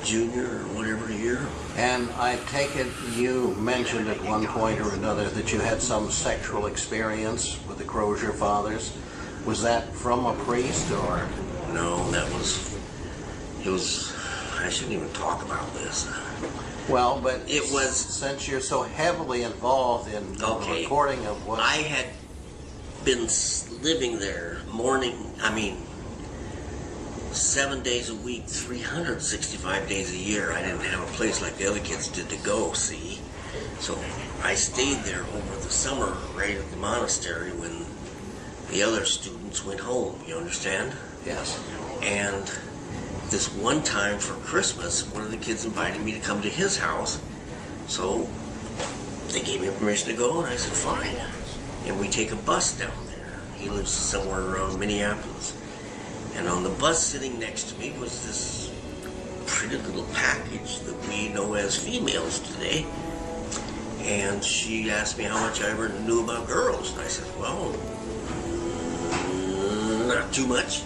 [SPEAKER 9] junior or whatever year.
[SPEAKER 10] And I take it you mentioned at one point or another that you had some sexual experience with the Crozier fathers. Was that from a priest or?
[SPEAKER 9] No, it was, I shouldn't even talk about this.
[SPEAKER 10] Well, but
[SPEAKER 9] it was,
[SPEAKER 10] since you're so heavily involved in the recording of what
[SPEAKER 9] I had been living there 7 days a week, 365 days a year. I didn't have a place like the other kids did to go, see? So I stayed there over the summer right at the monastery when the other students went home, you understand?
[SPEAKER 10] Yes.
[SPEAKER 9] And this one time for Christmas, one of the kids invited me to come to his house. So they gave me permission to go, and I said, fine. And we take a bus down there. He lives somewhere around Minneapolis. And on the bus sitting next to me was this pretty little package that we know as females today. And she asked me how much I ever knew about girls. And I said, well, not too much.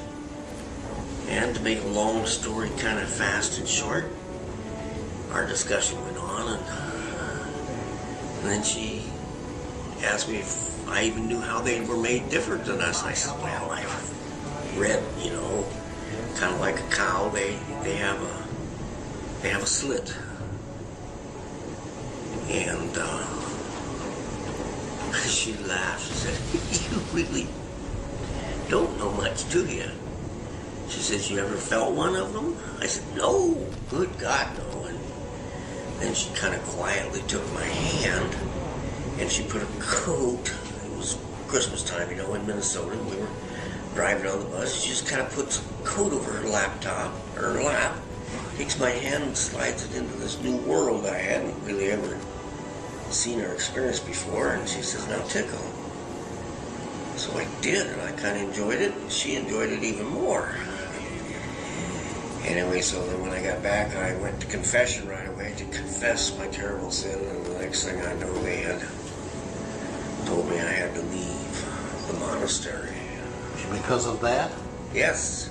[SPEAKER 9] And to make a long story kind of fast and short, our discussion went on, and And then she asked me if I even knew how they were made different than us. And I said, well, I've read, you know, kind of like a cow, they have a slit. And she laughed. She said, you really don't know much, do you? She says, you ever felt one of them? I said, no, good God, no. And then she kind of quietly took my hand and she put a coat. It was Christmas time, you know, in Minnesota. We were driving on the bus. She just kind of puts a coat over her laptop, or her lap, takes my hand and slides it into this new world I hadn't really ever seen or experienced before. And she says, now tickle. So I did, and I kind of enjoyed it, and she enjoyed it even more. Anyway, so then when I got back, I went to confession right away to confess my terrible sin, and the next thing I know, they had told me I had to leave the monastery.
[SPEAKER 10] Because of that?
[SPEAKER 9] Yes.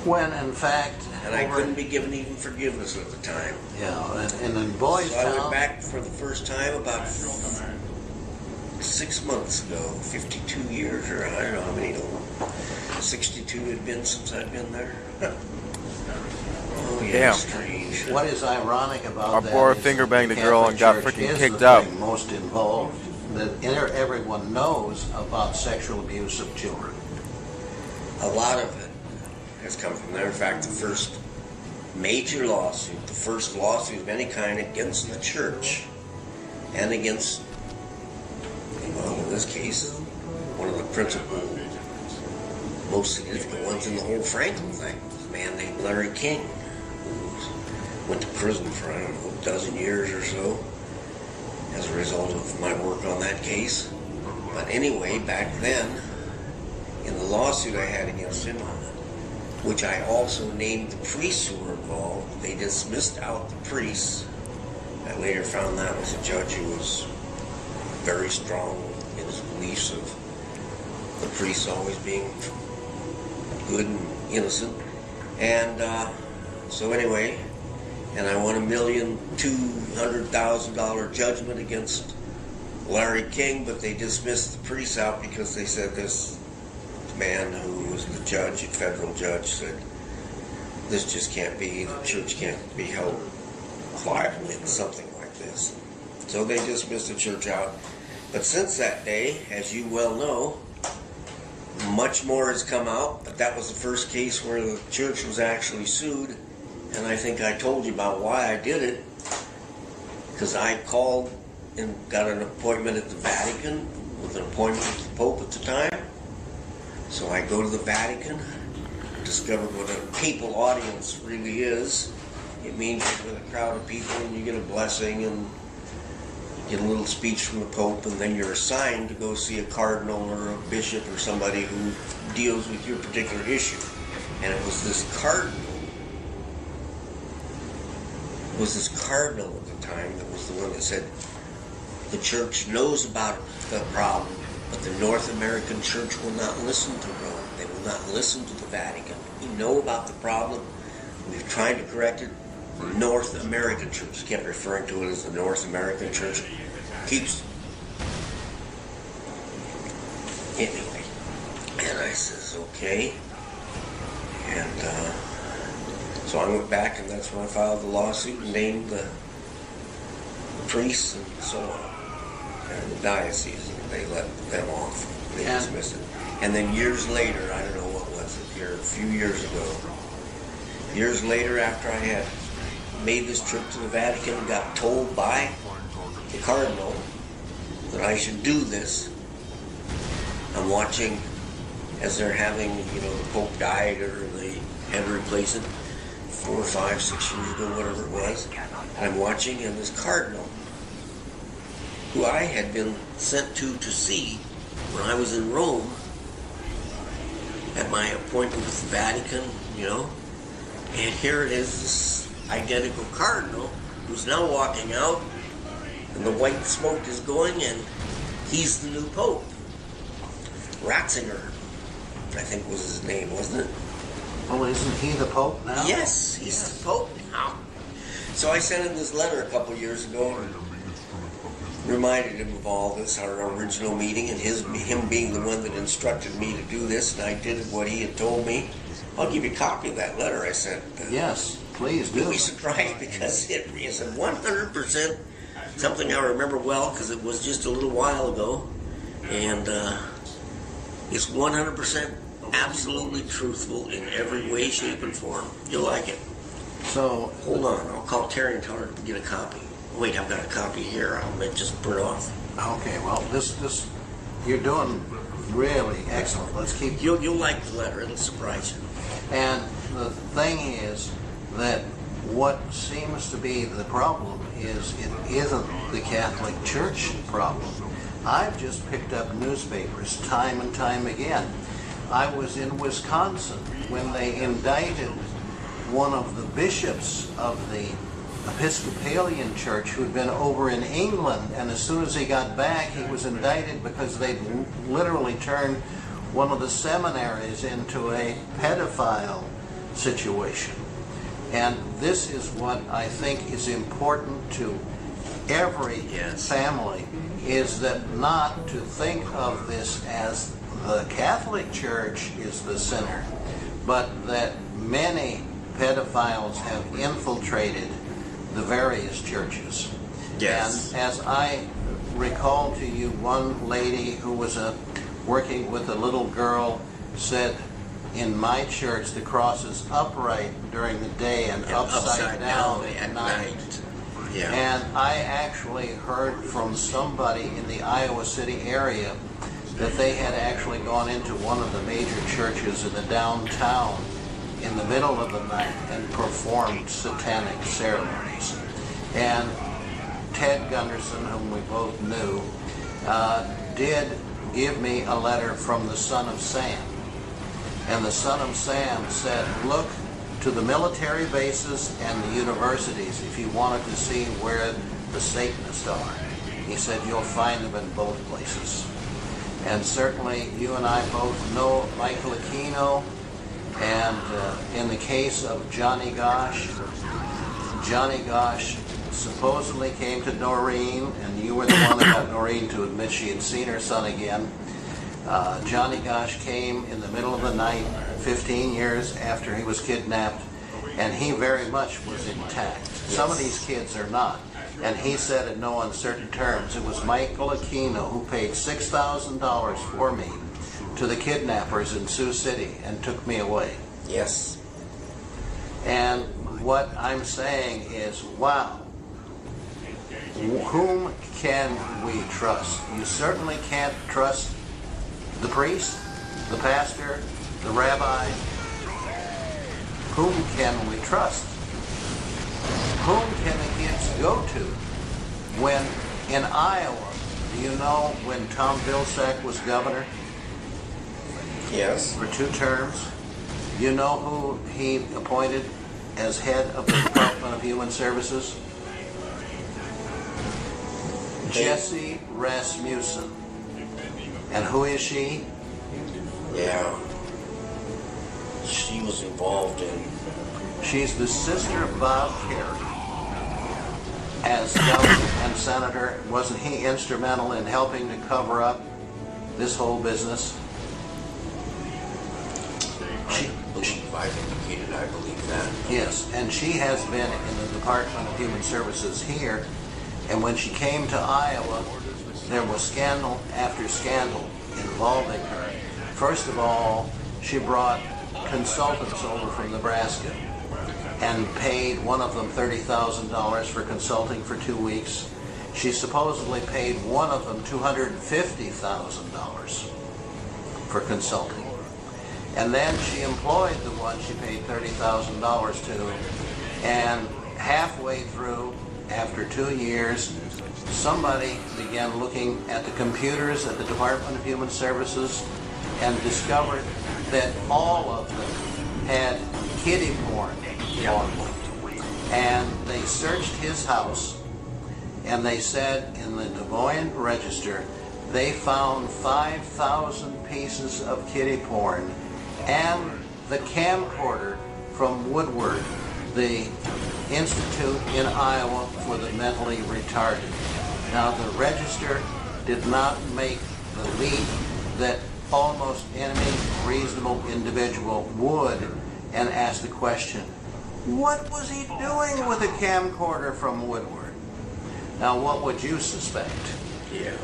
[SPEAKER 10] When, in fact...
[SPEAKER 9] And I couldn't be given even forgiveness at the time.
[SPEAKER 10] Yeah, and in Boys Town...
[SPEAKER 9] So I went back for the first time about 6 months ago, 52 years, or I don't know how many, 62 had been since I'd been there. Oh, yeah, strange.
[SPEAKER 10] What is ironic about that
[SPEAKER 2] I bore a
[SPEAKER 10] is
[SPEAKER 2] finger banged a
[SPEAKER 10] the
[SPEAKER 2] girl and
[SPEAKER 10] Catholic
[SPEAKER 2] got
[SPEAKER 10] Church
[SPEAKER 2] freaking
[SPEAKER 10] is
[SPEAKER 2] kicked
[SPEAKER 10] the
[SPEAKER 2] out.
[SPEAKER 10] thing most involved, that everyone knows about sexual abuse of children.
[SPEAKER 9] A lot of it has come from there. In fact, the first major lawsuit, the first lawsuit of any kind against the church and against, well, in this case, one of the principal, most significant ones in the whole Franklin thing, was a man named Larry King, who went to prison for, I don't know, a dozen years or so as a result of my work on that case. But anyway, back then, in the lawsuit I had against him, which I also named the priests who were involved, they dismissed out the priests. I later found that was a judge who was very strong in his beliefs of the priests always being good and innocent. And so anyway, and I won $1,200,000 judgment against Larry King, but they dismissed the priests out because they said this man who was the judge, a federal judge, said this just can't be, the church can't be held liable in something like this. So they dismissed the church out. But since that day, as you well know, much more has come out, but that was the first case where the church was actually sued, and I think I told you about why I did it, because I called and got an appointment at the Vatican, with an appointment with the Pope at the time. So I go to the Vatican, discover what a papal audience really is. It means you're with a crowd of people and you get a blessing and get a little speech from the Pope, and then you're assigned to go see a cardinal or a bishop or somebody who deals with your particular issue. And it was this cardinal at the time that was the one that said, the church knows about the problem, but the North American church will not listen to Rome. They will not listen to the Vatican. We know about the problem. We've tried to correct it. The North American church, kept referring to it as the North American church, keeps. Anyway, and I says, okay. And so I went back, and that's when I filed the lawsuit and named the priests and so on. And the diocese, and they let them off. They dismissed it. And then years later, I don't know what was it here, a few years ago, years later after I had made this trip to the Vatican and got told by the Cardinal that I should do this, I'm watching as they're having, you know, the Pope died or they had to replace it 4 or 5, 6 years ago, whatever it was. And I'm watching, and this Cardinal, who I had been sent to see when I was in Rome at my appointment with the Vatican, you know, and here it is, this identical Cardinal who's now walking out, and the white smoke is going, and he's the new Pope. Ratzinger, I think was his name, wasn't it?
[SPEAKER 10] Well, isn't he the Pope now?
[SPEAKER 9] Yes, he's the Pope now. So I sent him this letter a couple years ago and reminded him of all this, our original meeting, and him being the one that instructed me to do this, and I did what he had told me. I'll give you a copy of that letter I sent.
[SPEAKER 10] Yes, please do.
[SPEAKER 9] You'll be surprised because it is 100% something I remember well because it was just a little while ago, and it's 100% absolutely truthful in every way, shape, and form. You'll like it.
[SPEAKER 10] So,
[SPEAKER 9] hold on, I'll call Terry and tell her to get a copy. Wait, I've got a copy here. I'll just print off.
[SPEAKER 10] Okay, well, this you're doing really excellent. Let's keep.
[SPEAKER 9] You'll like the letter. It'll surprise you.
[SPEAKER 10] And the thing is that what seems to be the problem is it isn't the Catholic Church problem. I've just picked up newspapers time and time again. I was in Wisconsin when they indicted one of the bishops of the Episcopalian Church who'd been over in England, and as soon as he got back he was indicted because they'd literally turned one of the seminaries into a pedophile situation. And this is what I think is important to every family, is that not to think of this as the Catholic Church is the sinner, but that many pedophiles have infiltrated the various churches.
[SPEAKER 9] Yes.
[SPEAKER 10] And as I recall to you, one lady who was working with a little girl said, in my church the cross is upright during the day and upside down at night.
[SPEAKER 9] Yeah.
[SPEAKER 10] And I actually heard from somebody in the Iowa City area that they had actually gone into one of the major churches in the downtown in the middle of the night and performed satanic ceremonies. And Ted Gunderson, whom we both knew, did give me a letter from the Son of Sam. And the Son of Sam said, look to the military bases and the universities if you wanted to see where the Satanists are. He said, you'll find them in both places. And certainly you and I both know Michael Aquino, and in the case of Johnny Gosh supposedly came to Noreen, and you were the one that got Noreen to admit she had seen her son again. Johnny Gosh came in the middle of the night 15 years after he was kidnapped, and he very much was intact. Some of these kids are not. And he said in no uncertain terms, it was Michael Aquino who paid $6,000 for me to the kidnappers in Sioux City and took me away.
[SPEAKER 9] Yes.
[SPEAKER 10] And what I'm saying is, wow, whom can we trust? You certainly can't trust the priest, the pastor, the rabbi. Whom can we trust? Whom can the kids go to? When in Iowa, do you know when Tom Vilsack was governor?
[SPEAKER 9] Yes.
[SPEAKER 10] For 2 terms. You know who he appointed as head of the Department of Human Services? Jesse Rasmussen. And who is she?
[SPEAKER 9] Yeah. She was involved in...
[SPEAKER 10] She's the sister of Bob Kerrey. As governor and senator, wasn't he instrumental in helping to cover up this whole business?
[SPEAKER 9] I believe that.
[SPEAKER 10] Yes, and she has been in the Department of Human Services here, and when she came to Iowa, there was scandal after scandal involving her. First of all, she brought consultants over from Nebraska and paid one of them $30,000 for consulting for 2 weeks. She supposedly paid one of them $250,000 for consulting. And then she employed the one she paid $30,000 to, and halfway through, after 2 years, somebody began looking at the computers at the Department of Human Services and discovered that all of them had kiddie porn on them. And they searched his house, and they said in the Des Moines Register, they found 5,000 pieces of kiddie porn and the camcorder from Woodward the Institute in Iowa for the Mentally Retarded. Now, the Register did not make the leap that almost any reasonable individual would and ask the question, what was he doing with a camcorder from Woodward? Now, what would you suspect?
[SPEAKER 9] Yeah.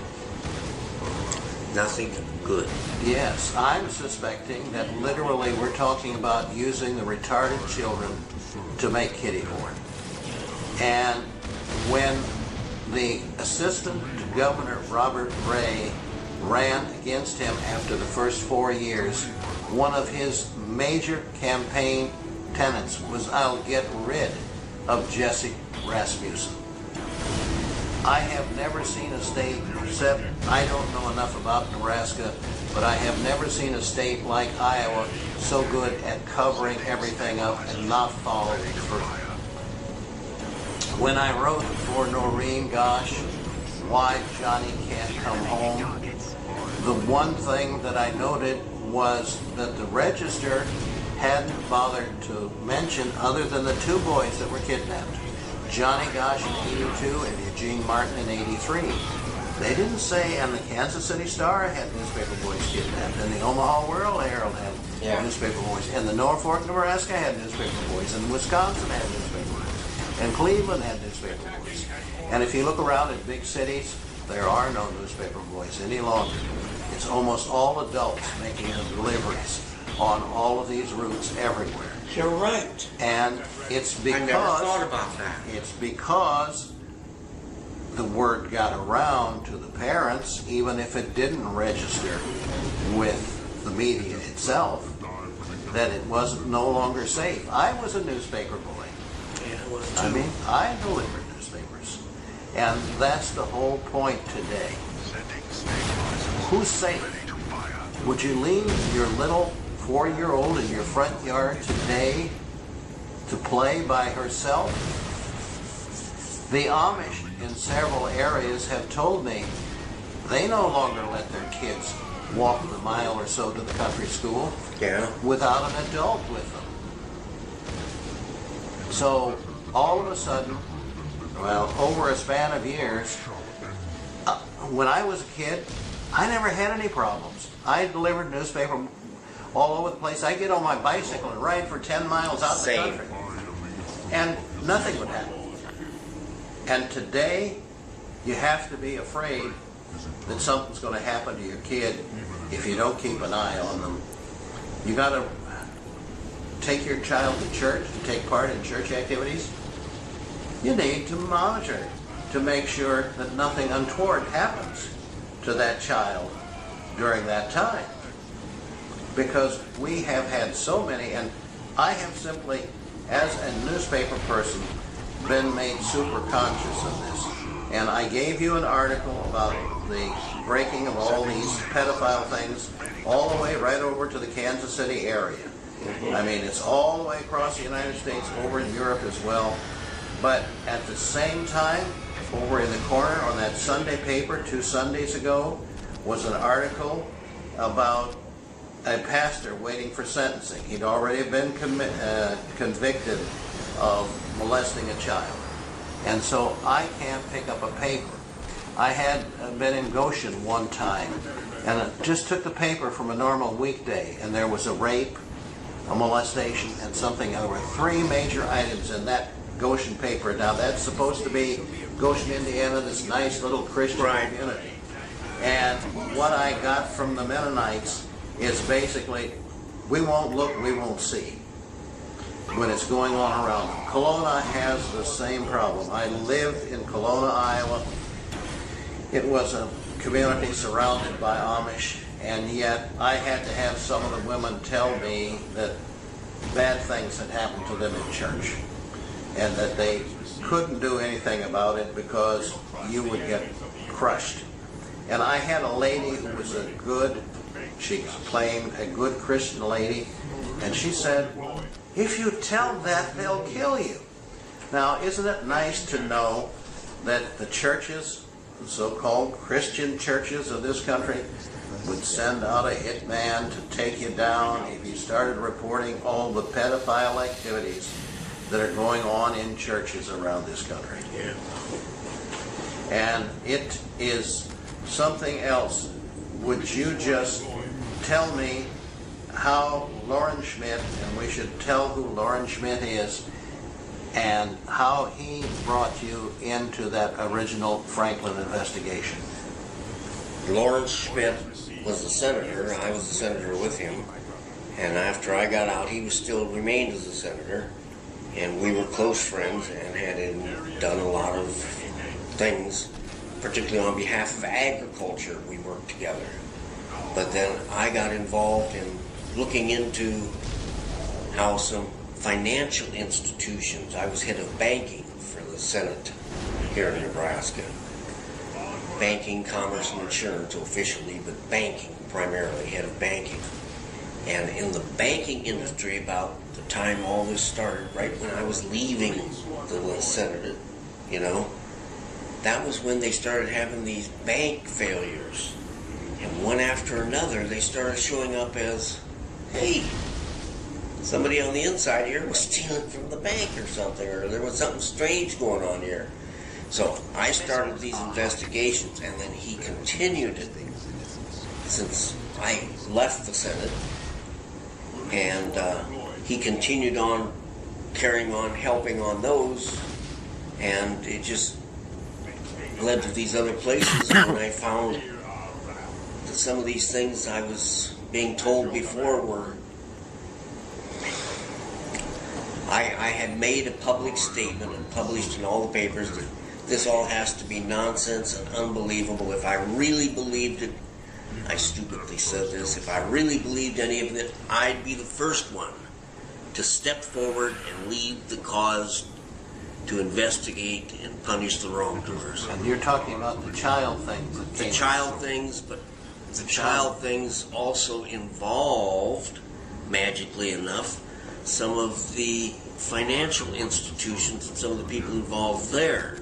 [SPEAKER 9] Nothing good.
[SPEAKER 10] Yes, I'm suspecting that literally we're talking about using the retarded children to make kiddie porn. And when the assistant to Governor Robert Ray ran against him after the first 4 years, one of his major campaign tenets was, I'll get rid of Jesse Rasmussen. I have never seen a state, except I don't know enough about Nebraska, but I have never seen a state like Iowa so good at covering everything up and not following through. When I wrote for Noreen, gosh, why Johnny can't come home, the one thing that I noted was that the Register hadn't bothered to mention other than the 2 boys that were kidnapped, Johnny Gosh in 82 and Eugene Martin in 83. They didn't say, and the Kansas City Star had newspaper boys kidnapped, and the Omaha World Herald had newspaper boys, and the Norfolk, Nebraska had newspaper boys, and Wisconsin had newspaper boys, and Cleveland had newspaper boys. And if you look around at big cities, there are no newspaper boys any longer. It's almost all adults making the deliveries on all of these routes everywhere.
[SPEAKER 9] You're right.
[SPEAKER 10] And it's because
[SPEAKER 9] I never thought about that.
[SPEAKER 10] It's because the word got around to the parents, even if it didn't register with the media itself, that it wasn't no longer safe. I was a newspaper boy.
[SPEAKER 9] Yeah, it was too.
[SPEAKER 10] I mean, I delivered newspapers. And that's the whole point today. Who's safe? Would you leave your little 4-year-old in your front yard today to play by herself? The Amish in several areas have told me they no longer let their kids walk the mile or so to the country school without an adult with them. So all of a sudden, well, over a span of years, when I was a kid, I never had any problems. I delivered newspaper all over the place. I get on my bicycle and ride for 10 miles out the country, and nothing would happen. And today, you have to be afraid that something's going to happen to your kid if you don't keep an eye on them. You got to take your child to church, to take part in church activities. You need to monitor to make sure that nothing untoward happens to that child during that time. Because we have had so many, and I have simply, as a newspaper person, been made super conscious of this. And I gave you an article about the breaking of all these pedophile things all the way right over to the Kansas City area. I mean, it's all the way across the United States, over in Europe as well. But at the same time, over in the corner on that Sunday paper 2 Sundays ago, was an article about a pastor waiting for sentencing. He'd already been convicted of molesting a child. And so I can't pick up a paper. I had been in Goshen one time, and I just took the paper from a normal weekday, and there was a rape, a molestation, and something. There were 3 major items in that Goshen paper. Now that's supposed to be Goshen, Indiana, this nice little Christian community. And what I got from the Mennonites is basically, we won't look, we won't see when it's going on around them. Kelowna has the same problem. I lived in Kelowna, Iowa. It was a community surrounded by Amish, and yet I had to have some of the women tell me that bad things had happened to them in church, and that they couldn't do anything about it because you would get crushed. And I had a lady who was a good, she claimed a good Christian lady, and she said, if you tell that, they'll kill you. Now, isn't it nice to know that the churches, the so-called Christian churches of this country, would send out a hitman to take you down if you started reporting all the pedophile activities that are going on in churches around this country.
[SPEAKER 9] Yeah.
[SPEAKER 10] And it is something else. Would you just tell me how Loren Schmidt, and we should tell who Loren Schmidt is, and how he brought you into that original Franklin investigation?
[SPEAKER 9] Loren Schmidt was a senator. I was a senator with him. And after I got out, he still remained as a senator. And we were close friends and had done a lot of things, particularly on behalf of agriculture. We worked together. But then I got involved in looking into how some financial institutions, I was head of banking for the Senate here in Nebraska. Banking, commerce, and insurance officially, but banking primarily, head of banking. And in the banking industry, about the time all this started, right when I was leaving the Senate, you know, that was when they started having these bank failures. And one after another, they started showing up as, hey, somebody on the inside here was stealing from the bank or something, or there was something strange going on here. So I started these investigations, and then he continued it since I left the Senate, and he continued on carrying on, helping on those, and it just led to these other places. And when I found that some of these things I was being told before were, I had made a public statement and published in all the papers that this all has to be nonsense and unbelievable. If I really believed it, I stupidly said this, if I really believed any of it, I'd be the first one to step forward and lead the cause to investigate and punish the wrongdoers.
[SPEAKER 10] And you're talking about the child things.
[SPEAKER 9] The child things, but the child things also involved, magically enough, some of the financial institutions and some of the people involved there.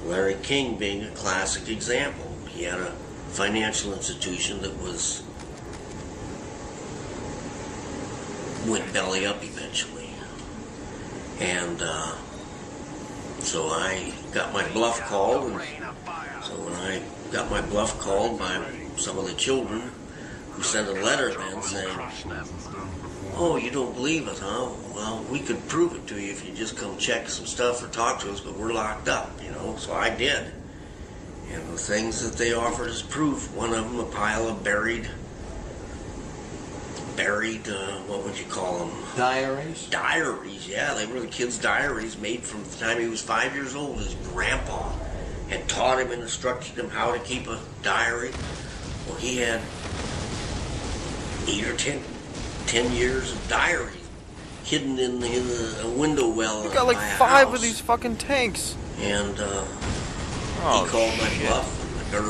[SPEAKER 9] Larry King being a classic example. He had a financial institution that went belly up eventually. And so I got my bluff called, and so when I got my bluff called by some of the children who sent a letter then saying, oh, you don't believe us, huh? Well, we could prove it to you if you just come check some stuff or talk to us, but we're locked up, you know, so I did. And the things that they offered as proof, one of them a pile of buried, what would you call them?
[SPEAKER 10] Diaries?
[SPEAKER 9] Diaries, yeah, they were the kid's diaries made from the time he was 5 years old. His grandpa had taught him and instructed him how to keep a diary. Well, he had 8 or 10 years of diaries hidden in the window well.
[SPEAKER 2] You got like 5 of these fucking tanks.
[SPEAKER 9] And he called my bluff, and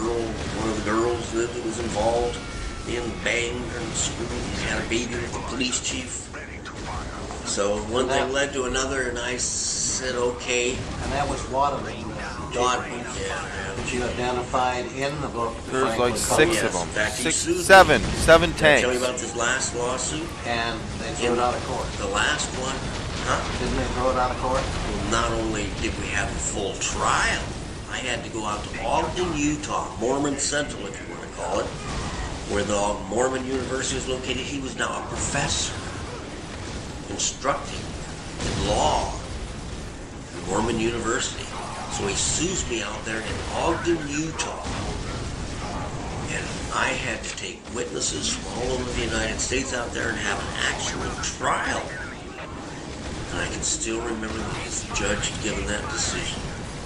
[SPEAKER 9] one of the girls that was involved, being banged and screwed, and had a baby with the police chief. So one thing led to another, and I said, okay.
[SPEAKER 10] And that was Wadman.
[SPEAKER 9] Wadman, yeah.
[SPEAKER 10] Which you identified in the book.
[SPEAKER 2] There's like 6 of them.
[SPEAKER 9] Fact,
[SPEAKER 2] 7 tanks.
[SPEAKER 9] Did I tell you about this last lawsuit?
[SPEAKER 10] And they threw it out of court.
[SPEAKER 9] The last one, huh?
[SPEAKER 10] Didn't they throw it out of court?
[SPEAKER 9] Well, not only did we have a full trial, I had to go out to Ogden, Utah, Mormon Central, if you want to call it, where the Mormon University is located. He was now a professor instructing in law at Mormon University. So he sues me out there in Ogden, Utah. And I had to take witnesses from all over the United States out there and have an actual trial. And I can still remember that the judge had given that decision.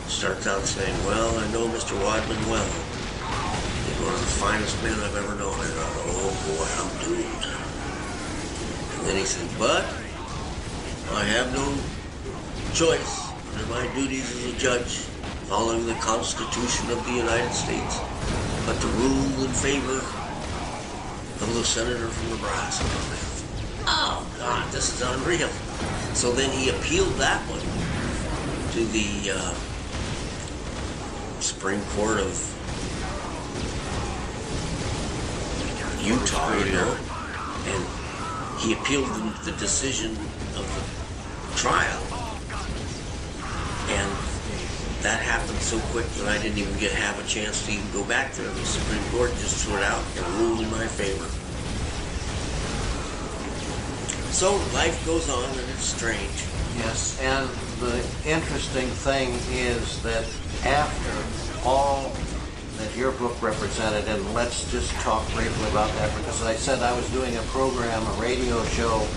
[SPEAKER 9] Starts out saying, well, I know Mr. Wadman well. He's one of the finest men I've ever known. I thought, oh boy, I'm doomed. And then he said, but I have no choice in my duties as a judge, following the Constitution of the United States, but to rule in favor of the senator from Nebraska. Oh God, this is unreal. So then he appealed that one to the Supreme Court of Utah, you know, and he appealed the decision of the trial that happened so quick that I didn't even have a chance to even go back there. The Supreme Court just threw it out and ruled in my favor. So life goes on, and it's strange.
[SPEAKER 10] Yes, and the interesting thing is that after all that your book represented, and let's just talk briefly about that, because I said I was doing a program, a radio show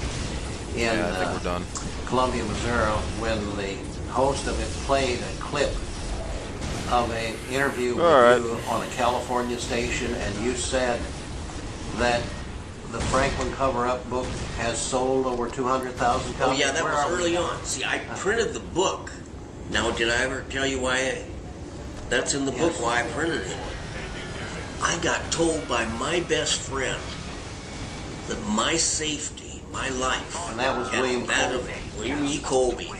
[SPEAKER 10] in
[SPEAKER 2] I think we're done.
[SPEAKER 10] Columbia, Missouri, when the host of it played a clip of an interview with you on a California station, and you said that the Franklin cover-up book has sold over 200,000 copies.
[SPEAKER 9] Oh yeah, that was early on. See, I printed the book. Now, did I ever tell you why? That's in the book why I printed it. I got told by my best friend that my safety, my life,
[SPEAKER 10] and that was William Colby.
[SPEAKER 9] William E. Colby.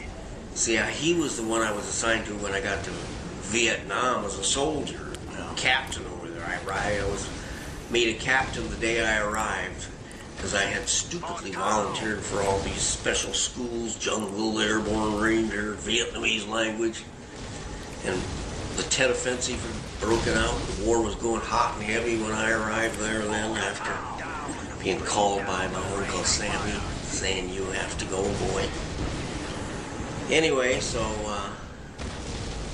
[SPEAKER 9] See, he was the one I was assigned to when I got to Vietnam as a soldier, captain over there. I was made a captain the day I arrived because I had stupidly volunteered for all these special schools, jungle, airborne, ranger, Vietnamese language, and the Tet Offensive had broken out. The war was going hot and heavy when I arrived there then after being called by my Uncle Sammy saying, "You have to go, boy." Anyway, so,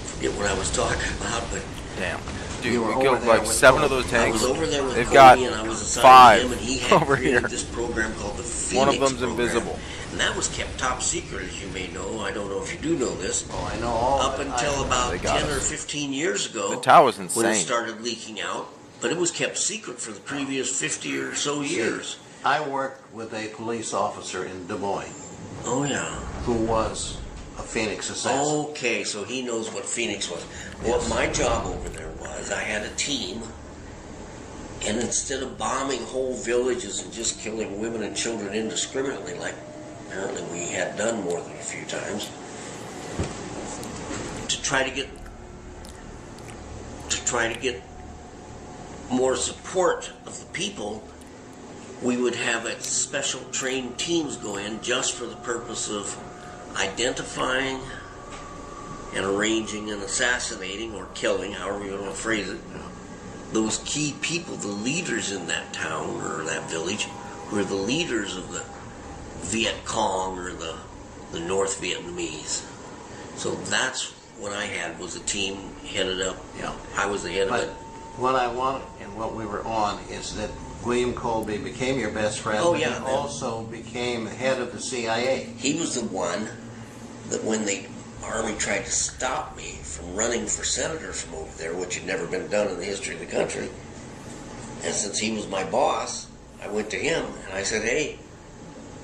[SPEAKER 9] forget what I was talking about, but...
[SPEAKER 2] Damn. Dude, we killed like 7 of those tanks.
[SPEAKER 9] I was over there with
[SPEAKER 2] They've
[SPEAKER 9] Cody,
[SPEAKER 2] got
[SPEAKER 9] and I was assigned to him, and he
[SPEAKER 2] 5
[SPEAKER 9] had
[SPEAKER 2] over
[SPEAKER 9] created
[SPEAKER 2] here.
[SPEAKER 9] this program called the Phoenix
[SPEAKER 2] One of them's
[SPEAKER 9] program.
[SPEAKER 2] invisible.
[SPEAKER 9] And that was kept top secret, as you may know. I don't know if you do know this.
[SPEAKER 10] Oh, I know all
[SPEAKER 9] Up until about 10 or
[SPEAKER 2] us.
[SPEAKER 9] 15 years ago.
[SPEAKER 2] The tower's insane.
[SPEAKER 9] When it started leaking out. But it was kept secret for the previous 50 or so years.
[SPEAKER 10] I worked with a police officer in Des Moines.
[SPEAKER 9] Oh, yeah.
[SPEAKER 10] Who was a Phoenix assassin.
[SPEAKER 9] Okay, so he knows what Phoenix was. Well, my job over there was I had a team, and instead of bombing whole villages and just killing women and children indiscriminately, like apparently we had done more than a few times, to try to get more support of the people, we would have special trained teams go in just for the purpose of identifying and arranging and assassinating or killing, however you want to phrase it, those key people, the leaders in that town or that village, who are the leaders of the Viet Cong or the North Vietnamese. So that's what I had, was a team headed up.
[SPEAKER 10] Yeah.
[SPEAKER 9] I was the head of it.
[SPEAKER 10] What I want and what we were on is that William Colby became your best friend,
[SPEAKER 9] Oh,
[SPEAKER 10] but
[SPEAKER 9] yeah,
[SPEAKER 10] he
[SPEAKER 9] man.
[SPEAKER 10] also became head of the CIA.
[SPEAKER 9] He was the one that when the Army tried to stop me from running for senator from over there, which had never been done in the history of the country, and since he was my boss, I went to him and I said, "Hey,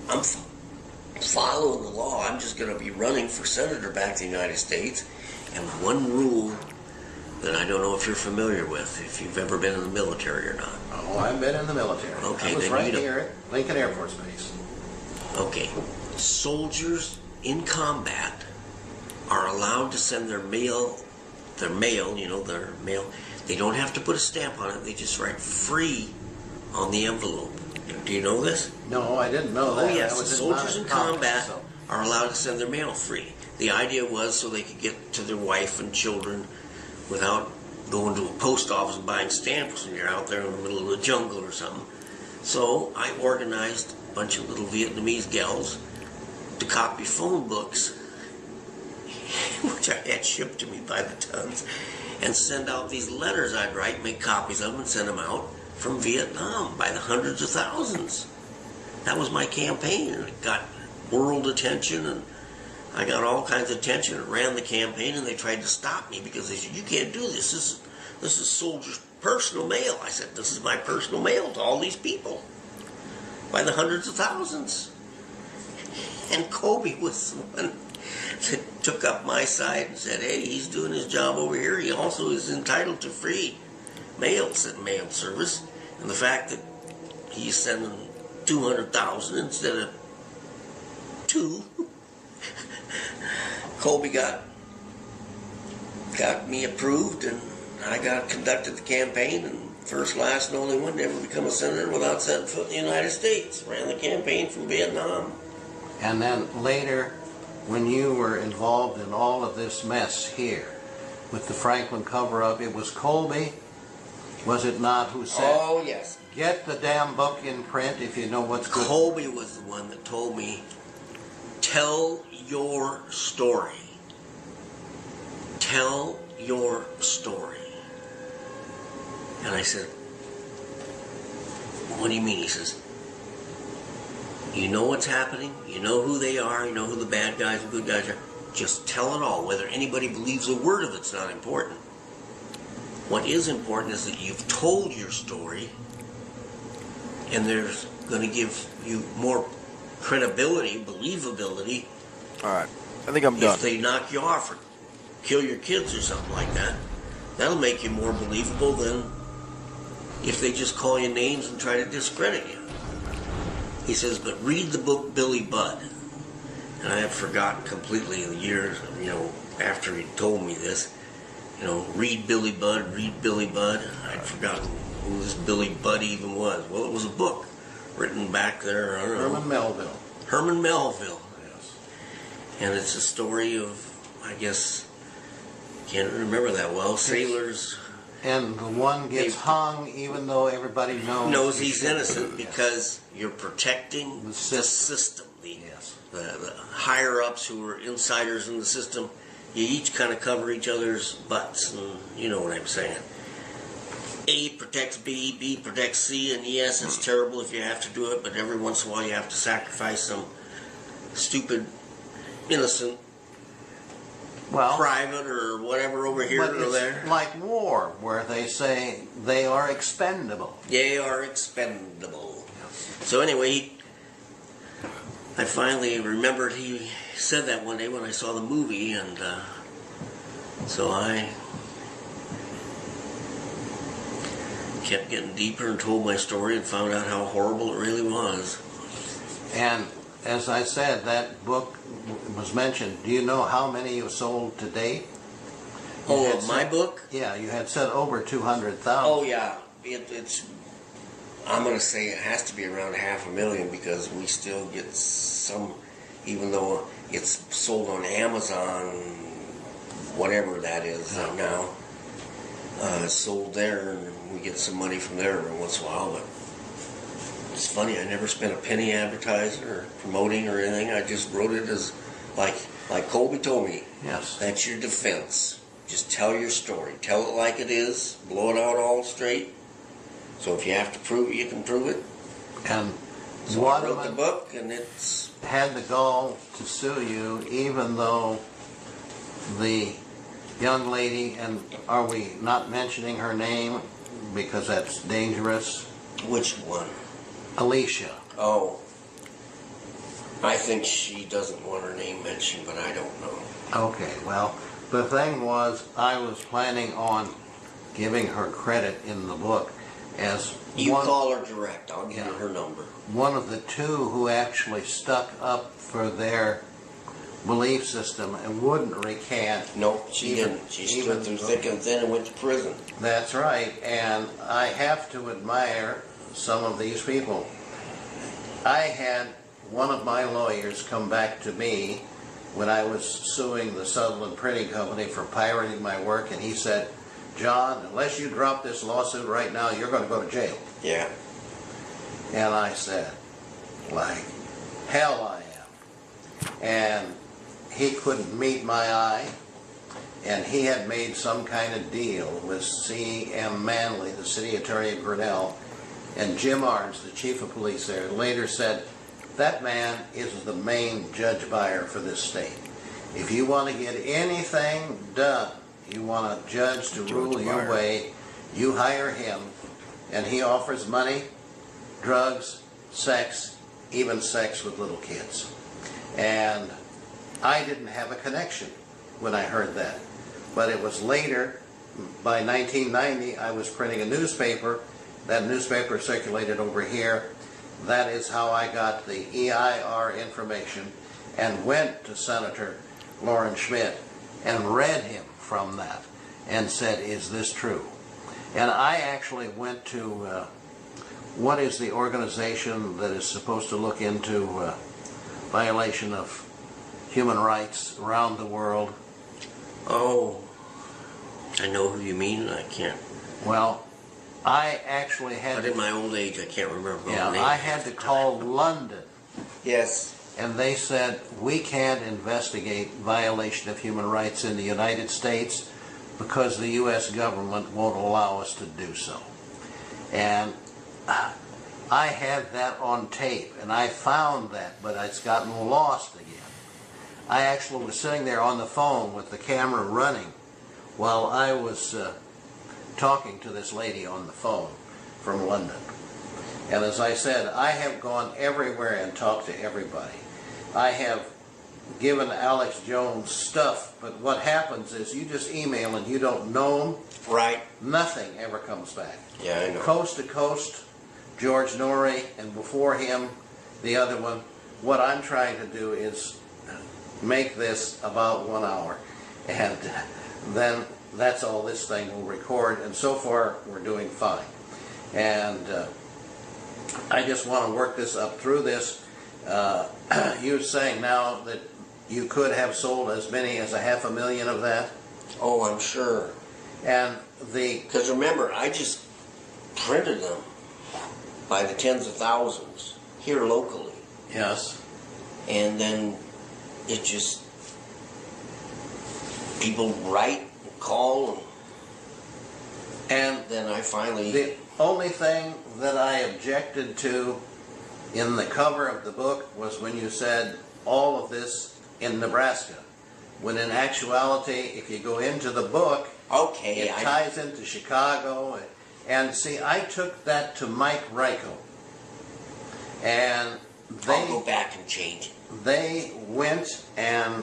[SPEAKER 9] I'm following the law. I'm just going to be running for senator back to the United States, and one rule that I don't know if you're familiar with, if you've ever been in the military or not."
[SPEAKER 10] Oh, I've been in the military.
[SPEAKER 9] Okay,
[SPEAKER 10] I was
[SPEAKER 9] then
[SPEAKER 10] right
[SPEAKER 9] you know.
[SPEAKER 10] here at Lincoln Air Force Base.
[SPEAKER 9] Okay, soldiers in combat are allowed to send their mail, they don't have to put a stamp on it, they just write "free" on the envelope. Do you know this?
[SPEAKER 10] No, I didn't know that.
[SPEAKER 9] Oh yes,
[SPEAKER 10] I
[SPEAKER 9] the
[SPEAKER 10] was
[SPEAKER 9] soldiers in combat
[SPEAKER 10] so.
[SPEAKER 9] are allowed to send their mail free. The idea was so they could get to their wife and children without going to a post office and buying stamps when you're out there in the middle of the jungle or something. So I organized a bunch of little Vietnamese gals to copy phone books, which I had shipped to me by the tons, and send out these letters I'd write, make copies of them, and send them out from Vietnam by the hundreds of thousands. That was my campaign, and it got world attention, and I got all kinds of attention. It ran the campaign, and they tried to stop me because they said, "You can't do this. This is soldiers' personal mail." I said, "This is my personal mail to all these people by the hundreds of thousands." And Kobe was the one that took up my side and said, "Hey, he's doing his job over here. He also is entitled to free mail service." And the fact that he's sending 200,000 instead of 2, Colby got me approved, and I conducted the campaign, and first, last, and only one to ever become a senator without setting foot in the United States. Ran the campaign from Vietnam.
[SPEAKER 10] And then later, when you were involved in all of this mess here, with the Franklin cover-up. It was Colby, was it not, who said,
[SPEAKER 9] oh, yes.
[SPEAKER 10] get the damn book in print if you know what's good.
[SPEAKER 9] Colby was the one that told me, tell your story. Tell your story. And I said, what do you mean? He says, you know what's happening, you know who they are, you know who the bad guys and good guys are. Just tell it all. Whether anybody believes a word of it's not important. What is important is that you've told your story, and there's going to give you more credibility, believability.
[SPEAKER 2] All right, I think I'm done.
[SPEAKER 9] If they knock you off or kill your kids or something like that, that'll make you more believable than if they just call you names and try to discredit you. He says, but read the book Billy Budd. And I have forgotten completely in the years, you know, after he told me this, you know, read Billy Budd, read Billy Budd. I'd forgotten who this Billy Budd even was. Well, it was a book written back there, I don't know.
[SPEAKER 10] Herman Melville.
[SPEAKER 9] Herman Melville.
[SPEAKER 10] Yes.
[SPEAKER 9] And it's a story of, I guess, can't remember that well, sailors.
[SPEAKER 10] And the one gets hung even though everybody knows
[SPEAKER 9] He's innocent because you're protecting the system. The higher-ups who are insiders in the system, you each kind of cover each other's butts, and you know what I'm saying. A protects B, B protects C, and yes, it's terrible if you have to do it, but every once in a while you have to sacrifice some stupid, innocent private or whatever over here or there.
[SPEAKER 10] It's like war, where they say they are expendable.
[SPEAKER 9] They are expendable. So anyway, I finally remembered he said that one day when I saw the movie, and so I kept getting deeper and told my story and found out how horrible it really was.
[SPEAKER 10] And as I said, that book was mentioned. Do you know how many you sold to date?
[SPEAKER 9] My book?
[SPEAKER 10] Yeah, you had said over 200,000.
[SPEAKER 9] Oh yeah, it's. I'm going to say it has to be around 500,000 because we still get some, even though it's sold on Amazon, whatever that is now. It's sold there, and we get some money from there every once in a while. But it's funny, I never spent a penny advertising or promoting or anything. I just wrote it as, like Colby told me.
[SPEAKER 10] Yes.
[SPEAKER 9] That's your defense. Just tell your story. Tell it like it is. Blow it out all straight. So if you have to prove it, you can prove it.
[SPEAKER 10] And
[SPEAKER 9] so I wrote the book, and it's
[SPEAKER 10] had the gall to sue you, even though the young lady, and are we not mentioning her name because that's dangerous?
[SPEAKER 9] Which one?
[SPEAKER 10] Alicia.
[SPEAKER 9] Oh. I think she doesn't want her name mentioned, but I don't know.
[SPEAKER 10] Okay, well, the thing was, I was planning on giving her credit in the book as
[SPEAKER 9] you call her direct. I'll give you her number.
[SPEAKER 10] One of the two who actually stuck up for their belief system and wouldn't recant.
[SPEAKER 9] Nope, she didn't. She stood through thick and thin and went to prison.
[SPEAKER 10] That's right, and I have to admire some of these people. I had one of my lawyers come back to me when I was suing the Sutherland Printing Company for pirating my work, and he said, John, unless you drop this lawsuit right now, you're going to go to jail.
[SPEAKER 9] Yeah.
[SPEAKER 10] And I said, like, hell I am. And he couldn't meet my eye, and he had made some kind of deal with C.M. Manley, the city attorney of Grinnell, and Jim Arns, the chief of police there, later said, that man is the main judge buyer for this state. If you want to get anything done, you want a judge to rule your way, you hire him, and he offers money, drugs, sex, even sex with little kids. And I didn't have a connection when I heard that. But it was later, by 1990, I was printing a newspaper. That newspaper circulated over here. That is how I got the EIR information and went to Senator Loren Schmidt and read him from that and said, is this true? And I actually went to, what is the organization that is supposed to look into violation of human rights around the world?
[SPEAKER 9] Oh. I know who you mean, I can't.
[SPEAKER 10] Well, I actually had
[SPEAKER 9] But
[SPEAKER 10] to...
[SPEAKER 9] in my old age, I can't remember
[SPEAKER 10] Yeah,
[SPEAKER 9] the name.
[SPEAKER 10] I had to call London.
[SPEAKER 9] Yes.
[SPEAKER 10] And they said, we can't investigate violation of human rights in the United States because the U.S. government won't allow us to do so. And I had that on tape, and I found that, but it's gotten lost again. I actually was sitting there on the phone with the camera running while I was talking to this lady on the phone from London. And as I said, I have gone everywhere and talked to everybody. I have given Alex Jones stuff, but what happens is you just email and you don't know them.
[SPEAKER 9] Right.
[SPEAKER 10] Nothing ever comes back.
[SPEAKER 9] Yeah, I know.
[SPEAKER 10] Coast to Coast, George Norrie, and before him, the other one. What I'm trying to do is make this about 1 hour, and then that's all this thing will record, and so far we're doing fine. And I just want to work this up through this. You're saying now that you could have sold as many as 500,000 of that?
[SPEAKER 9] Oh, I'm sure.
[SPEAKER 10] And
[SPEAKER 9] because remember, I just printed them by the tens of thousands here locally.
[SPEAKER 10] Yes.
[SPEAKER 9] And then it just, people write and call,
[SPEAKER 10] and
[SPEAKER 9] then I finally...
[SPEAKER 10] The only thing that I objected to in the cover of the book was when you said all of this in Nebraska, when in actuality, if you go into the book,
[SPEAKER 9] okay,
[SPEAKER 10] it ties into Chicago. And see, I took that to Mike Ryko, and
[SPEAKER 9] I'll go back and change it.
[SPEAKER 10] They went and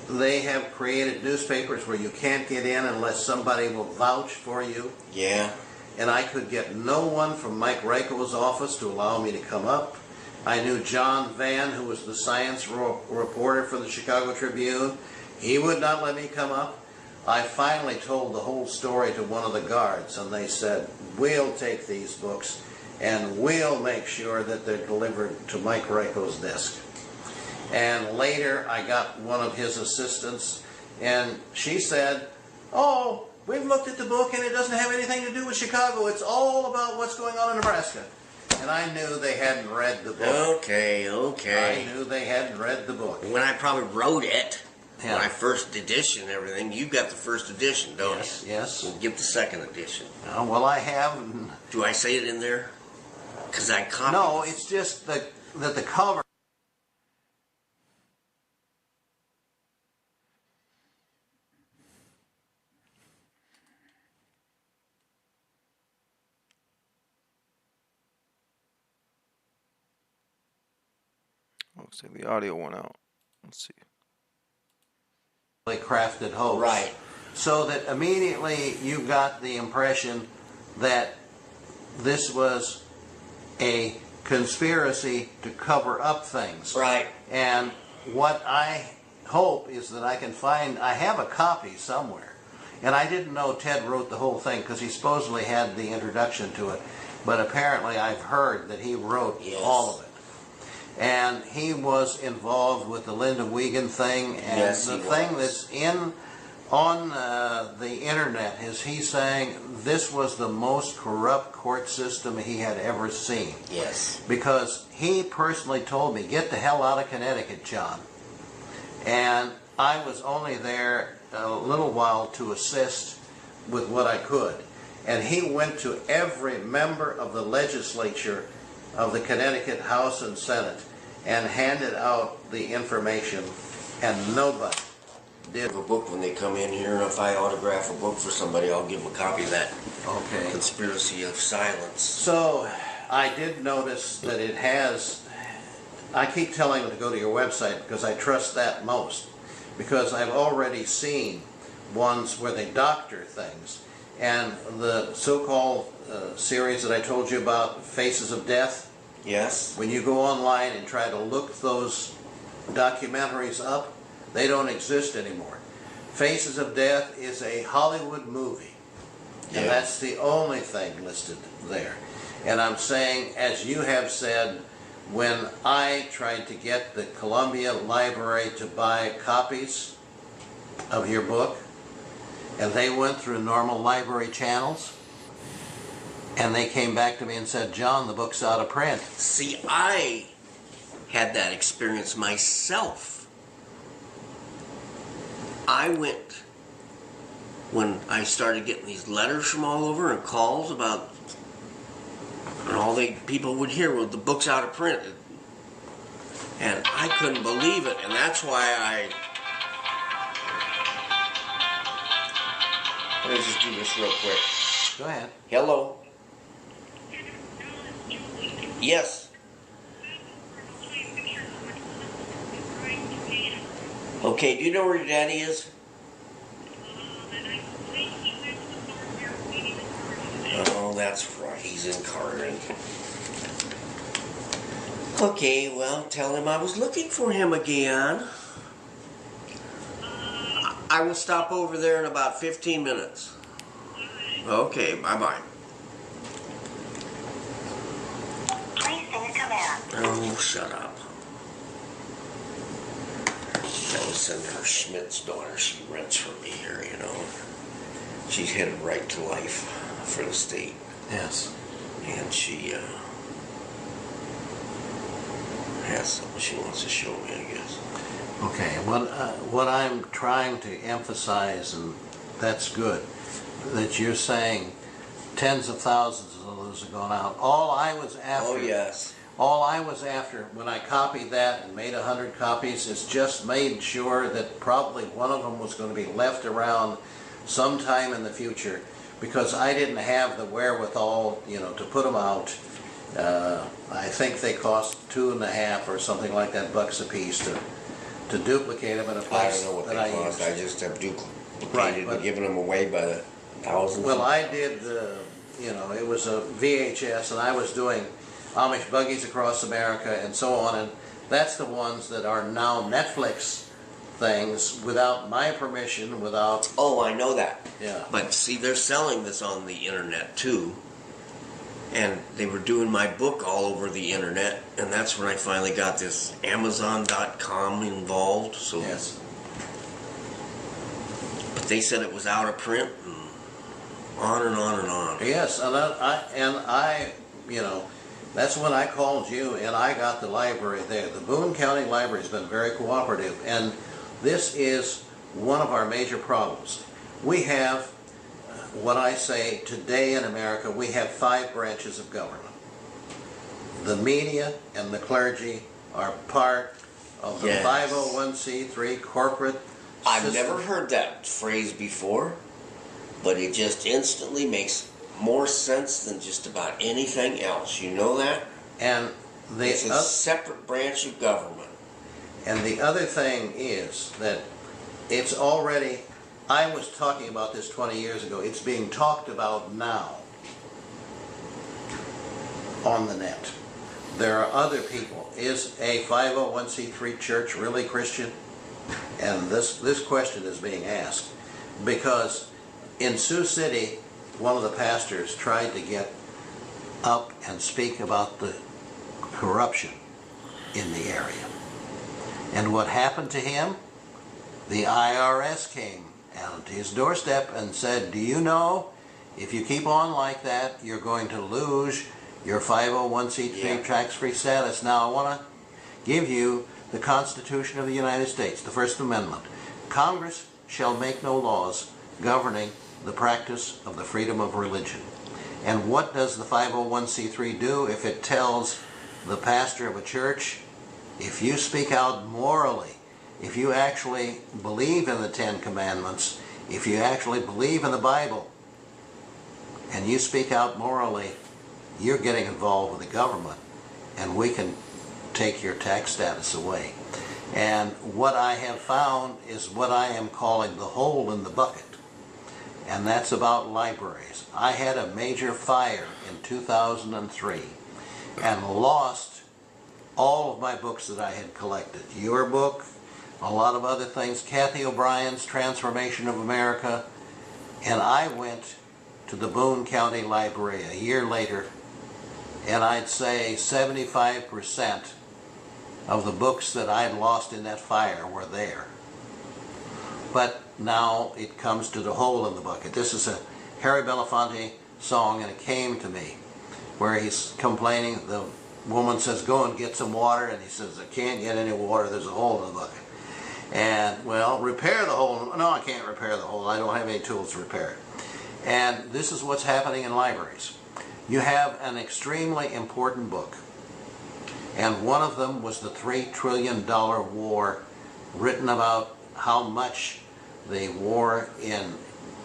[SPEAKER 10] they have created newspapers where you can't get in unless somebody will vouch for you.
[SPEAKER 9] Yeah.
[SPEAKER 10] And I could get no one from Mike Ryko's office to allow me to come up. I knew John Van, who was the science reporter for the Chicago Tribune. He would not let me come up. I finally told the whole story to one of the guards, and they said, we'll take these books and we'll make sure that they're delivered to Mike Ryko's desk. And later I got one of his assistants, and she said, oh, we've looked at the book and it doesn't have anything to do with Chicago. It's all about what's going on in Nebraska. And I knew they hadn't read the book.
[SPEAKER 9] Okay.
[SPEAKER 10] I knew they hadn't read the book.
[SPEAKER 9] When I probably wrote it,
[SPEAKER 10] yeah.
[SPEAKER 9] My first edition and everything, you got the first edition, don't
[SPEAKER 10] you?
[SPEAKER 9] Yes. We'll get the second edition.
[SPEAKER 10] Well, I have.
[SPEAKER 9] Do I say it in there? Because I copied.
[SPEAKER 10] No, it's just that the cover.
[SPEAKER 2] Looks like the audio went out. Let's see.
[SPEAKER 10] Crafted hoax.
[SPEAKER 9] Right.
[SPEAKER 10] So that immediately you got the impression that this was a conspiracy to cover up things.
[SPEAKER 9] Right.
[SPEAKER 10] And what I hope is that I can find, I have a copy somewhere. And I didn't know Ted wrote the whole thing because he supposedly had the introduction to it. But apparently I've heard that he wrote all of it. And he was involved with the Linda Wiegand thing, and the thing that's on the internet is he saying this was the most corrupt court system he had ever seen.
[SPEAKER 9] Yes.
[SPEAKER 10] Because he personally told me, get the hell out of Connecticut, John. And I was only there a little while to assist with what I could. And he went to every member of the legislature of the Connecticut House and Senate and handed out the information, and nobody did.
[SPEAKER 9] A book when they come in here, and if I autograph a book for somebody, I'll give them a copy of that.
[SPEAKER 10] Okay.
[SPEAKER 9] Conspiracy of Silence.
[SPEAKER 10] So I did notice that it has, I keep telling them to go to your website because I trust that most, because I've already seen ones where they doctor things. And the so-called series that I told you about, Faces of Death.
[SPEAKER 9] Yes.
[SPEAKER 10] When you go online and try to look those documentaries up, they don't exist anymore. Faces of Death is a Hollywood movie. And that's the only thing listed there. And I'm saying, as you have said, when I tried to get the Columbia Library to buy copies of your book, And they went through normal library channels, and they came back to me and said, John, the book's out of print.
[SPEAKER 9] See, I had that experience myself. I went, when I started getting these letters from all over and calls about, and all people would hear was the book's out of print. And I couldn't believe it, and that's why let me just do this real quick.
[SPEAKER 10] Go ahead.
[SPEAKER 9] Hello? Yes. Okay, do you know where your daddy is? Oh, that's right, he's in Carter. Okay, well, tell him I was looking for him again. I will stop over there in about 15 minutes. Okay, bye-bye.
[SPEAKER 11] Please say a command.
[SPEAKER 9] Oh, shut up. That was Senator Schmidt's daughter. She rents from me here, you know. She's headed right to life for the state.
[SPEAKER 10] Yes.
[SPEAKER 9] And she has something she wants to show me, I guess.
[SPEAKER 10] Okay, what I'm trying to emphasize, and that's good, that you're saying tens of thousands of those have gone out. All I was after,
[SPEAKER 9] Oh, yes.
[SPEAKER 10] all I was after when I copied that and made 100 copies is just made sure that probably one of them was going to be left around sometime in the future, because I didn't have the wherewithal, you know, to put them out. I think they cost $2.50 or something like that bucks a piece to duplicate them in a place
[SPEAKER 9] I don't know what
[SPEAKER 10] that
[SPEAKER 9] they
[SPEAKER 10] I
[SPEAKER 9] cost.
[SPEAKER 10] used.
[SPEAKER 9] I just have duplicated
[SPEAKER 10] Right,
[SPEAKER 9] and given them away by the thousands.
[SPEAKER 10] Well, I did, you know, it was a VHS, and I was doing Amish buggies across America and so on, and that's the ones that are now Netflix things without my permission, without...
[SPEAKER 9] Oh, I know that.
[SPEAKER 10] Yeah.
[SPEAKER 9] But see, they're selling this on the internet too. And they were doing my book all over the internet, and that's when I finally got this Amazon.com involved. So,
[SPEAKER 10] Yes.
[SPEAKER 9] But they said it was out of print, and on and on and on.
[SPEAKER 10] Yes, and I, you know, that's when I called you, and I got the library there. The Boone County Library has been very cooperative, and this is one of our major problems. We have, what I say today in America, we have 5 branches of government. The media and the clergy are part of the
[SPEAKER 9] Yes.
[SPEAKER 10] 501c3 corporate
[SPEAKER 9] I've
[SPEAKER 10] system.
[SPEAKER 9] never heard that phrase before, but it just instantly makes more sense than just about anything else. You know that?
[SPEAKER 10] And
[SPEAKER 9] It's a separate branch of government.
[SPEAKER 10] And the other thing is that it's already, I was talking about this 20 years ago, it's being talked about now on the net. There are other people. Is a 501c3 church really Christian? And this question is being asked because in Sioux City, one of the pastors tried to get up and speak about the corruption in the area. And what happened to him? The IRS came out to his doorstep and said, do you know, if you keep on like that, you're going to lose your 501c3 tax-free status. Now, I want to give you the Constitution of the United States, the First Amendment. Congress shall make no laws governing the practice of the freedom of religion. And what does the 501c3 do if it tells the pastor of a church, if you speak out morally, if you actually believe in the 10 Commandments, if you actually believe in the Bible, and you speak out morally, you're getting involved with the government, and we can take your tax status away. And what I have found is what I am calling the hole in the bucket, and that's about libraries. I had a major fire in 2003 and lost all of my books that I had collected. Your book, a lot of other things, Kathy O'Brien's Transformation of America, and I went to the Boone County Library a year later, and I'd say 75% of the books that I'd lost in that fire were there. But now it comes to the hole in the bucket. This is a Harry Belafonte song, and it came to me, where he's complaining. The woman says, go and get some water, and he says, I can't get any water, there's a hole in the bucket. And, well, repair the hole. No, I can't repair the hole, I don't have any tools to repair it. And this is what's happening in libraries. You have an extremely important book, and one of them was the $3 trillion war, written about how much the war in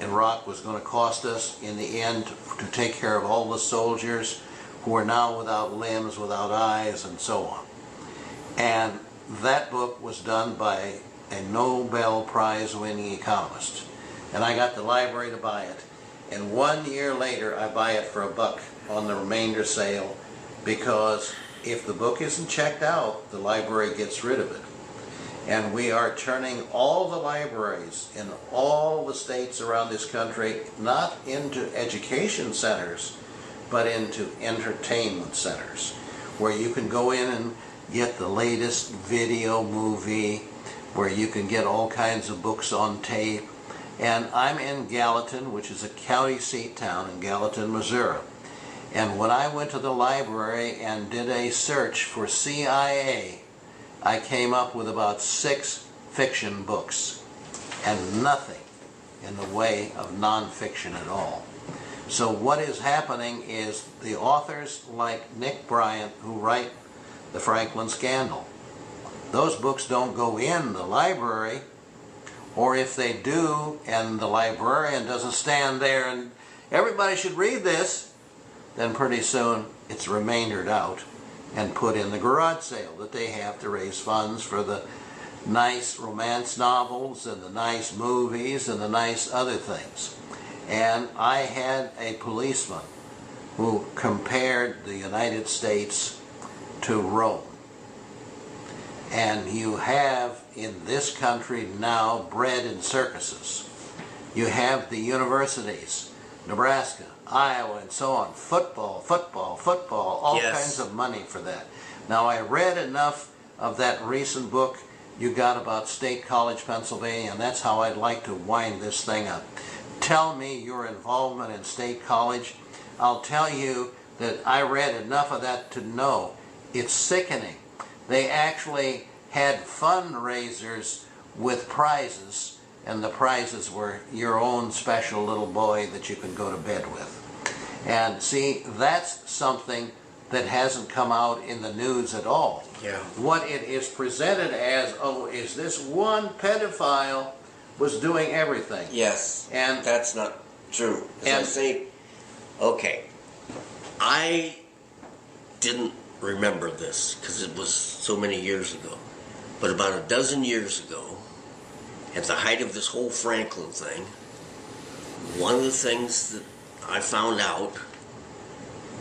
[SPEAKER 10] Iraq was going to cost us in the end to take care of all the soldiers who are now without limbs, without eyes, and so on. And that book was done by a Nobel Prize winning economist. And I got the library to buy it. And 1 year later, I buy it for $1 on the remainder sale, because if the book isn't checked out, the library gets rid of it. And we are turning all the libraries in all the states around this country not into education centers, but into entertainment centers, where you can go in and get the latest video movie, where you can get all kinds of books on tape. And I'm in Gallatin, which is a county seat town in Gallatin, Missouri. And when I went to the library and did a search for CIA, I came up with about 6 fiction books and nothing in the way of nonfiction at all. So what is happening is the authors like Nick Bryant, who write the Franklin Scandal, those books don't go in the library, or if they do and the librarian doesn't stand there and everybody should read this, then pretty soon it's remaindered out and put in the garage sale that they have to raise funds for the nice romance novels and the nice movies and the nice other things. And I had a policeman who compared the United States to Rome. And you have in this country now bread in circuses. You have the universities, Nebraska, Iowa, and so on. Football, all kinds of money for that. Now, I read enough of that recent book you got about State College, Pennsylvania, and that's how I'd like to wind this thing up. Tell me your involvement in State College. I'll tell you that I read enough of that to know it's sickening. They actually had fundraisers with prizes, and the prizes were your own special little boy that you can go to bed with. And see, that's something that hasn't come out in the news at all.
[SPEAKER 9] Yeah.
[SPEAKER 10] What it is presented as, oh, is this one pedophile was doing everything.
[SPEAKER 9] Yes,
[SPEAKER 10] and
[SPEAKER 9] that's not true. As I say, okay, I didn't remember this because it was so many years ago, but about a dozen years ago, at the height of this whole Franklin thing, one of the things that I found out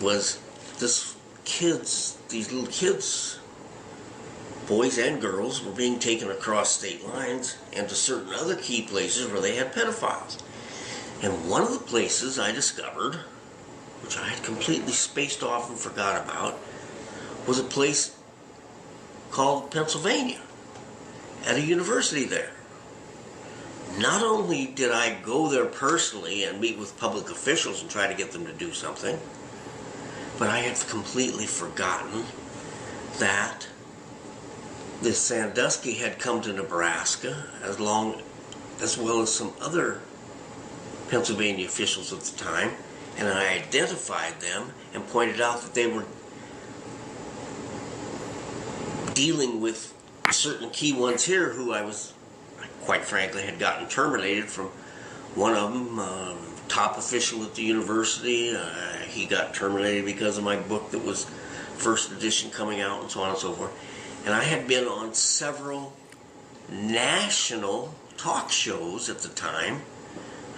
[SPEAKER 9] was these little kids, boys and girls, were being taken across state lines and to certain other key places where they had pedophiles. And one of the places I discovered, which I had completely spaced off and forgot about, was a place called Pennsylvania, at a university there. Not only did I go there personally and meet with public officials and try to get them to do something, but I had completely forgotten that this Sandusky had come to Nebraska, as well as some other Pennsylvania officials at the time, and I identified them and pointed out that they were dealing with certain key ones here who I quite frankly, had gotten terminated from one of them, top official at the university. He got terminated because of my book that was first edition coming out, and so on and so forth. And I had been on several national talk shows at the time,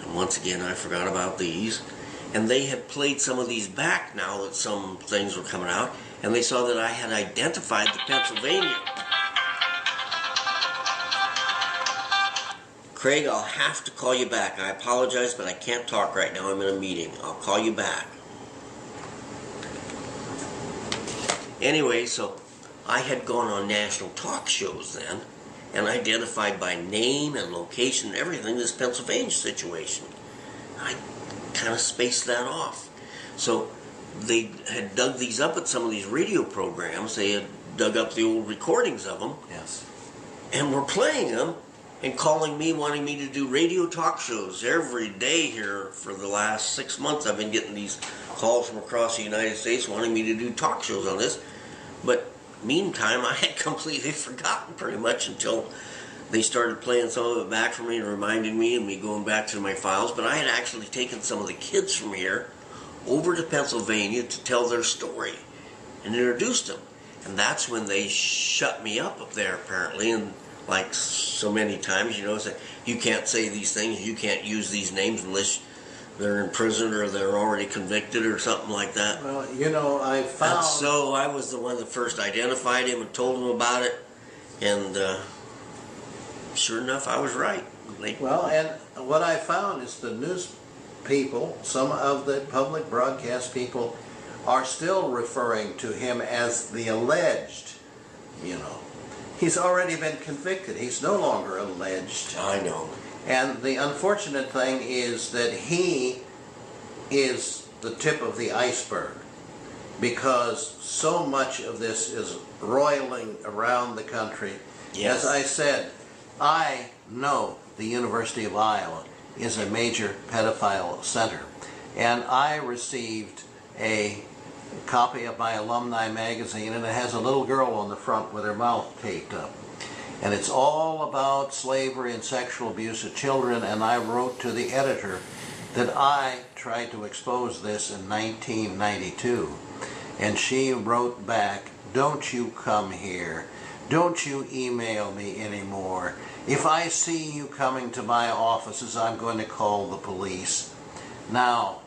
[SPEAKER 9] and once again I forgot about these, and they had played some of these back now that some things were coming out, and they saw that I had identified the Pennsylvania. Craig, I'll have to call you back. I apologize, but I can't talk right now. I'm in a meeting. I'll call you back. Anyway, so I had gone on national talk shows then, and identified by name and location and everything this Pennsylvania situation. I kind of spaced that off. So they had dug these up at some of these radio programs. They had dug up the old recordings of them.
[SPEAKER 10] Yes.
[SPEAKER 9] And were playing them and calling me, wanting me to do radio talk shows every day here for the last 6 months. I've been getting these calls from across the United States wanting me to do talk shows on this. But meantime, I had completely forgotten pretty much until they started playing some of it back for me and reminding me and me going back to my files. But I had actually taken some of the kids from here over to Pennsylvania to tell their story and introduced them. And that's when they shut me up there, apparently, and like so many times, say, you can't say these things, you can't use these names unless they're in prison or they're already convicted or something like that.
[SPEAKER 10] Well, I found...
[SPEAKER 9] And so I was the one that first identified him and told him about it, and sure enough, I was right.
[SPEAKER 10] Well, and what I found is the news people, some of the public broadcast people, are still referring to him as the alleged, He's already been convicted. He's no longer alleged.
[SPEAKER 9] I know.
[SPEAKER 10] And the unfortunate thing is that he is the tip of the iceberg, because so much of this is roiling around the country.
[SPEAKER 9] Yes.
[SPEAKER 10] As I said, I know the University of Iowa is a major pedophile center, and I received a copy of my alumni magazine, and it has a little girl on the front with her mouth taped up. And it's all about slavery and sexual abuse of children, and I wrote to the editor that I tried to expose this in 1992. And she wrote back, "Don't you come here. Don't you email me anymore. If I see you coming to my offices, I'm going to call the police." Now,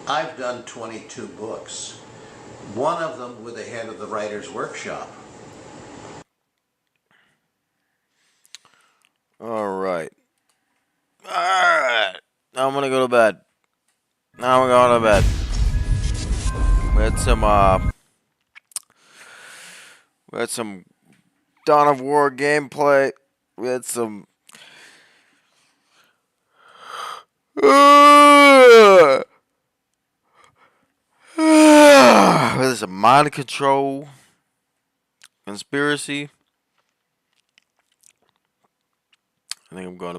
[SPEAKER 10] I've done 22 books. One of them with the head of the Writer's Workshop.
[SPEAKER 2] All right. Now I'm gonna go to bed. Now I'm going to bed. We had some Dawn of War gameplay. We had some there's a mind control conspiracy. I think I'm going to bed.